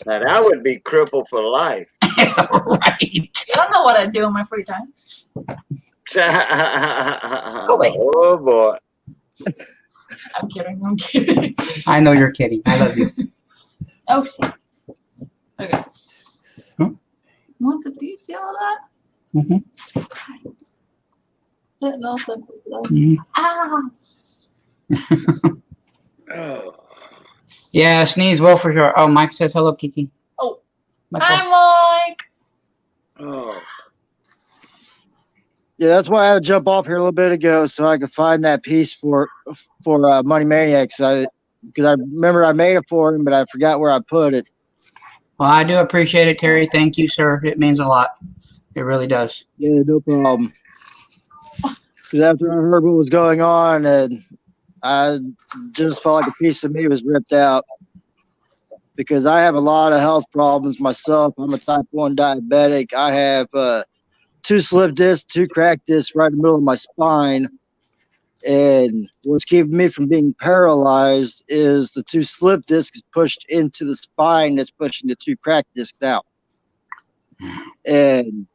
Now that would be crippled for life. Right. You don't know what I do in my free time. away. Oh boy. I'm kidding. I'm kidding. I know you're kidding. I love you. Oh shit. Okay. Huh? What did you see all that? Mhm. Didn't know if it was Mhm. Ah. Oh. Yeah, sneeze will for sure. Oh, Mike says hello, Kiki. Oh. Michael. Hi, Mike. Oh. Yeah, that's why I had to jump off here a little bit ago so I could find that piece for Money Maniacs. Because I remember I made it for him, but I forgot where I put it. Well, I do appreciate it, Terry. Thank you, sir. It means a lot. It really does. Yeah, no problem. Because after I heard what was going on, and I just felt like a piece of me was ripped out. Because I have a lot of health problems myself. I'm a type 1 diabetic. I have 2 slip discs, 2 cracked discs right in the middle of my spine. And what's keeping me from being paralyzed is the 2 slip discs pushed into the spine that's pushing the 2 cracked discs out. And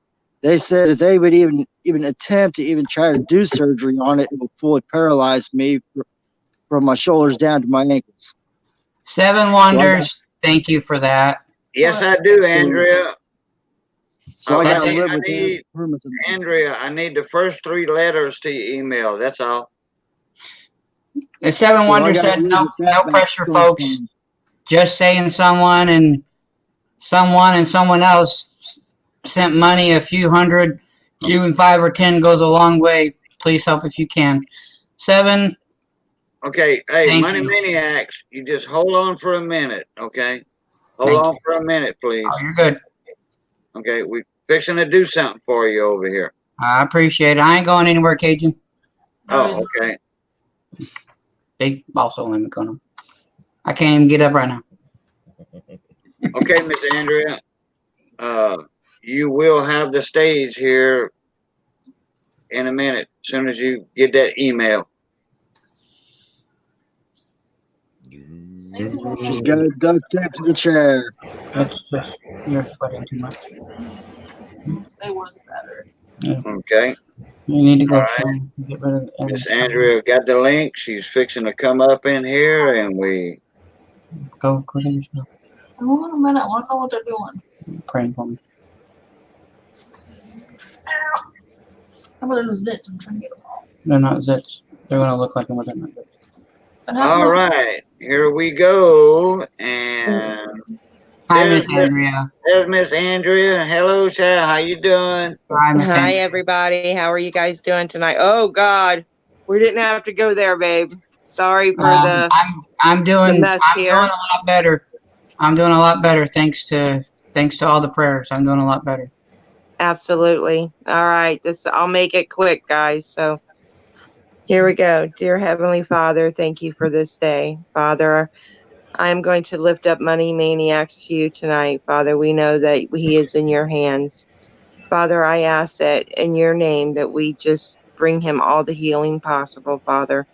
they said if they would even attempt to even try to do surgery on it, it will fully paralyze me from my shoulders down to my ankles. 7 Wonders. Thank you for that. Yes, I do, Andrea. So I gotta I live with need, that permanently. Andrea, I need the first 3 letters to your email. That's all. The 7 So I Wonders gotta said live no, with that no back pressure, some folks. time. Just saying someone and someone else sent money, a few hundred. Giving 5 or 10 goes a long way. Please help if you can. 7. Okay, hey, Thank Money you. Maniacs, you just hold on for a minute, okay? Thank Hold on for a minute, please. Oh, you're good. Okay, we fixing to do something for you over here. I appreciate it. I ain't going anywhere, Cajun. Oh, okay. Big also limit on them. I can't even get up right now. Okay, Miss Andrea. You will have the stage here in a minute, as soon as you get that email. Just got it duct taped to the chair. That's just, you're sweating too much. It was better. Okay. You need to go All right. train, get rid of the Miss Andrea got the link. She's fixing to come up in here, and we Go clean yourself. Hold on a minute. I want to know what they're doing. Praying for me. How about those zits? I'm trying to get them all. They're not zits. They're gonna look like them, but they're not zits. But how all about- right. Here we go, and Hi, there's Miss Andrea. There's Miss Andrea. Hello, child. How you doing? Hi, Miss Hi, Andrea. everybody. How are you guys doing tonight? Oh, God. We didn't have to go there, babe. Sorry for the I'm doing mess here. a lot better. I'm doing a lot better thanks to all the prayers. I'm doing a lot better. Absolutely. All right. I'll make it quick, guys. So, Here we go. Dear Heavenly Father, thank you for this day. Father, I am going to lift up Money Maniacs to you tonight. Father, we know that he is in your hands. Father, I ask that in your name that we just bring him all the healing possible, Father.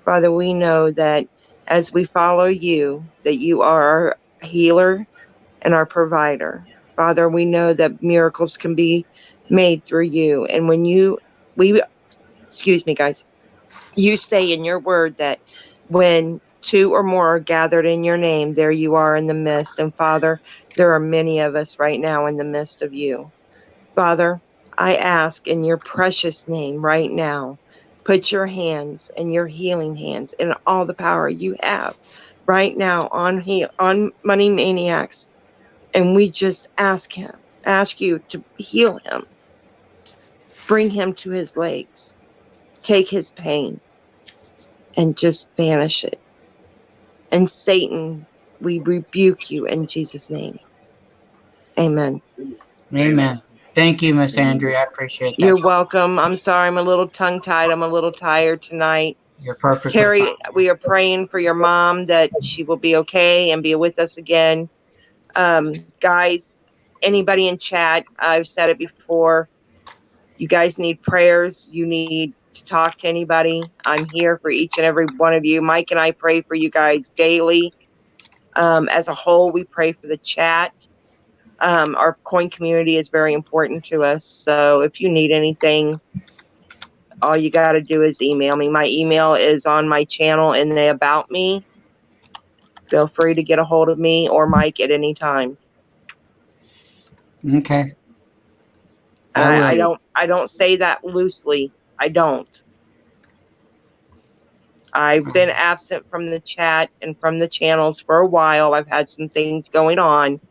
Father, we know that as we follow you, that you are our healer and our provider. Father, we know that miracles can be made through you. And when excuse me, guys, you say in your word that when 2 or more are gathered in your name, there you are in the midst. And Father, there are many of us right now in the midst of you. Father, I ask in your precious name right now, put your hands and your healing hands and all the power you have right now on Money Maniacs. And we just ask you to heal him, bring him to his legs, take his pain, and just banish it. And Satan, we rebuke you in Jesus' name. Amen. Amen. Thank you, Miss Andrea. I appreciate that. You're welcome. I'm sorry I'm a little tongue-tied. I'm a little tired tonight. You're perfect. Terry, we are praying for your mom that she will be okay and be with us again. Guys, anybody in chat, I've said it before, you guys need prayers. You need to talk to anybody. I'm here for each and every one of you. Mike and I pray for you guys daily. As a whole, we pray for the chat. Our coin community is very important to us. So if you need anything, all you got to do is email me. My email is on my channel in the About Me. Feel free to get a hold of me or Mike at any time. Okay. I don't say that loosely. I don't. I've been absent from the chat and from the channels for a while. I've had some things going on,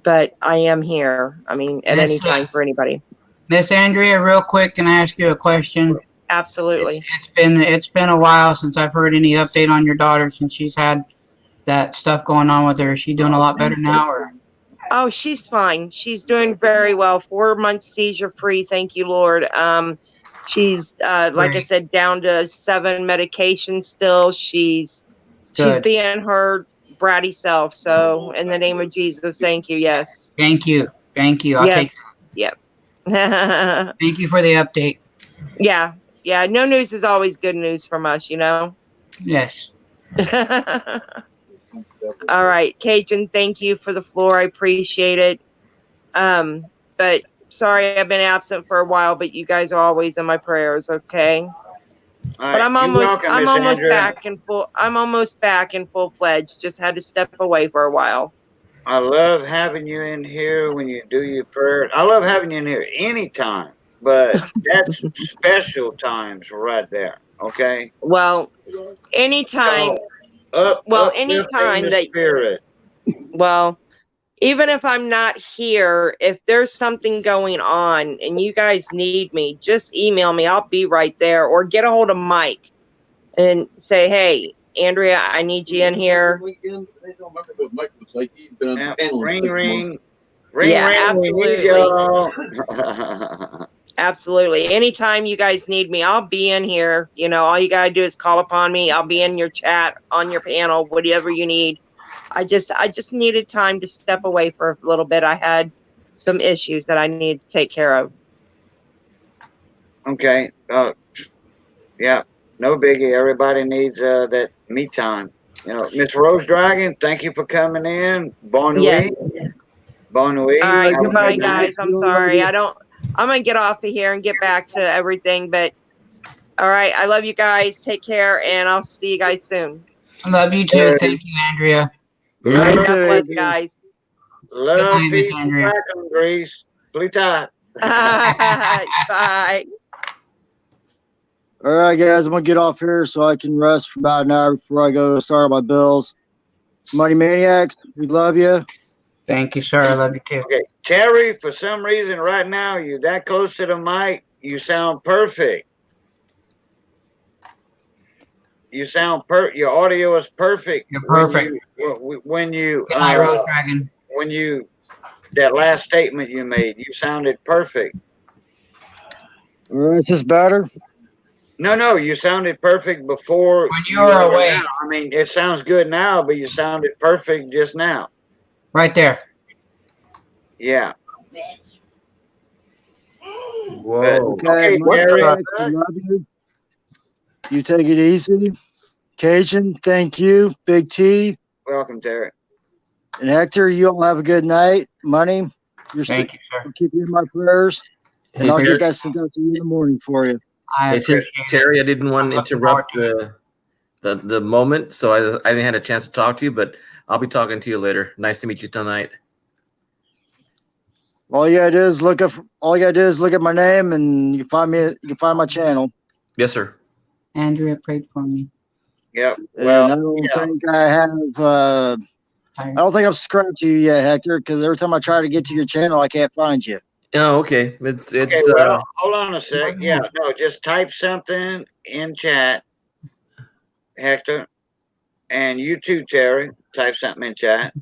but I am here. I mean, at any time for anybody. Miss Andrea, real quick, can I ask you a question? Absolutely. It's been a while since I've heard any update on your daughter since she's had that stuff going on with her. Is she doing a lot better now, or? Oh, she's fine. She's doing very well. 4 months seizure free. Thank you, Lord. She's like I said, down to 7 medications still. She's being her bratty self. So in the name of Jesus, thank you. Yes. Thank you. Thank you. I'll take that. Yep. Thank you for the update. Yeah. Yeah. No news is always good news from us, you know? Yes. All right, Cajun, thank you for the floor. I appreciate it. But sorry I've been absent for a while, but you guys are always in my prayers, okay? But I'm almost back in full fledged. Just had to step away for a while. I love having you in here when you do your prayer. I love having you in here anytime, but that's special times right there. Okay. Well, anytime. Anytime that spirit. Well, even if I'm not here, if there's something going on and you guys need me, just email me. I'll be right there, or get a hold of Mike and say, "Hey, Andrea, I need you in here." Ring. Yeah, Absolutely. Absolutely. Anytime you guys need me, I'll be in here. You know, all you gotta do is call upon me. I'll be in your chat, on your panel, whatever you need. I just needed time to step away for a little bit. I had some issues that I need to take care of. Okay. Yeah. No biggie. Everybody needs that me time. You know, Miss Rose Dragon, thank you for coming in. Bon nuit. Yes. Bon nuit. All right, goodbye, guys. I'm sorry. I'm going to get off of here and get back to everything. But, all right, I love you guys. Take care, and I'll see you guys soon. I love you too. Thank you, Andrea. God bless, guys. Love, peace, and Greece. Pluta. Bye. All right, guys, I'm gonna get off here so I can rest for about an hour before I go start my bills. Money Maniacs, we love you. Thank you, sir. I love you too. Okay, Terry, for some reason right now you're that close to the mic, you sound perfect. You sound your audio is perfect. You're perfect. When you Good night, Rose Dragon. When that last statement you made, you sounded perfect. All right, is this better? No, you sounded perfect before When you were are away. now. I mean, it sounds good now, but you sounded perfect just now. Right there. Yeah. Whoa. Okay, Okay, Mike, Terry. I love you. You take it easy. Cajun, thank you. Big T Welcome, Terry. and Hector, you all have a good night. Money, Thank you, sir. I'll keep you in my prayers, and Hey, I'll Terry, get that sent out to you in the morning for you. I hey, appreciate it. Terry, I didn't want to I'm looking forward interrupt the moment, so I didn't have a chance to talk to you, but I'll be talking to you later. Nice to meet you tonight. All you gotta do is look at my name, and you can find me. You can find my channel. Yes, sir. Andrea prayed for me. Yep. And Well, I don't think I have. I don't think I'm subscribed to you yet, Hector. Because every time I try to get to your channel, I can't find you. Oh, okay. It's okay, well, hold on a sec. Yeah, no, just type something in chat, Hector. And you too, Terry. Type something in chat.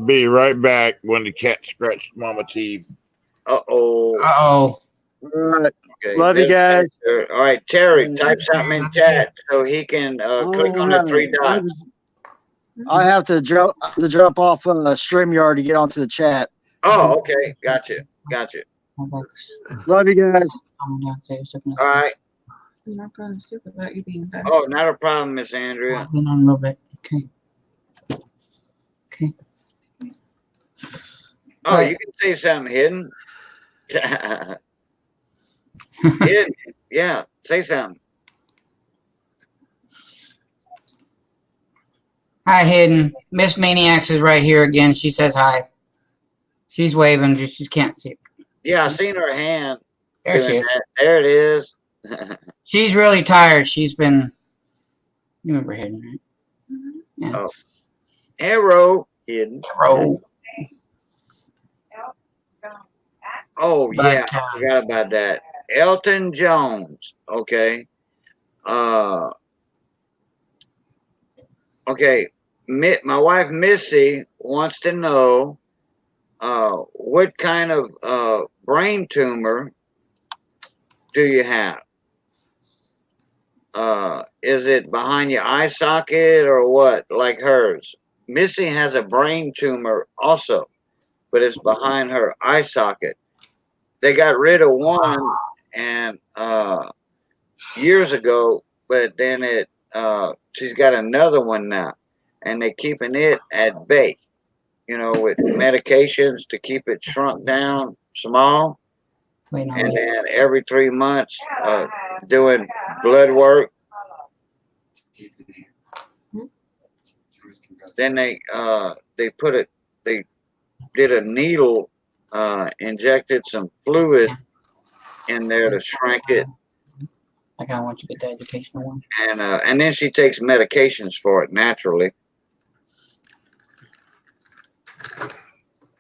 Be right back when the cat scratched Mama T. Uh-oh. Uh-oh. All right. Okay, Love you guys. All right, Terry, type something in chat so he can click on the three dots. I have to jump off StreamYard to get onto the chat. Oh, okay. Gotcha. Love you guys. All right. I'm not going to sleep without you being back. Oh, not a problem, Miss Andrea. Been on a little bit. Okay. Okay. Oh, Right. you can say something hidden. Hidden. Yeah, say something. Hi, Hidden. Miss Maniacs is right here again. She says hi. She's waving. Just she can't see. Yeah, I seen her hand. There she doing is. that. There it is. She's really tired. She's been. You remember Hidden, right? Yeah. Oh. Arrow hidden. Arrow. Oh But, yeah, I forgot about that. Elton Jones. Okay. Okay. My wife Missy wants to know what kind of brain tumor do you have? Is it behind your eye socket or what? Like hers. Missy has a brain tumor also, but it's behind her eye socket. They got rid of one and years ago, but then she's got another one now, and they're keeping it at bay, with medications to keep it shrunk down small. Wait, And then every 3 months, doing blood work. Then they did a needle, injected some fluid in there to shrink it. Like I want you to get the educational one. And then she takes medications for it naturally.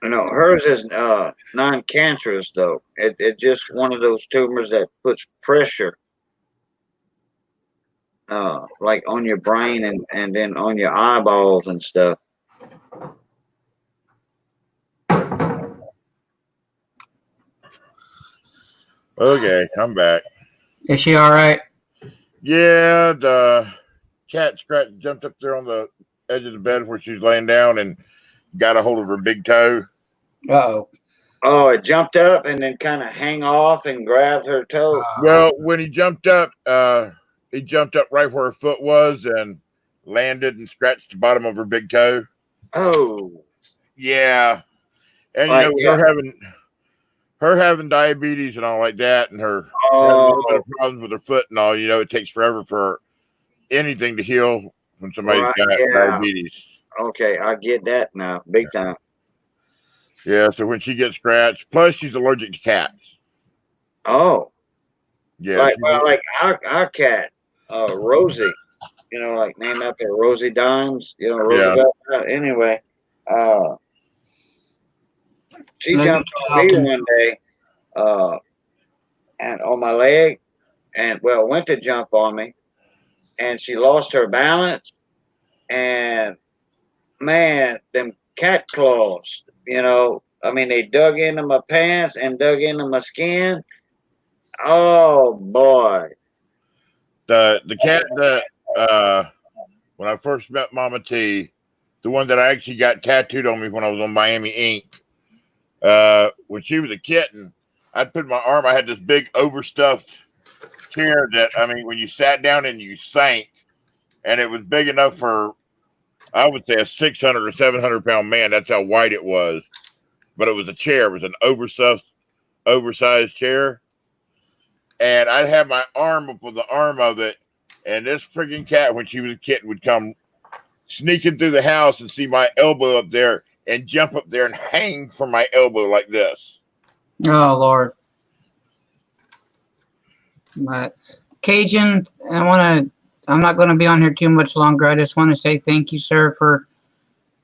Hers is non-cancerous though. It's just one of those tumors that puts pressure, like on your brain and then on your eyeballs and stuff. Okay, I'm back. Is she all right? Yeah, the cat jumped up there on the edge of the bed where she was laying down and got a hold of her big toe. Uh-oh. Oh, it jumped up and then kind of hang off and grabbed her toe. Well, when he jumped up right where her foot was and landed and scratched the bottom of her big toe. Oh. Yeah. And her having diabetes and all like that, and her having a little bit of problems with her foot and all, it takes forever for anything to heal when somebody's got diabetes. Okay, I get that now, big time. Yeah, so when she gets scratched, plus she's allergic to cats. Oh. Yeah. Like our cat, Rosie, like named after Rosie Dimes, Rosie. Yeah. Anyway, she jumped on me one day, and on my leg, and went to jump on me, and she lost her balance, and man, them cat claws, they dug into my pants and dug into my skin. Oh boy, The cat that when I first met Mama T, the one that I actually got tattooed on me when I was on Miami Ink. When she was a kitten, I'd put my arm. I had this big overstuffed chair that, I mean, when you sat down and you sank, and it was big enough for, I would say, a 600 or 700-pound man. That's how wide it was. But it was a chair. It was an oversized chair. And I'd have my arm up on the arm of it. And this freaking cat, when she was a kitten, would come sneaking through the house and see my elbow up there and jump up there and hang from my elbow like this. Oh, Lord. But Cajun, I'm not going to be on here too much longer. I just want to say thank you, sir, for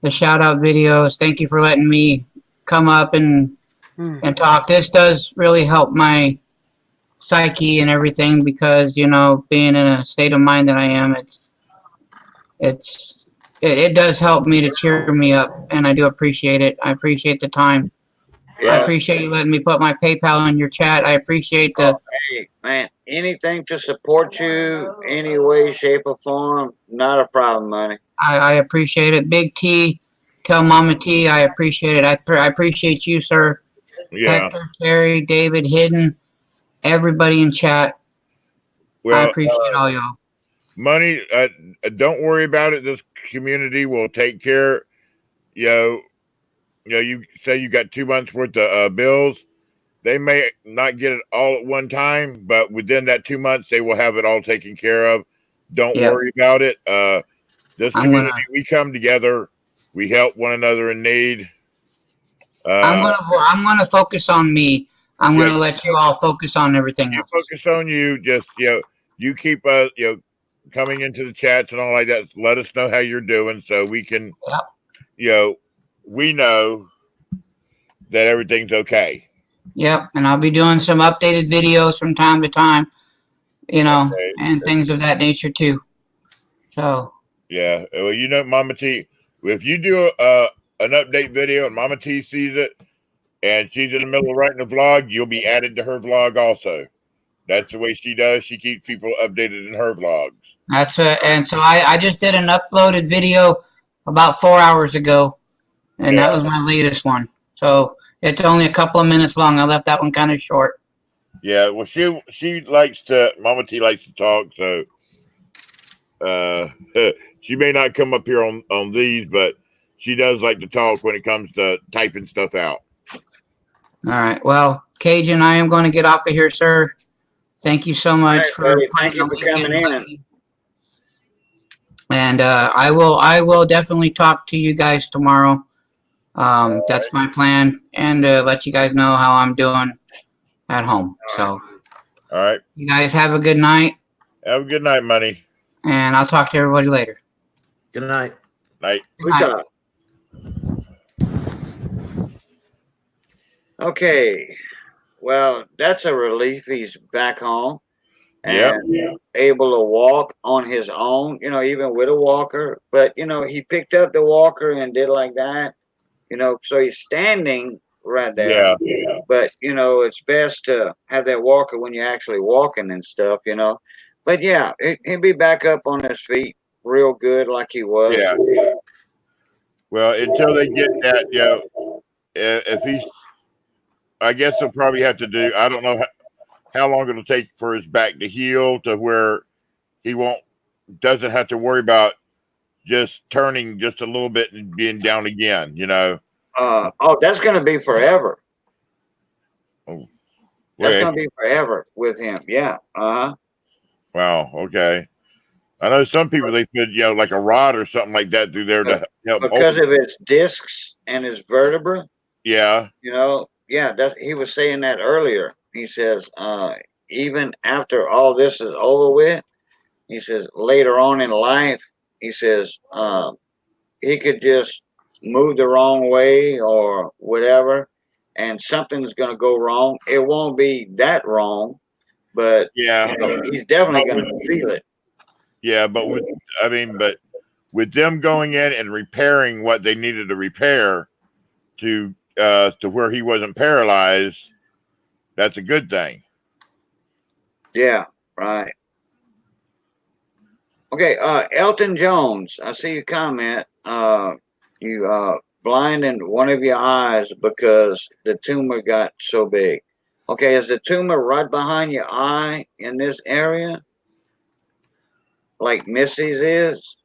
the shout out videos. Thank you for letting me come up and talk. This does really help my psyche and everything because, you know, being in a state of mind that I am, it does help me to cheer me up, and I do appreciate it. I appreciate the time. Yeah. I appreciate you letting me put my PayPal in your chat. I appreciate the. Hey, man, anything to support you, any way, shape, or form, not a problem, money. I appreciate it. Big T, tell Mama T, I appreciate it. I appreciate you, sir. Yeah. Hector, Terry, David, Hidden, everybody in chat. Well, I appreciate all y'all. Money, don't worry about it. This community will take care. You say you got 2 months worth of bills. They may not get it all at one time, but within that 2 months, they will have it all taken care of. Don't worry about it. This community, we come together. We help one another in need. I'm gonna focus on me. I'm gonna let you all focus on everything else. Focus on you. Just you keep us coming into the chats and all like that. Let us know how you're doing so we can we know that everything's okay. Yep, and I'll be doing some updated videos from time to time, and things of that nature too. So yeah, well, Mama T, if you do an update video and Mama T sees it and she's in the middle of writing a vlog, you'll be added to her vlog also. That's the way she does. She keeps people updated in her vlogs. that's and so I just did an uploaded video about 4 hours ago, and that was my latest one. So it's only a couple of minutes long. I left that one kind of short. Yeah, well, she likes to. Mama T likes to talk, so she may not come up here on these, but she does like to talk when it comes to typing stuff out. All right. Well, Cajun, I am going to get off of here, sir. Thank you so much Thank you for coming in. And I will definitely talk to you guys tomorrow. That's my plan, and let you guys know how I'm doing at home. So, all right, you guys have a good night. Have a good night, Money. And I'll talk to everybody later. Good night. Night. Good night. Okay, well, that's a relief. He's back home and able to walk on his own, even with a walker. But, he picked up the walker and did like that, so he's standing right there. Yeah. But, it's best to have that walker when you're actually walking and stuff, But, yeah, he'll be back up on his feet real good like he was. Yeah. Well, until they get that, if he's, I guess they'll probably have to do, I don't know how long it'll take for his back to heal to where he doesn't have to worry about just turning just a little bit and being down again, that's going to be forever. Oh, that's going to be forever with him. Yeah. Wow. Okay. I know some people, they put, like a rod or something like that through there to help. Because of his discs and his vertebra. Yeah. He was saying that earlier. He says, even after all this is over with, he says later on in life, he says he could just move the wrong way or whatever, and something's going to go wrong. It won't be that wrong, but he's definitely going to feel it. Yeah, but with them going in and repairing what they needed to repair to where he wasn't paralyzed, that's a good thing. Yeah, right. Okay, Elton Jones, I see your comment. You blinded one of your eyes because the tumor got so big. Okay, is the tumor right behind your eye in this area? Like Missy's is?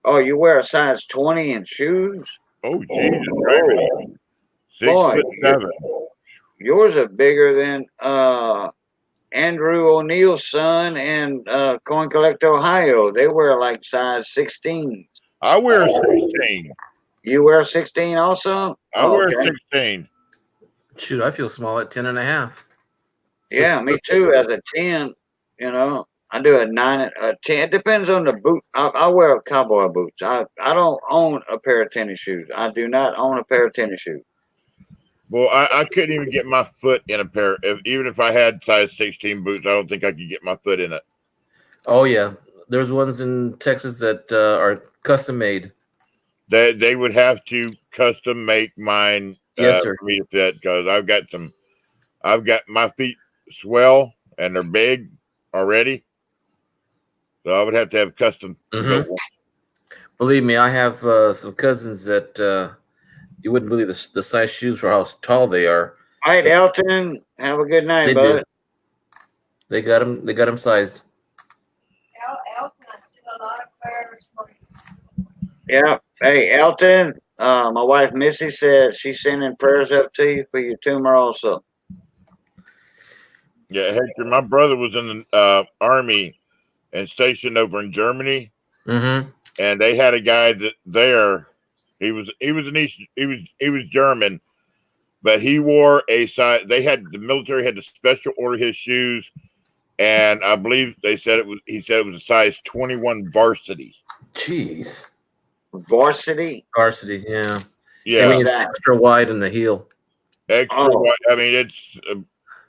Oh, you wear a size 20 in shoes? Oh, Jesus, gravy. 6'7". Yours are bigger than Andrew O'Neill's son and Coin Collector Ohio. They wear like size 16. I wear 16. You wear 16 also? I wear 16. Shoot, I feel small at 10 and a half. Yeah, me too. As a 10, you know, I do a 9, a 10. It depends on the boot. I wear cowboy boots. I don't own a pair of tennis shoes. I do not own a pair of tennis shoes. Well, I couldn't even get my foot in a pair. Even if I had size 16 boots, I don't think I could get my foot in it. Oh yeah, there's ones in Texas that are custom made. They would have to custom make mine. Yes, sir. For me to fit, because I've got my feet swell and they're big already, so I would have to have custom built ones. Believe me, I have some cousins that you wouldn't believe the size shoes for how tall they are. All right, Elton, have a good night, bud. They got them. They got them sized. Yeah. Hey, Elton. My wife Missy said she's sending prayers up to you for your tumor also. Yeah, Hector, my brother was in the army and stationed over in Germany, and they had a guy that there. He was German, but he wore a size. The military had to special order his shoes, and I believe he said it was a size 21 varsity. Jeez, varsity, yeah. Yeah, I mean, extra wide in the heel. Extra wide. I mean, it's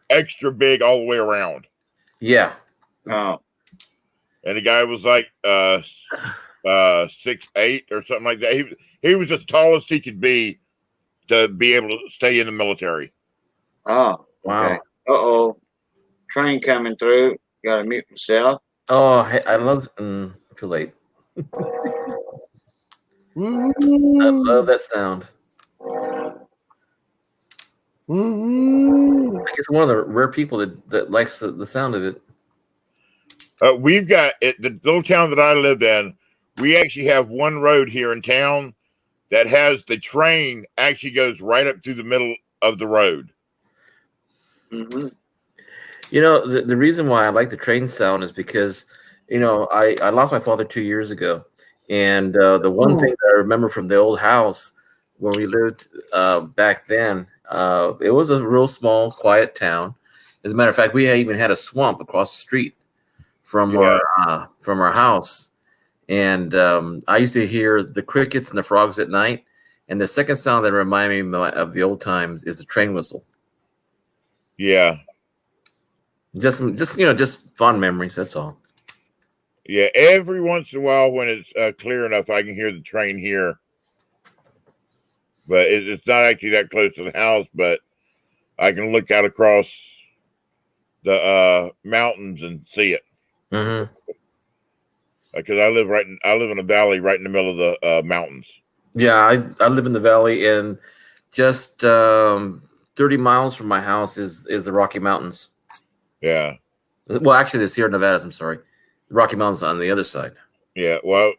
extra big all the way around. Yeah. Oh. And the guy was like 6'8" or something like that. He was as tall as he could be to be able to stay in the military. Oh, wow. Okay. Uh-oh. Train coming through. Got to mute myself. Oh, hey, I love. Too late. I love that sound. I guess one of the rare people that likes the sound of it. We've got the little town that I live in. We actually have one road here in town that has the train actually goes right up through the middle of the road. Mm-hmm. You know, the reason why I like the train sound is because, you know, I lost my father 2 years ago. And the one thing that I remember from the old house where we lived back then, it was a real small, quiet town. As a matter of fact, we even had a swamp across the street from our house. And I used to hear the crickets and the frogs at night. And the second sound that reminded me of the old times is a train whistle. Yeah. Just fond memories. That's all. Yeah. Every once in a while, when it's clear enough, I can hear the train here. But it's not actually that close to the house. But I can look out across the mountains and see it. Mm-hmm. Because I live in a valley right in the middle of the mountains. Yeah, I live in the valley, and just 30 miles from my house is the Rocky Mountains. Yeah. Well, actually, the Sierra Nevadas. I'm sorry, the Rocky Mountains on the other side. Yeah. Well,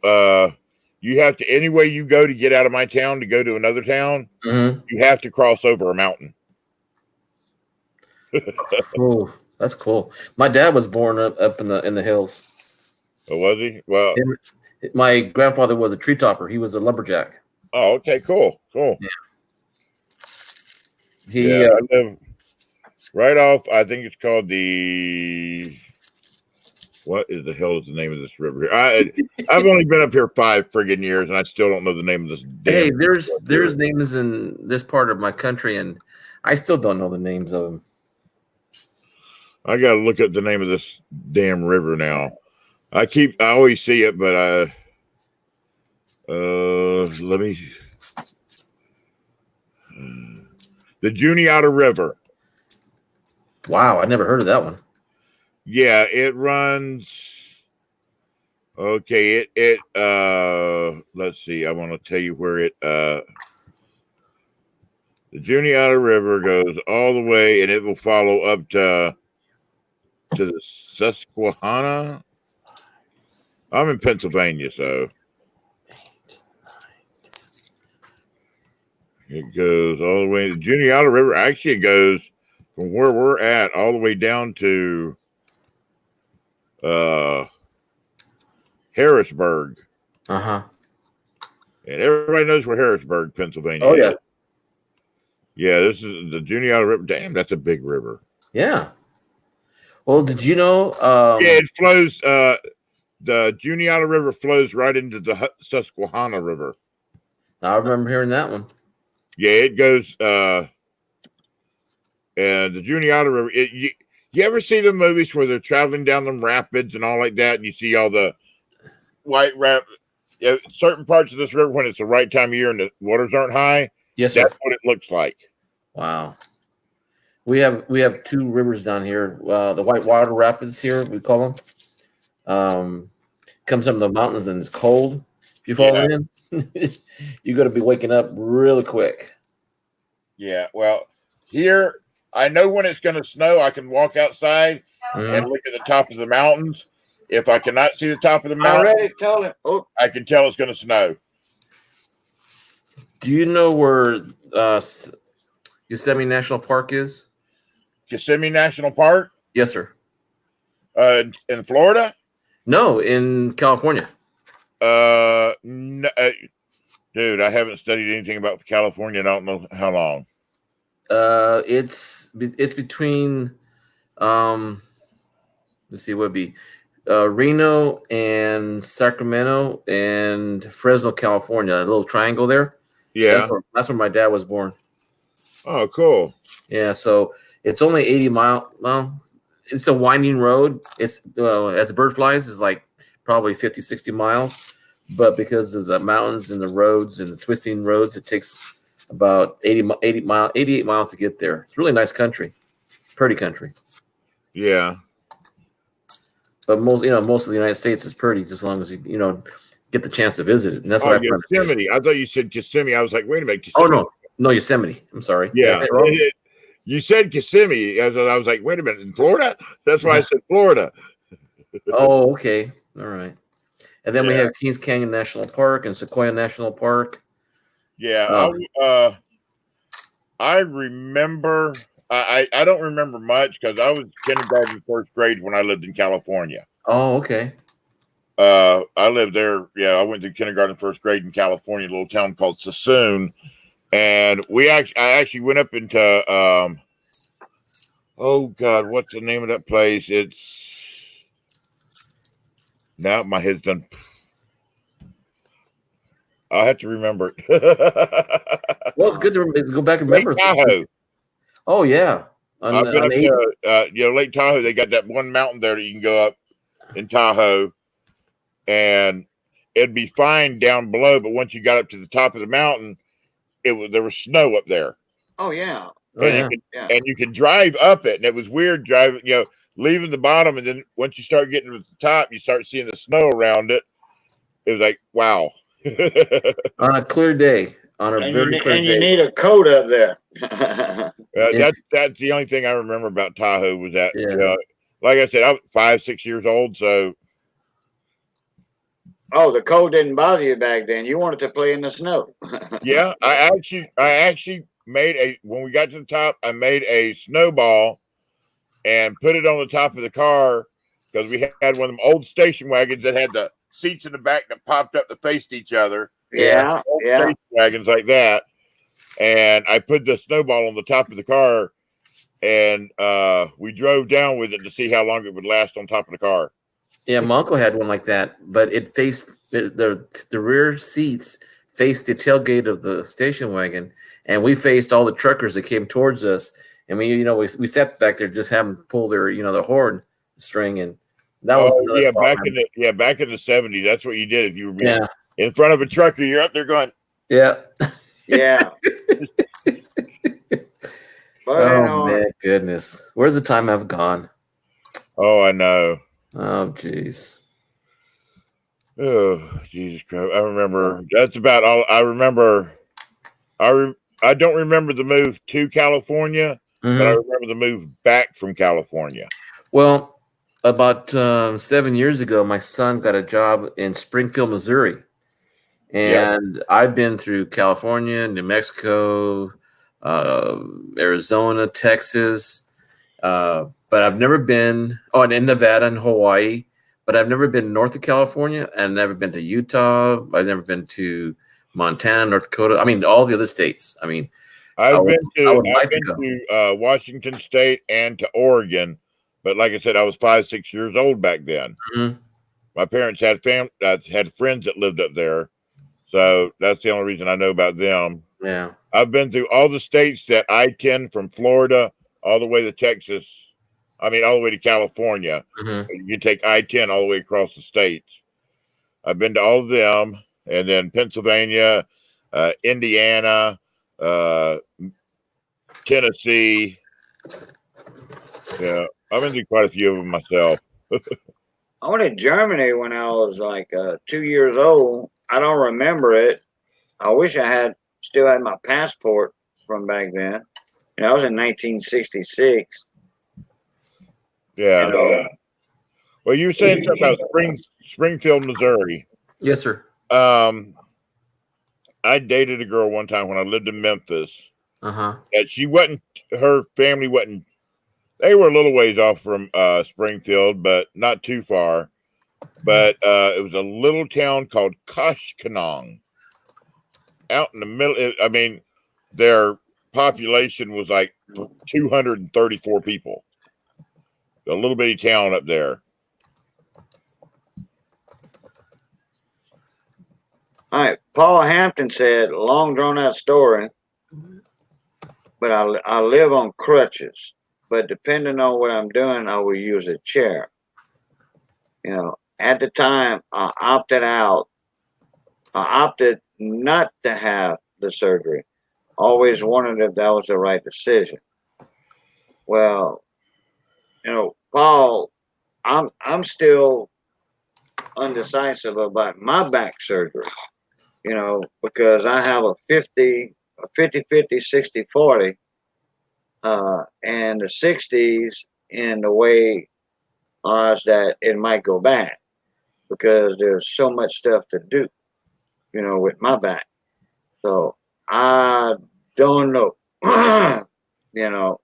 you have to any way you go to get out of my town to go to another town. Mm-hmm. You have to cross over a mountain. Oh, that's cool. My dad was born up in the hills. Oh, was he? Well, my grandfather was a tree topper. He was a lumberjack. Oh, okay, cool. Yeah. I live right off. I think it's called the. What is the hell is the name of this river? I've only been up here 5 friggin' years, and I still don't know the name of this. Hey, there's names in this part of my country, and I still don't know the names of them. I got to look up the name of this damn river now. I always see it, but let me. The Juniata River. Wow, I never heard of that one. Yeah, it runs. Okay, let's see. I want to tell you where the Juniata River goes all the way, and it will follow up to the Susquehanna. I'm in Pennsylvania, so it goes all the way. The Juniata River actually goes from where we're at all the way down to Harrisburg. Uh-huh. And everybody knows where Harrisburg, Pennsylvania Oh, yeah. is. Yeah, this is the Juniata River. Damn, that's a big river. Yeah. Well, did you know? Yeah, it flows. The Juniata River flows right into the Susquehanna River. I remember hearing that one. Yeah, it goes. And the Juniata River. You ever see the movies where they're traveling down them rapids and all like that, and you see all the white certain parts of this river when it's the right time of year and the waters aren't high? Yes, sir. That's what it looks like. Wow. We have two rivers down here. The Whitewater Rapids here, we call them. Comes up the mountains and it's cold. If you fall in, you got to be waking up really quick. Yeah. Well, here I know when it's going to snow. I can walk outside and look at the top of the mountains. If I cannot see the top of the mountain, Already told him. Oh, I can tell it's going to snow. Do you know where Yosemite National Park is? Yosemite National Park? Yes, sir. In Florida? No, in California. No, dude, I haven't studied anything about California. I don't know how long. It's between let's see, what would be Reno and Sacramento and Fresno, California. A little triangle there. Yeah, that's where my dad was born. Oh, cool. Yeah, so it's only 80 miles. Well, it's a winding road. It's as the bird flies is like probably 50, 60 miles, but because of the mountains and the roads and the twisting roads, it takes about 88 miles to get there. It's really nice country, pretty country. Yeah, but most of the United States is pretty, as long as you get the chance to visit it. And that's what I Yosemite. I thought you said Yosemite. I was like, wait a minute. Yosemite. Oh no, Yosemite. I'm sorry. Yeah, you said Yosemite. I was like, wait a minute, in Florida? That's why I said Florida. Oh, okay, all right. And then we have Kings Canyon National Park and Sequoia National Park. Yeah, I remember. I don't remember much because I was kindergarten, first grade when I lived in California. Oh, okay. I lived there. Yeah, I went to kindergarten, first grade in California, a little town called Sassoon, and I actually went up into oh God, what's the name of that place? It's now my head's done. I'll have to remember it. Well, it's good to go back and remember. Lake Tahoe. Oh yeah, I've been up to Lake Tahoe. They got that one mountain there that you can go up in Tahoe, and it'd be fine down below. But once you got up to the top of the mountain, there was snow up there. Oh yeah. And you can drive up it, and it was weird driving. Leaving the bottom, and then once you start getting to the top, you start seeing the snow around it. It was like, wow. On a clear day, on a very clear day. You need a coat up there. That's the only thing I remember about Tahoe was that. Like I said, I was 5-6 years old, so. Oh, the cold didn't bother you back then. You wanted to play in the snow. Yeah, I actually made when we got to the top, I made a snowball and put it on the top of the car because we had one of them old station wagons that had the seats in the back that popped up that faced each other. Yeah. Station wagons like that. And I put the snowball on the top of the car, and we drove down with it to see how long it would last on top of the car. Yeah, my uncle had one like that, but it faced the rear seats faced the tailgate of the station wagon, and we faced all the truckers that came towards us. And we sat back there, just have them pull their their horn string, and that was back in the 70s. That's what you did if you were in front of a trucker. You're up there going, yeah. Oh man, goodness, where's the time have gone? Oh, I know. Oh, jeez. Oh, Jesus Christ. I remember that's about all I remember. I don't remember the move to California, but I remember the move back from California. Well, about 7 years ago, my son got a job in Springfield, Missouri. And I've been through California, New Mexico, Arizona, Texas, but I've never been, and in Nevada and Hawaii, but I've never been north of California, and I've never been to Utah. I've never been to Montana, North Dakota. I mean, all the other states. I mean, I've been to Washington State and to Oregon, but like I said, I was 5, 6 years old back then. My parents had had friends that lived up there, so that's the only reason I know about them. Yeah, I've been through all the states that I-10 from Florida all the way to Texas. I mean, all the way to California. You can take I-10 all the way across the states. I've been to all of them, and then Pennsylvania, Indiana, Tennessee. Yeah, I've been through quite a few of them myself. I went to Germany when I was like 2 years old. I don't remember it. I wish I still had my passport from back then. You know, I was in 1966. Yeah. You know, Well, you were saying something about Springfield, Missouri. Yes, sir. I dated a girl one time when I lived in Memphis. That she wasn't. Her family wasn't. They were a little ways off from Springfield, but not too far. But it was a little town called Koshkonong, out in the middle. I mean, their population was like 234 people. A little bitty town up there. all right. Paul Hampton said, long drawn out story, but I live on crutches. But depending on what I'm doing, I will use a chair. You know, at the time, I opted out. I opted not to have the surgery. Always wondered if that was the right decision. Well, you know, Paul, I'm still undecisive about my back surgery. You know, because I have a 50, 60, 40, and the 60s in the way odds that it might go back because there's so much stuff to do, you know, with my back. So I don't know, you know.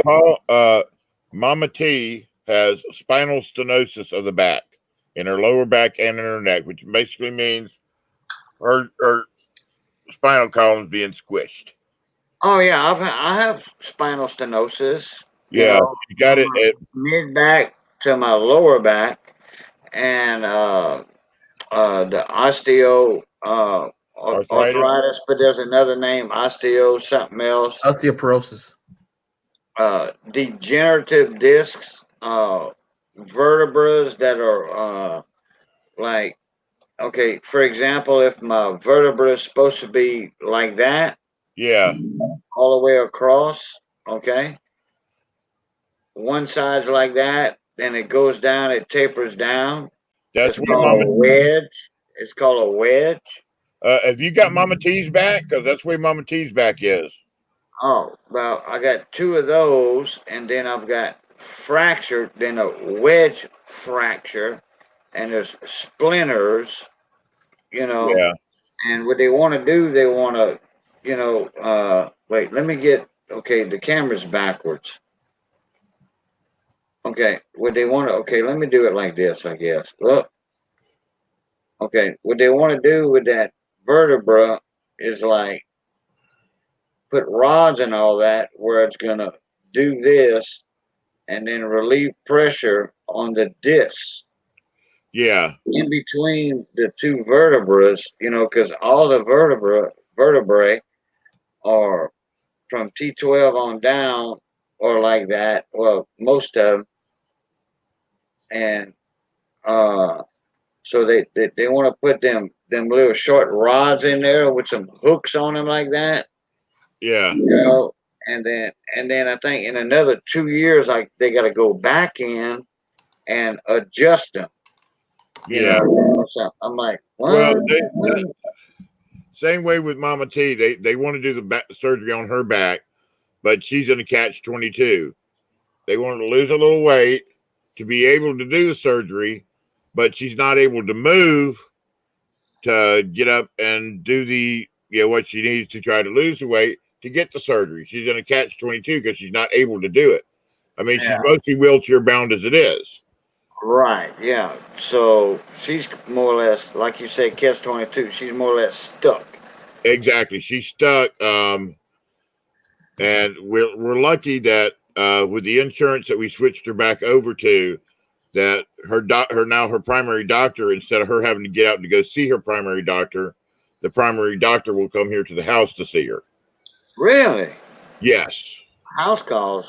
Paul, Mama T has spinal stenosis of the back in her lower back and in her neck, which basically means her spinal column is being squished. Oh yeah, I have spinal stenosis. Yeah, you got it at mid back to my lower back, and the arthritis, but there's another name, osteo something else. Osteoporosis. Degenerative discs, vertebrae that are like, okay, for example, if my vertebra is supposed to be like that, all the way across, okay, one side's like that, then it goes down, it tapers down. That's what called a wedge. It's called a wedge. Have you got Mama T's back? Because that's where Mama T's back is. Oh, well, I got 2 of those, and then I've got fractured, then a wedge fracture, and there's splinters, you know. Yeah. And what they want to do, they want to, you know, wait, let me get, okay, the camera's backwards. Okay, what they want to, okay, let me do it like this, I guess. Look. Okay, what they want to do with that vertebra is like put rods and all that where it's going to do this and then relieve pressure on the discs. Yeah. In between the 2 vertebrae, you know, because all the vertebrae are from T12 on down or like that. Well, most of them. And so they want to put them little short rods in there with some hooks on them like that. Yeah. You know, and then I think in another 2 years, like they got to go back in and adjust them. You Yeah. know, or something. I'm like, Well, what? same way with Mama T. They want to do the surgery on her back, but she's in a catch-22. They want her to lose a little weight to be able to do the surgery, but she's not able to move to get up and do the what she needs to try to lose the weight to get the surgery. She's in a catch-22 because she's not able to do it. I mean, Yeah. she's mostly wheelchair bound as it is. Right, yeah. So she's more or less, like you say, catch-22. She's more or less stuck. Exactly. She's stuck. And we're lucky that with the insurance that we switched her back over to, that her primary doctor, instead of her having to get out to go see her primary doctor, the primary doctor will come here to the house to see her. Really? Yes. House calls.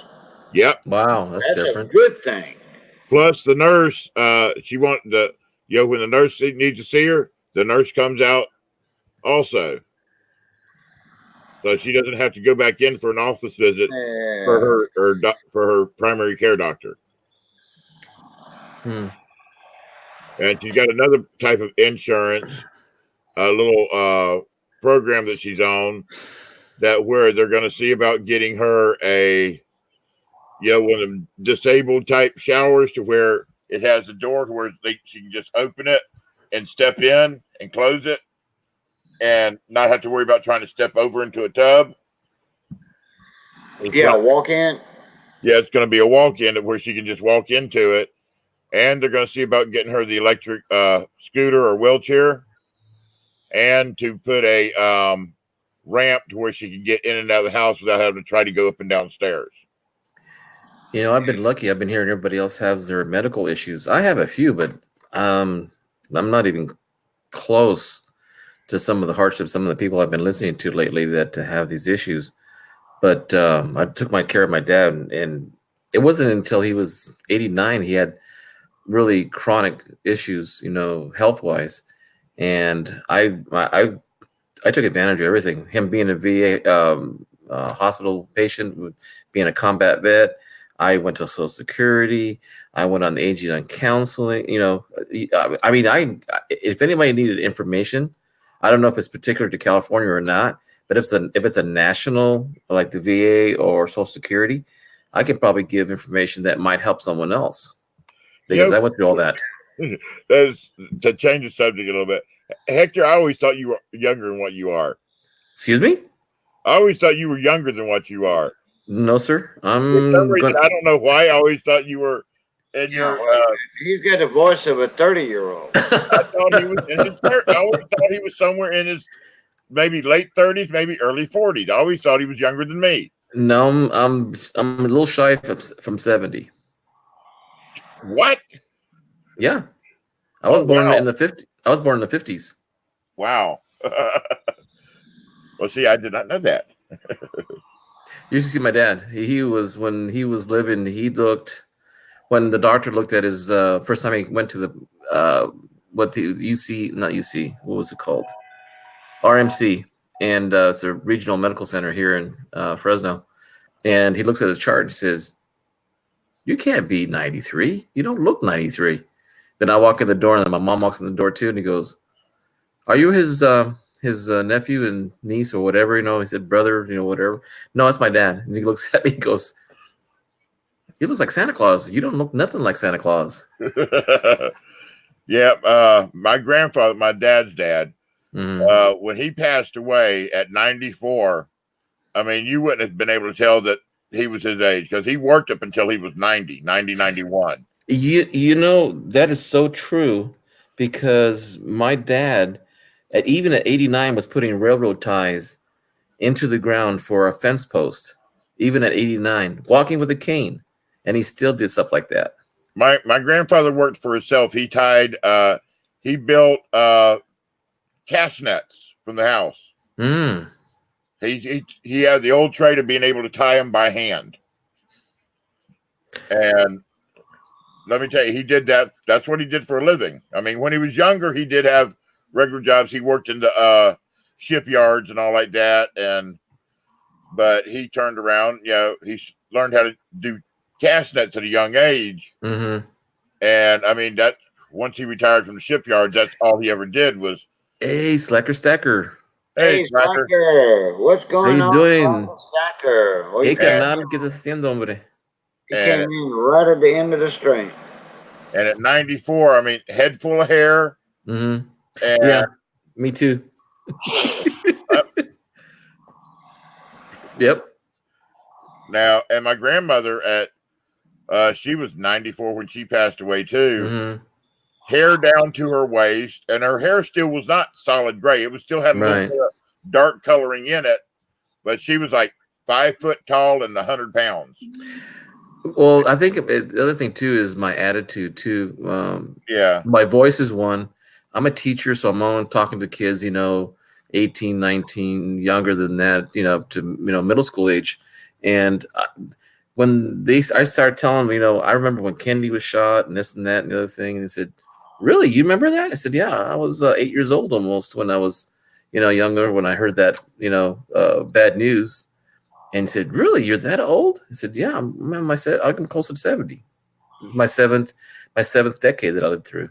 Yep. Wow, that's That's different. a good thing. Plus the nurse, she wants the when the nurse needs to see her, the nurse comes out also. So she doesn't have to go back in for an office visit for her primary care doctor. Hmm. And she's got another type of insurance, a little program that she's on, that where they're going to see about getting her a one of them disabled type showers to where it has a door to where she can just open it and step in and close it and not have to worry about trying to step over into a tub. Yeah, walk in. Yeah, it's going to be a walk-in where she can just walk into it, and they're going to see about getting her the electric scooter or wheelchair, and to put a ramp to where she can get in and out of the house without having to try to go up and down stairs. You know, I've been lucky. I've been hearing everybody else has their medical issues. I have a few, but I'm not even close to some of the hardships some of the people I've been listening to lately that have these issues. But I took care of my dad, and it wasn't until he was 89 he had really chronic issues, health-wise. And I took advantage of everything. Him being a VA hospital patient, being a combat vet, I went to Social Security. I went on the Aging on Counseling. I mean, if anybody needed information, I don't know if it's particular to California or not, but if it's a national, like the VA or Social Security, I could probably give information that might help someone else because I went through all that. That's to change the subject a little bit. Hector, I always thought you were younger than what you are. Excuse me? I always thought you were younger than what you are. No, sir. For some reason, I don't know why. I always thought you were in your. He's got the voice of a 30-year-old. I thought he was in his. I always thought he was somewhere in his maybe late 30s, maybe early 40s. I always thought he was younger than me. No, I'm a little shy from 70. What? Yeah, I was born in the 50s. I was born in the 50s. Wow. Well, see, I did not know that. You should see my dad. He was, when he was living, when the doctor looked at his first time he went to the what was it called? RMC, and it's a regional medical center here in Fresno. And he looks at his chart and says, "You can't be 93. You don't look 93." Then I walk in the door, and then my mom walks in the door too, and he goes, "Are you his nephew and niece or whatever?" He said, "Brother, whatever." "No, that's my dad." And he looks at me, he goes, "He looks like Santa Claus. You don't look nothing like Santa Claus." Yeah, my grandfather, my dad's dad, when he passed away at 94, I mean, you wouldn't have been able to tell that he was his age because he worked up until he was 90, 91. That is so true, because my dad, even at 89, was putting railroad ties into the ground for a fence post, even at 89, walking with a cane, and he still did stuff like that. My grandfather worked for himself. He he built cast nets from the house. He had the old trade of being able to tie them by hand. And let me tell you, he did that. That's what he did for a living. I mean, when he was younger, he did have regular jobs. He worked in the shipyards and all like that. But he turned around, he learned how to do cast nets at a young age. Mm-hmm. And I mean, once he retired from the shipyard, that's all he ever did was. Hey, Slacker Stacker. Hey, Slacker, what's How going you on? doing? Slacker, what Hey, you got? carnal, ¿qué estás haciendo, hombre? He came in right at the end of the string. And at 94, I mean, head full of hair. Mm-hmm. And Yeah, me too. Yep. Now, and my grandmother she was 94 when she passed away too. Mm-hmm. Hair down to her waist, and her hair still was not solid gray. It was still had a little Right. bit of dark coloring in it, but she was like 5 foot tall and 100 pounds. Well, I think the other thing too is my attitude too. Yeah. My voice is one. I'm a teacher, so I'm only talking to kids, 18, 19, younger than that, to middle school age. And when I started telling them, I remember when Kennedy was shot and this and that and the other thing, and they said, "Really, you remember that?" I said, "Yeah, I was 8 years old almost when I was, younger when I heard that, bad news." And he said, "Really, you're that old?" I said, "Yeah, I'm close to 70. It's my seventh decade that I lived through."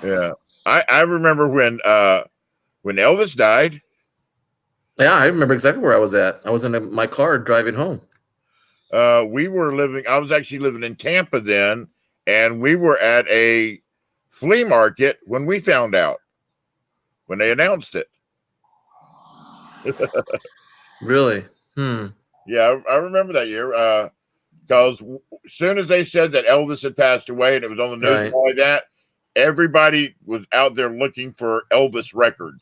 Yeah, I remember when Elvis died. Yeah, I remember exactly where I was at. I was in my car driving home. I was actually living in Tampa then, and we were at a flea market when we found out, when they announced it. Really? Yeah, I remember that year. Because as soon as they said that Elvis had passed away and it was on the news Right. and all like that, everybody was out there looking for Elvis records.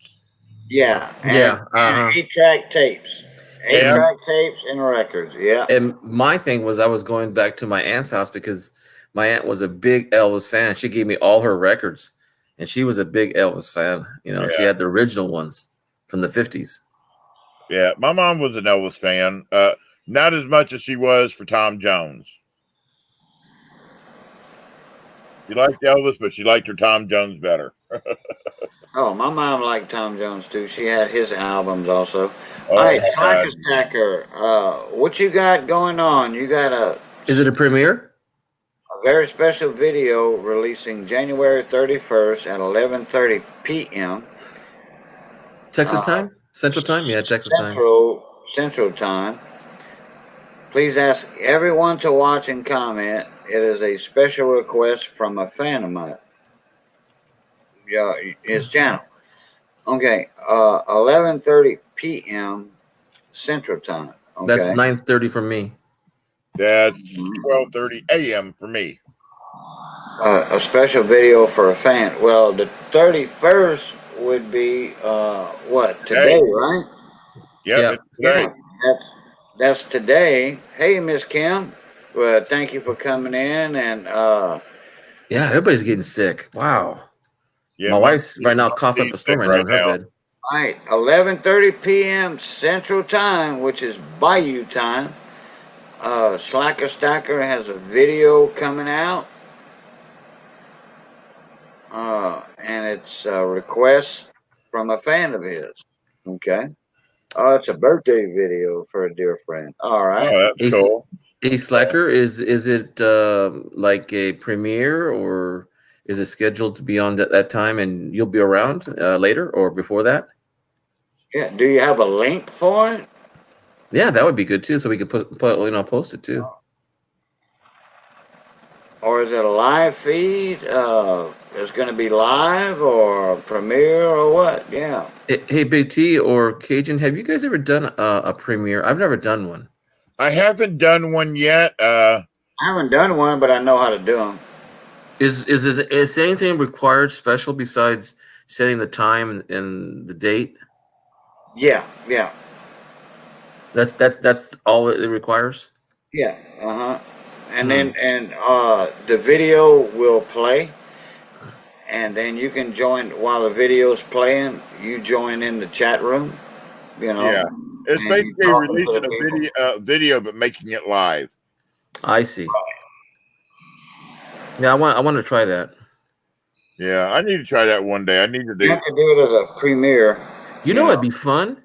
Yeah. Yeah. And 8-track tapes. 8-track tapes and records. Yeah. And my thing was I was going back to my aunt's house because my aunt was a big Elvis fan. She gave me all her records, and she was a big Elvis fan. She had the original ones from the 50s. Yeah, my mom was an Elvis fan. Not as much as she was for Tom Jones. She liked Elvis, but she liked her Tom Jones better. Oh, my mom liked Tom Jones too. She had his albums also. Oh, All right, my Slacker God. Stacker, what you got going on? You got Is it a premiere? a very special video releasing January 31st at 11:30 p.m. Texas time? Central time? Yeah, Texas time. Central time. Please ask everyone to watch and comment. It is a special request from a fan of mine. Yeah, his channel. Okay, 11:30 p.m. Central time. Okay. That's 9:30 for me. That's 12:30 a.m. for me. A special video for a fan. Well, the 31st would be what, today, right? Yep, it's today. Yeah, that's today. Hey, Miss Kim. Well, thank you for coming in, and Yeah, everybody's getting sick. Wow. Yeah, my wife's right now coughing up a storm right now in her bed. all right, 11:30 p.m. Central Time, which is Bayou time. Slacker Stacker has a video coming out, and it's a request from a fan of his. Okay. Oh, it's a birthday video for a dear friend. All right. Oh, that's cool. Hey, Slacker, is it like a premiere, or is it scheduled to be on that time and you'll be around later or before that? Yeah. Do you have a link for it? Yeah, that would be good too, so we could post it too. Or is it a live feed? It's going to be live or a premiere or what? Yeah. Hey, Big T or Cajun, have you guys ever done a premiere? I've never done one. I haven't done one yet. I haven't done one, but I know how to do them. Is anything required special besides setting the time and the date? Yeah. Yeah. That's all it requires. Yeah. And then the video will play, and then you can join while the video's playing. You join in the chat room. Yeah, it's and basically you talk to releasing the a video, but making it live. I see. Yeah, I want to try that. Yeah, I need to try that one day. I need to do. You have to do it as a premiere. You know, it'd be fun.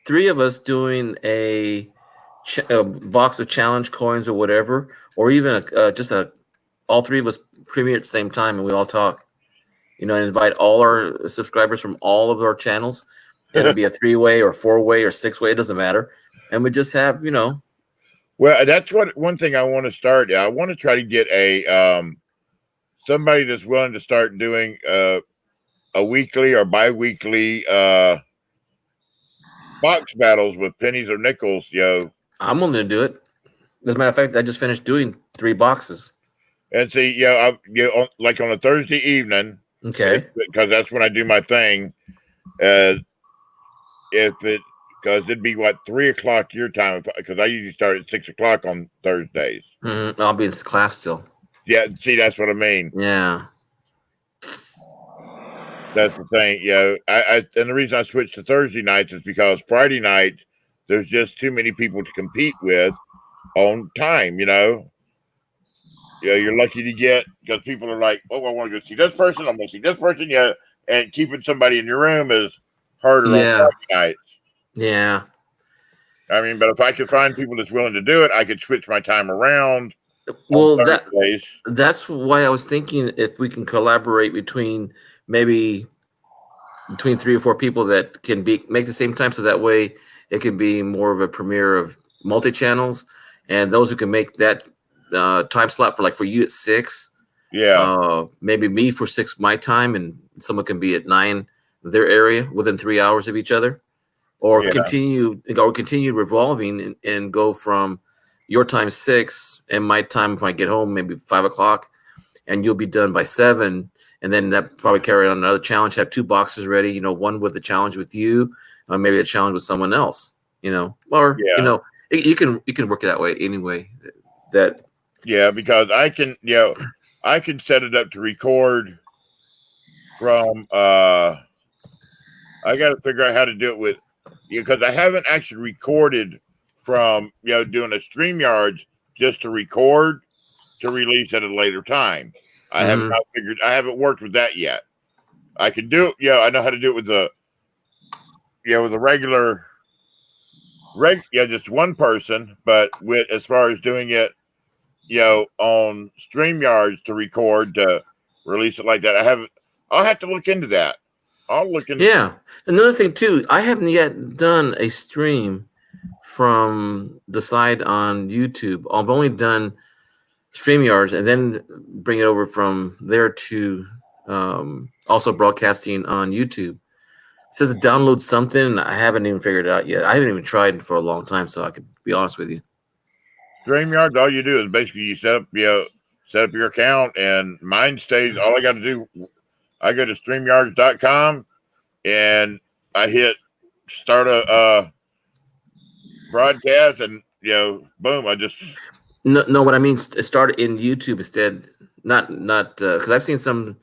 3 of us doing a box of challenge coins or whatever, or even just a all three of us premiere at the same time and we all talk. And invite all our subscribers from all of our channels. It'll be a 3-way or 4-way or 6-way. It doesn't matter. And we just have, Well, that's one thing I want to start. I want to try to get a somebody that's willing to start doing a weekly or bi-weekly box battles with pennies or nickels. I'm willing to do it. As a matter of fact, I just finished doing 3 boxes. And see, like on a Thursday evening. Okay. Because that's when I do my thing. Because it'd be 3 o'clock your time, because I usually start at 6 o'clock on Thursdays. Mm-hmm. I'll be in class still. Yeah, see, that's what I mean. Yeah. That's the thing. And the reason I switched to Thursday nights is because Friday night, there's just too many people to compete with on time, you're lucky to get, because people are like, oh, I want to go see this person, I'm going to see this person, and keeping somebody in your room is harder on Friday nights. Yeah. I mean, but if I could find people that's willing to do it, I could switch my time around. Well, that's why I was thinking if we can collaborate between 3 or 4 people that can make the same time, so that way it can be more of a premiere of multi-channels, and those who can make that time slot for you at 6. Yeah. Maybe me for 6 my time, and someone can be at 9 their area within 3 hours of each other, or continue revolving and go from your time 6 and my time if I get home maybe 5 o'clock, and you'll be done by 7. And then that probably carry on another challenge. Have 2 boxes ready. One with the challenge with you, maybe a challenge with someone else. You can work it that way anyway. Because I can set it up to record from. I got to figure out how to do it with, because I haven't actually recorded from doing a StreamYard just to record to release at a later time. I haven't worked with that yet. I can do it. I know how to do it with the regular just one person, but as far as doing it, on StreamYards to record to release it like that, I'll have to look into that. I'll look into. Yeah. Another thing too, I haven't yet done a stream from the side on YouTube. I've only done StreamYards and then bring it over from there to also broadcasting on YouTube. It says download something, and I haven't even figured it out yet. I haven't even tried for a long time, so I could be honest with you. StreamYards, all you do is basically you set up your account, and mine stays. All I got to do, I go to StreamYards.com and I hit start a broadcast, and boom, I just. No, what I mean is start in YouTube instead. Not because I've seen some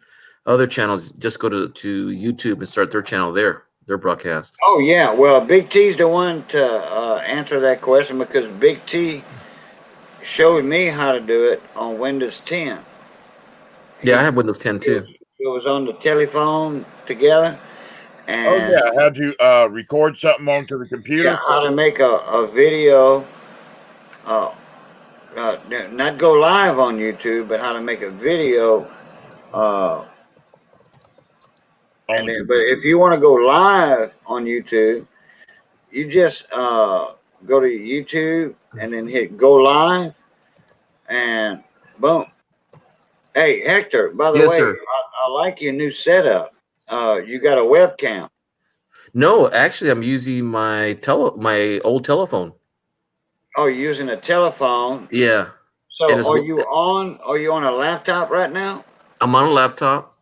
other channels just go to YouTube and start their channel there, their broadcast. Oh yeah, well, Big T's the one to answer that question, because Big T showed me how to do it on Windows 10. Yeah, I have Windows 10 too. It was on the telephone together. And how to record something onto the computer. Yeah, how to make a video. Not go live on YouTube, but how to make a video. But if you want to go live on YouTube, you just go to YouTube and then hit go live, and boom. Hey, Hector, by the way, sir. I like your new setup. You got a webcam. No, actually, I'm using my old telephone. Oh, you're using a telephone. Yeah. So are you on a laptop right now? I'm on a laptop,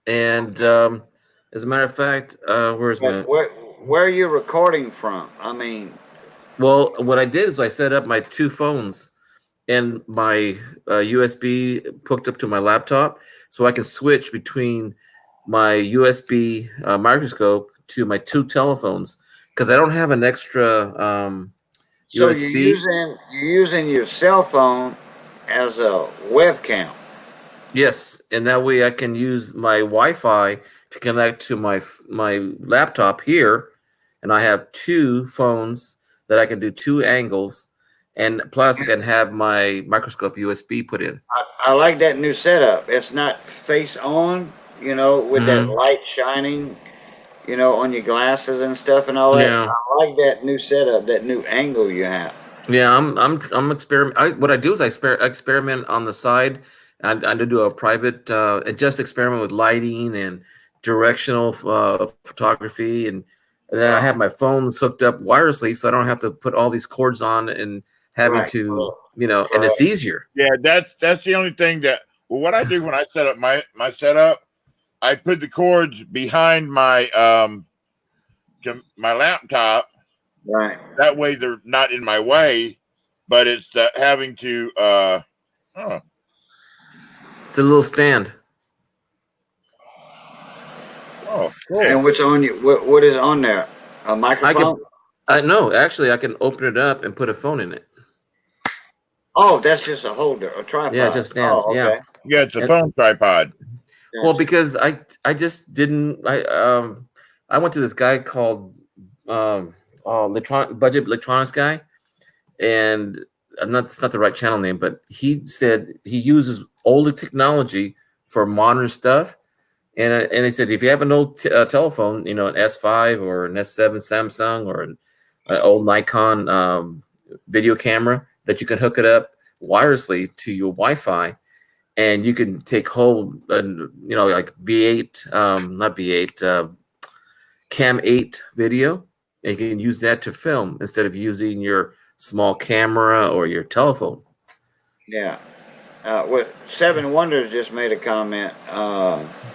and as a matter of fact, where are you recording from? I mean, well, what I did is I set up my 2 phones and my USB hooked up to my laptop, so I can switch between my USB microscope to my 2 telephones, because I don't have an extra so USB. you're using your cell phone as a webcam. Yes, and that way I can use my Wi-Fi to connect to my laptop here, and I have 2 phones that I can do 2 angles, and plus I can have my microscope USB put in. I like that new setup. It's not face on, with that light shining, on your glasses and stuff and all that. Yeah. I like that new setup, that new angle you have. Yeah, I'm experiment. What I do is I experiment on the side. I do a private, just experiment with lighting and directional photography, and then I have my phones hooked up wirelessly, so I don't have to put all these cords on and having Right. to, and it's easier. Yeah, that's the only thing that. Well, what I do when I set up my setup, I put the cords behind my my laptop. Right. That way they're not in my way, but it's the having to. It's a little stand. Oh, cool. And what's on you? What is on there? A microphone? No, actually, I can open it up and put a phone in it. Oh, that's just a holder, a tripod. Yeah, it's just stand. Oh, okay. Yeah, it's a phone tripod. Well, because I just didn't. I went to this guy called Budget Electronics guy, and it's not the right channel name, but he said he uses older technology for modern stuff, and he said if you have an old telephone, an S5 or an S7 Samsung or an old Nikon video camera, that you can hook it up wirelessly to your Wi-Fi, and you can take whole, like V8, not V8, Cam 8 video, and you can use that to film instead of using your small camera or your telephone. Yeah. What Seven Wonders just made a comment.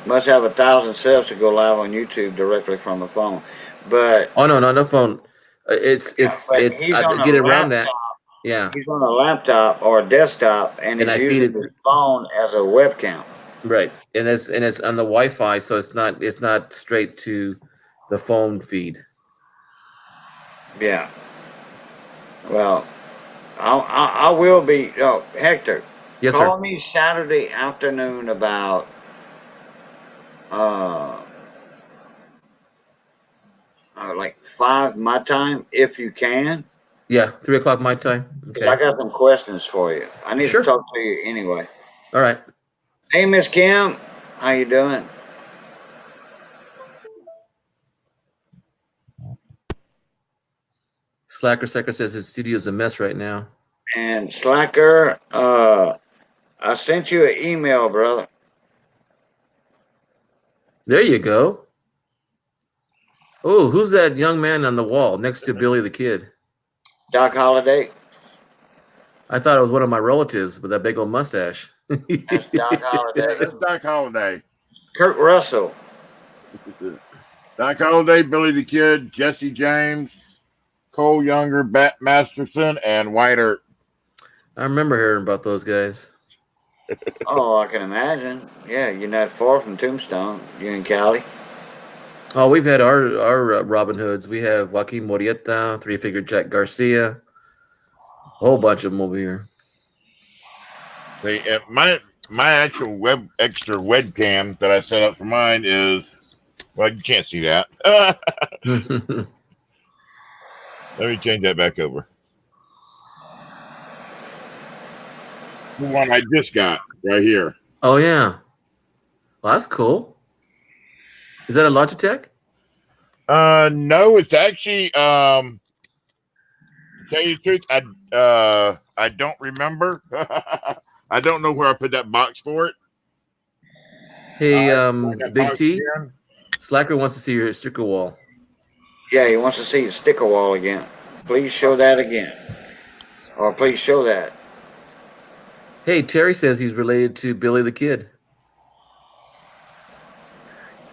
Must have 1,000 subs to go live on YouTube directly from a phone. But no phone. It's he's I on a get around that. laptop. Yeah. He's on a laptop or a desktop, and And he's I feed using it- his phone as a webcam. Right, and it's on the Wi-Fi, so it's not straight to the phone feed. Yeah. Well, I will be. Oh, Hector. Yes, Call sir. me Saturday afternoon about like 5 my time, if you can. Yeah, 3:00 my time. 'Cause Okay. I got some questions for you. I need Sure. to talk to you anyway. All right. Hey, Miss Kim, how you doing? Slacker Sucker says his studio's a mess right now. And Slacker, I sent you an email, brother. There you go. Oh, who's that young man on the wall next to Billy the Kid? Doc Holliday. I thought it was one of my relatives with that big old mustache. That's Doc Holliday. That's Doc Holliday. Kurt Russell. Doc Holliday, Billy the Kid, Jesse James, Cole Younger, Bat Masterson, and White Earp. I remember hearing about those guys. Oh, I can imagine. Yeah, you're not far from Tombstone. You in Cali? Oh, we've had our Robin Hoods. We have Joaquin Morieta, Three Figure Jack Garcia, a whole bunch of them over here. My actual extra webcam that I set up for mine is, well, you can't see that. Let me change that back over. The one I just got right here. Oh yeah, well, that's cool. Is that a Logitech? No, it's actually to tell you the truth, I don't remember. I don't know where I put that box for it. Hey, that Big box T, again. Slacker wants to see your sticker wall. Yeah, he wants to see the sticker wall again. Please show that again. Or please show that. Hey, Terry says he's related to Billy the Kid.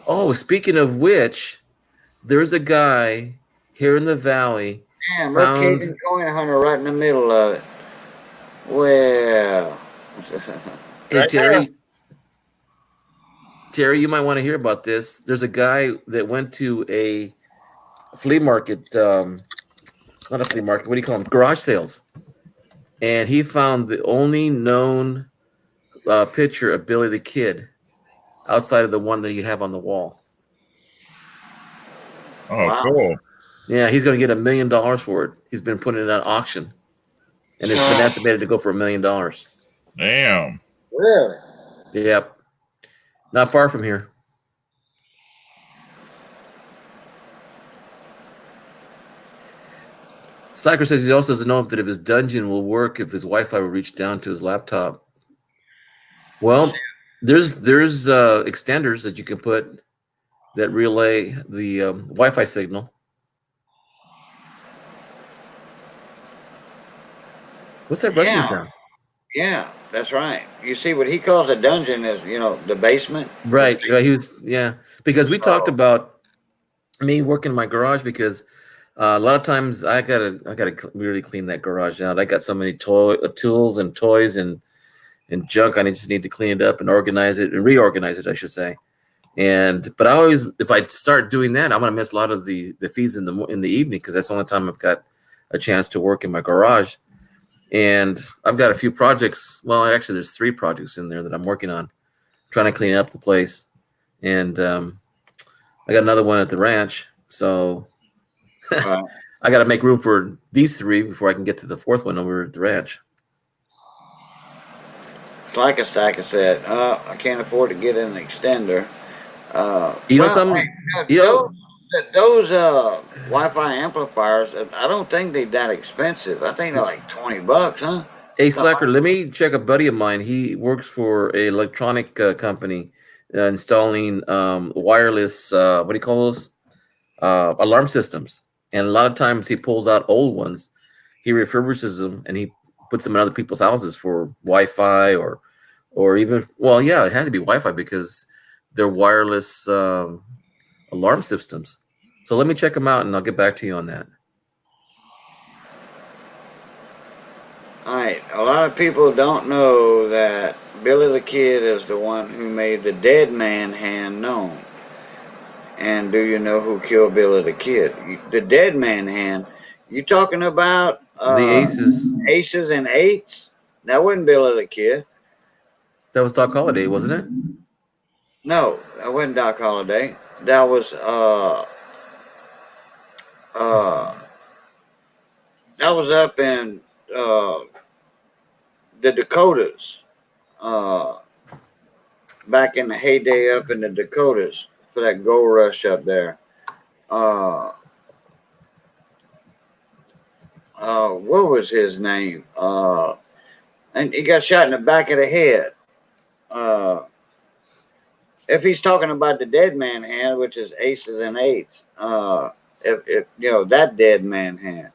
Oh, speaking of which, there's a guy here in the valley. Damn, look, found- Caden Coin Hunter right in the middle of it. Well. Hey, Right Terry. Terry, you might want to hear about this. There's a guy that went to a flea market, not a flea market, what do you call them? Garage sales. And he found the only known picture of Billy the Kid outside of the one that you have on the wall. Oh, Wow. cool. Yeah, he's going to get $1 million for it. He's been putting it at auction. and it's been estimated to go for $1 million. Damn. Really? Yep, not far from here. Slacker says he also doesn't know if his dungeon will work if his Wi-Fi will reach down to his laptop. Well, there's extenders that you can put that relay the Wi-Fi signal. What's that rushing sound? Yeah, that's right. You see, what he calls a dungeon is, the basement. Right. Because we talked about me working in my garage because a lot of times I gotta really clean that garage out. I got so many tools and toys and junk. I just need to clean it up and organize it and reorganize it, I should say. But I always, if I start doing that, I'm gonna miss a lot of the feeds in the evening because that's the only time I've got a chance to work in my garage. And I've got a few projects. Well, actually, there's 3 projects in there that I'm working on, trying to clean up the place. And I got another one at the ranch, so. I got to make room for these 3 before I can get to the 4th one over at the ranch. It's like a Saka said, I can't afford to get an extender. Those Wi-Fi amplifiers, I don't think they're that expensive. I think they're like $20, huh? Hey, Slacker, let me check a buddy of mine. He works for an electronic company installing wireless, what do you call those? Alarm systems. And a lot of times he pulls out old ones, he refurbishes them, and he puts them in other people's houses for Wi-Fi or even, well, yeah, it had to be Wi-Fi because they're wireless alarm systems. So let me check them out, and I'll get back to you on that. All right. A lot of people don't know that Billy the Kid is the one who made the dead man hand known. And do you know who killed Billy the Kid? The dead man hand. You talking about the Aces? Aces and Eights? That wasn't Billy the Kid. That was Doc Holliday, wasn't it? No, that wasn't Doc Holliday. That was up in the Dakotas. Back in the heyday up in the Dakotas. For that gold rush up there. What was his name? And he got shot in the back of the head. If he's talking about the dead man hand, which is Aces and Eights, if that dead man hand.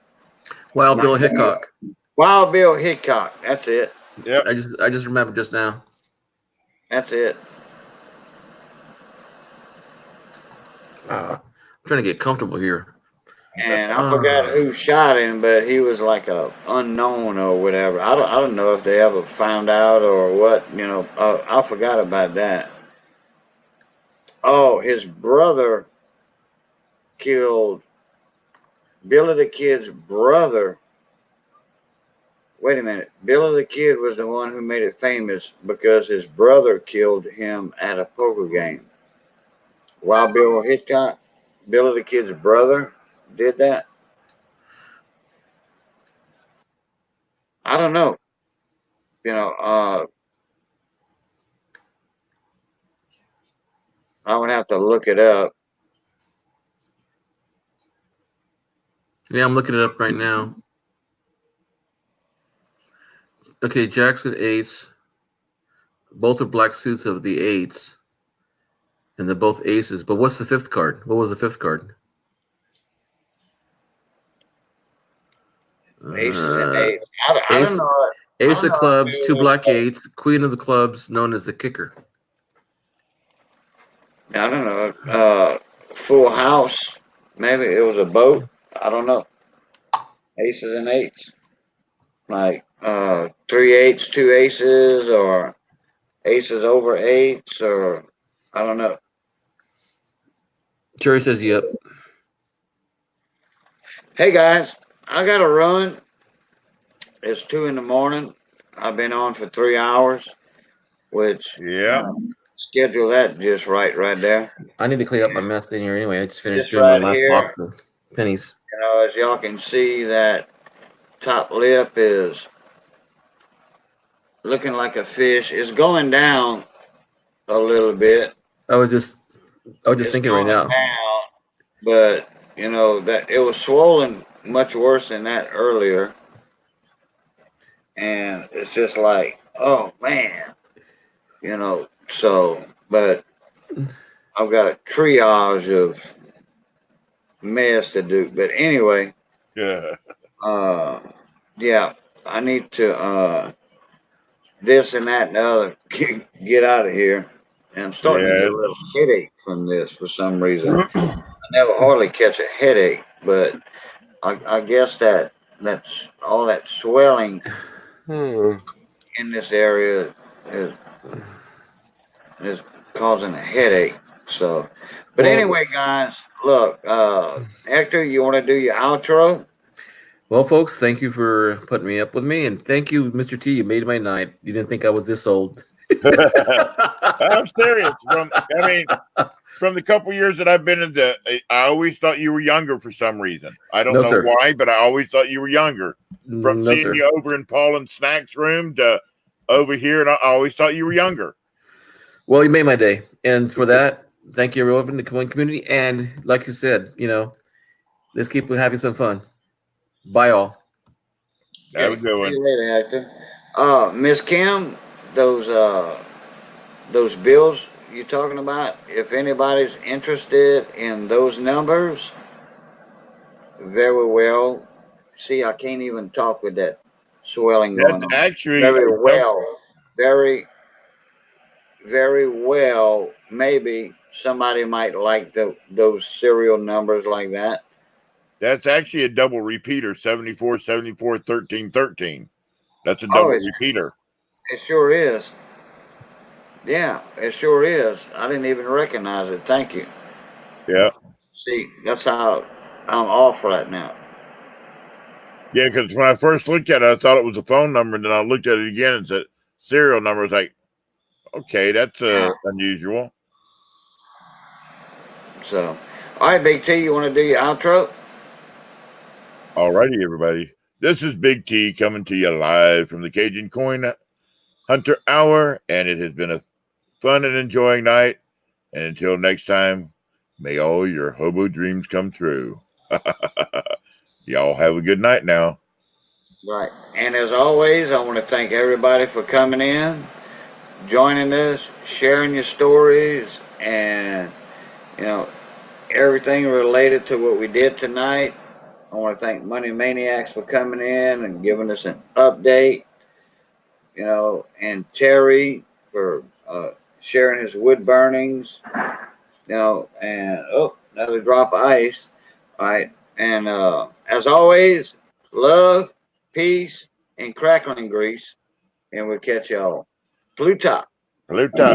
Wild Bill Hickok. Wild Bill Hickok. That's it. Yep. I just remembered just now. That's it. I'm trying to get comfortable here. And I forgot who shot him, but he was like a unknown or whatever. I don't know if they ever found out or what. I forgot about that. Oh, his brother killed Billy the Kid's brother. Wait a minute. Billy the Kid was the one who made it famous because his brother killed him at a poker game. Wild Bill Hickok, Billy the Kid's brother, did that. I don't know. I would have to look it up. Yeah, I'm looking it up right now. Okay, Jackson Eights. Both are black suits of the Eights. And they're both aces. But what's the 5th card? What was the 5th card? Aces and Eights. I don't know. Ace of clubs, 2 black 8s, Queen of the clubs, known as the kicker. I don't know. Full house. Maybe it was a boat. I don't know. Aces and Eights. Like 3 8s, 2 aces, or aces over 8s, or I don't know. Jerry says yep. Hey guys, I gotta run. It's 2 in the morning. I've been on for 3 hours, which schedule that just right there. I need to clean up my mess in here anyway. I just finished Just doing my right last here. box of pennies. As y'all can see that top lip is looking like a fish. It's going down a little bit. I was just It's thinking right going now. down, but you know that it was swollen much worse than that earlier. And it's just like, oh man, you know, so, but I've got a triage of mess to do. But anyway, Yeah. yeah, I need to, this and that and the other, get out of here. And I'm starting to Yeah. get a little headache from this for some reason. I never hardly catch a headache, but I guess that's all that swelling in this area is causing a headache. So, but Well- anyway, guys, look, Hector, you want to do your outro? Well, folks, thank you for putting me up with me, and thank you, Mr. T. You made my night. You didn't think I was this old. I'm serious. From the couple years that I've been in I always thought you were younger for some reason. I don't No, know sir. why, but I always thought you were younger. From No, seeing sir. you over in Paul and Snacks room to over here, and I always thought you were younger. Well, you made my day, and for that, thank you, everyone in the community. And like you said, let's keep having some fun. Bye, all. Have a good one. See you later, Hector. Miss Kim, those bills you're talking about, if anybody's interested in those numbers, very well. See, I can't even talk with that swelling going That's on. actually Very well. Very, very well. Maybe somebody might like those serial numbers like that. That's actually a double repeater, 74, 74, 13, 13. That's a double repeater. It sure is. Yeah, it sure is. I didn't even recognize it. Thank you. Yeah. See, that's how I'm off right now. Yeah, because when I first looked at it, I thought it was a phone number, and then I looked at it again and said serial number. I was like, okay, that's unusual. So, all right, Big T, you want to do your outro? Alrighty, everybody. This is Big T coming to you live from the Cajun Coin Hunter Hour, and it has been a fun and enjoying night. And until next time, may all your hobo dreams come true. Y'all have a good night now. Right. And as always, I want to thank everybody for coming in, joining us, sharing your stories, and, everything related to what we did tonight. I want to thank Money Maniacs for coming in and giving us an update, and Terry for sharing his wood burnings, and, another drop of ice. All right. And as always, love, peace, and crackling grease. And we'll catch y'all. Pluto. Pluto.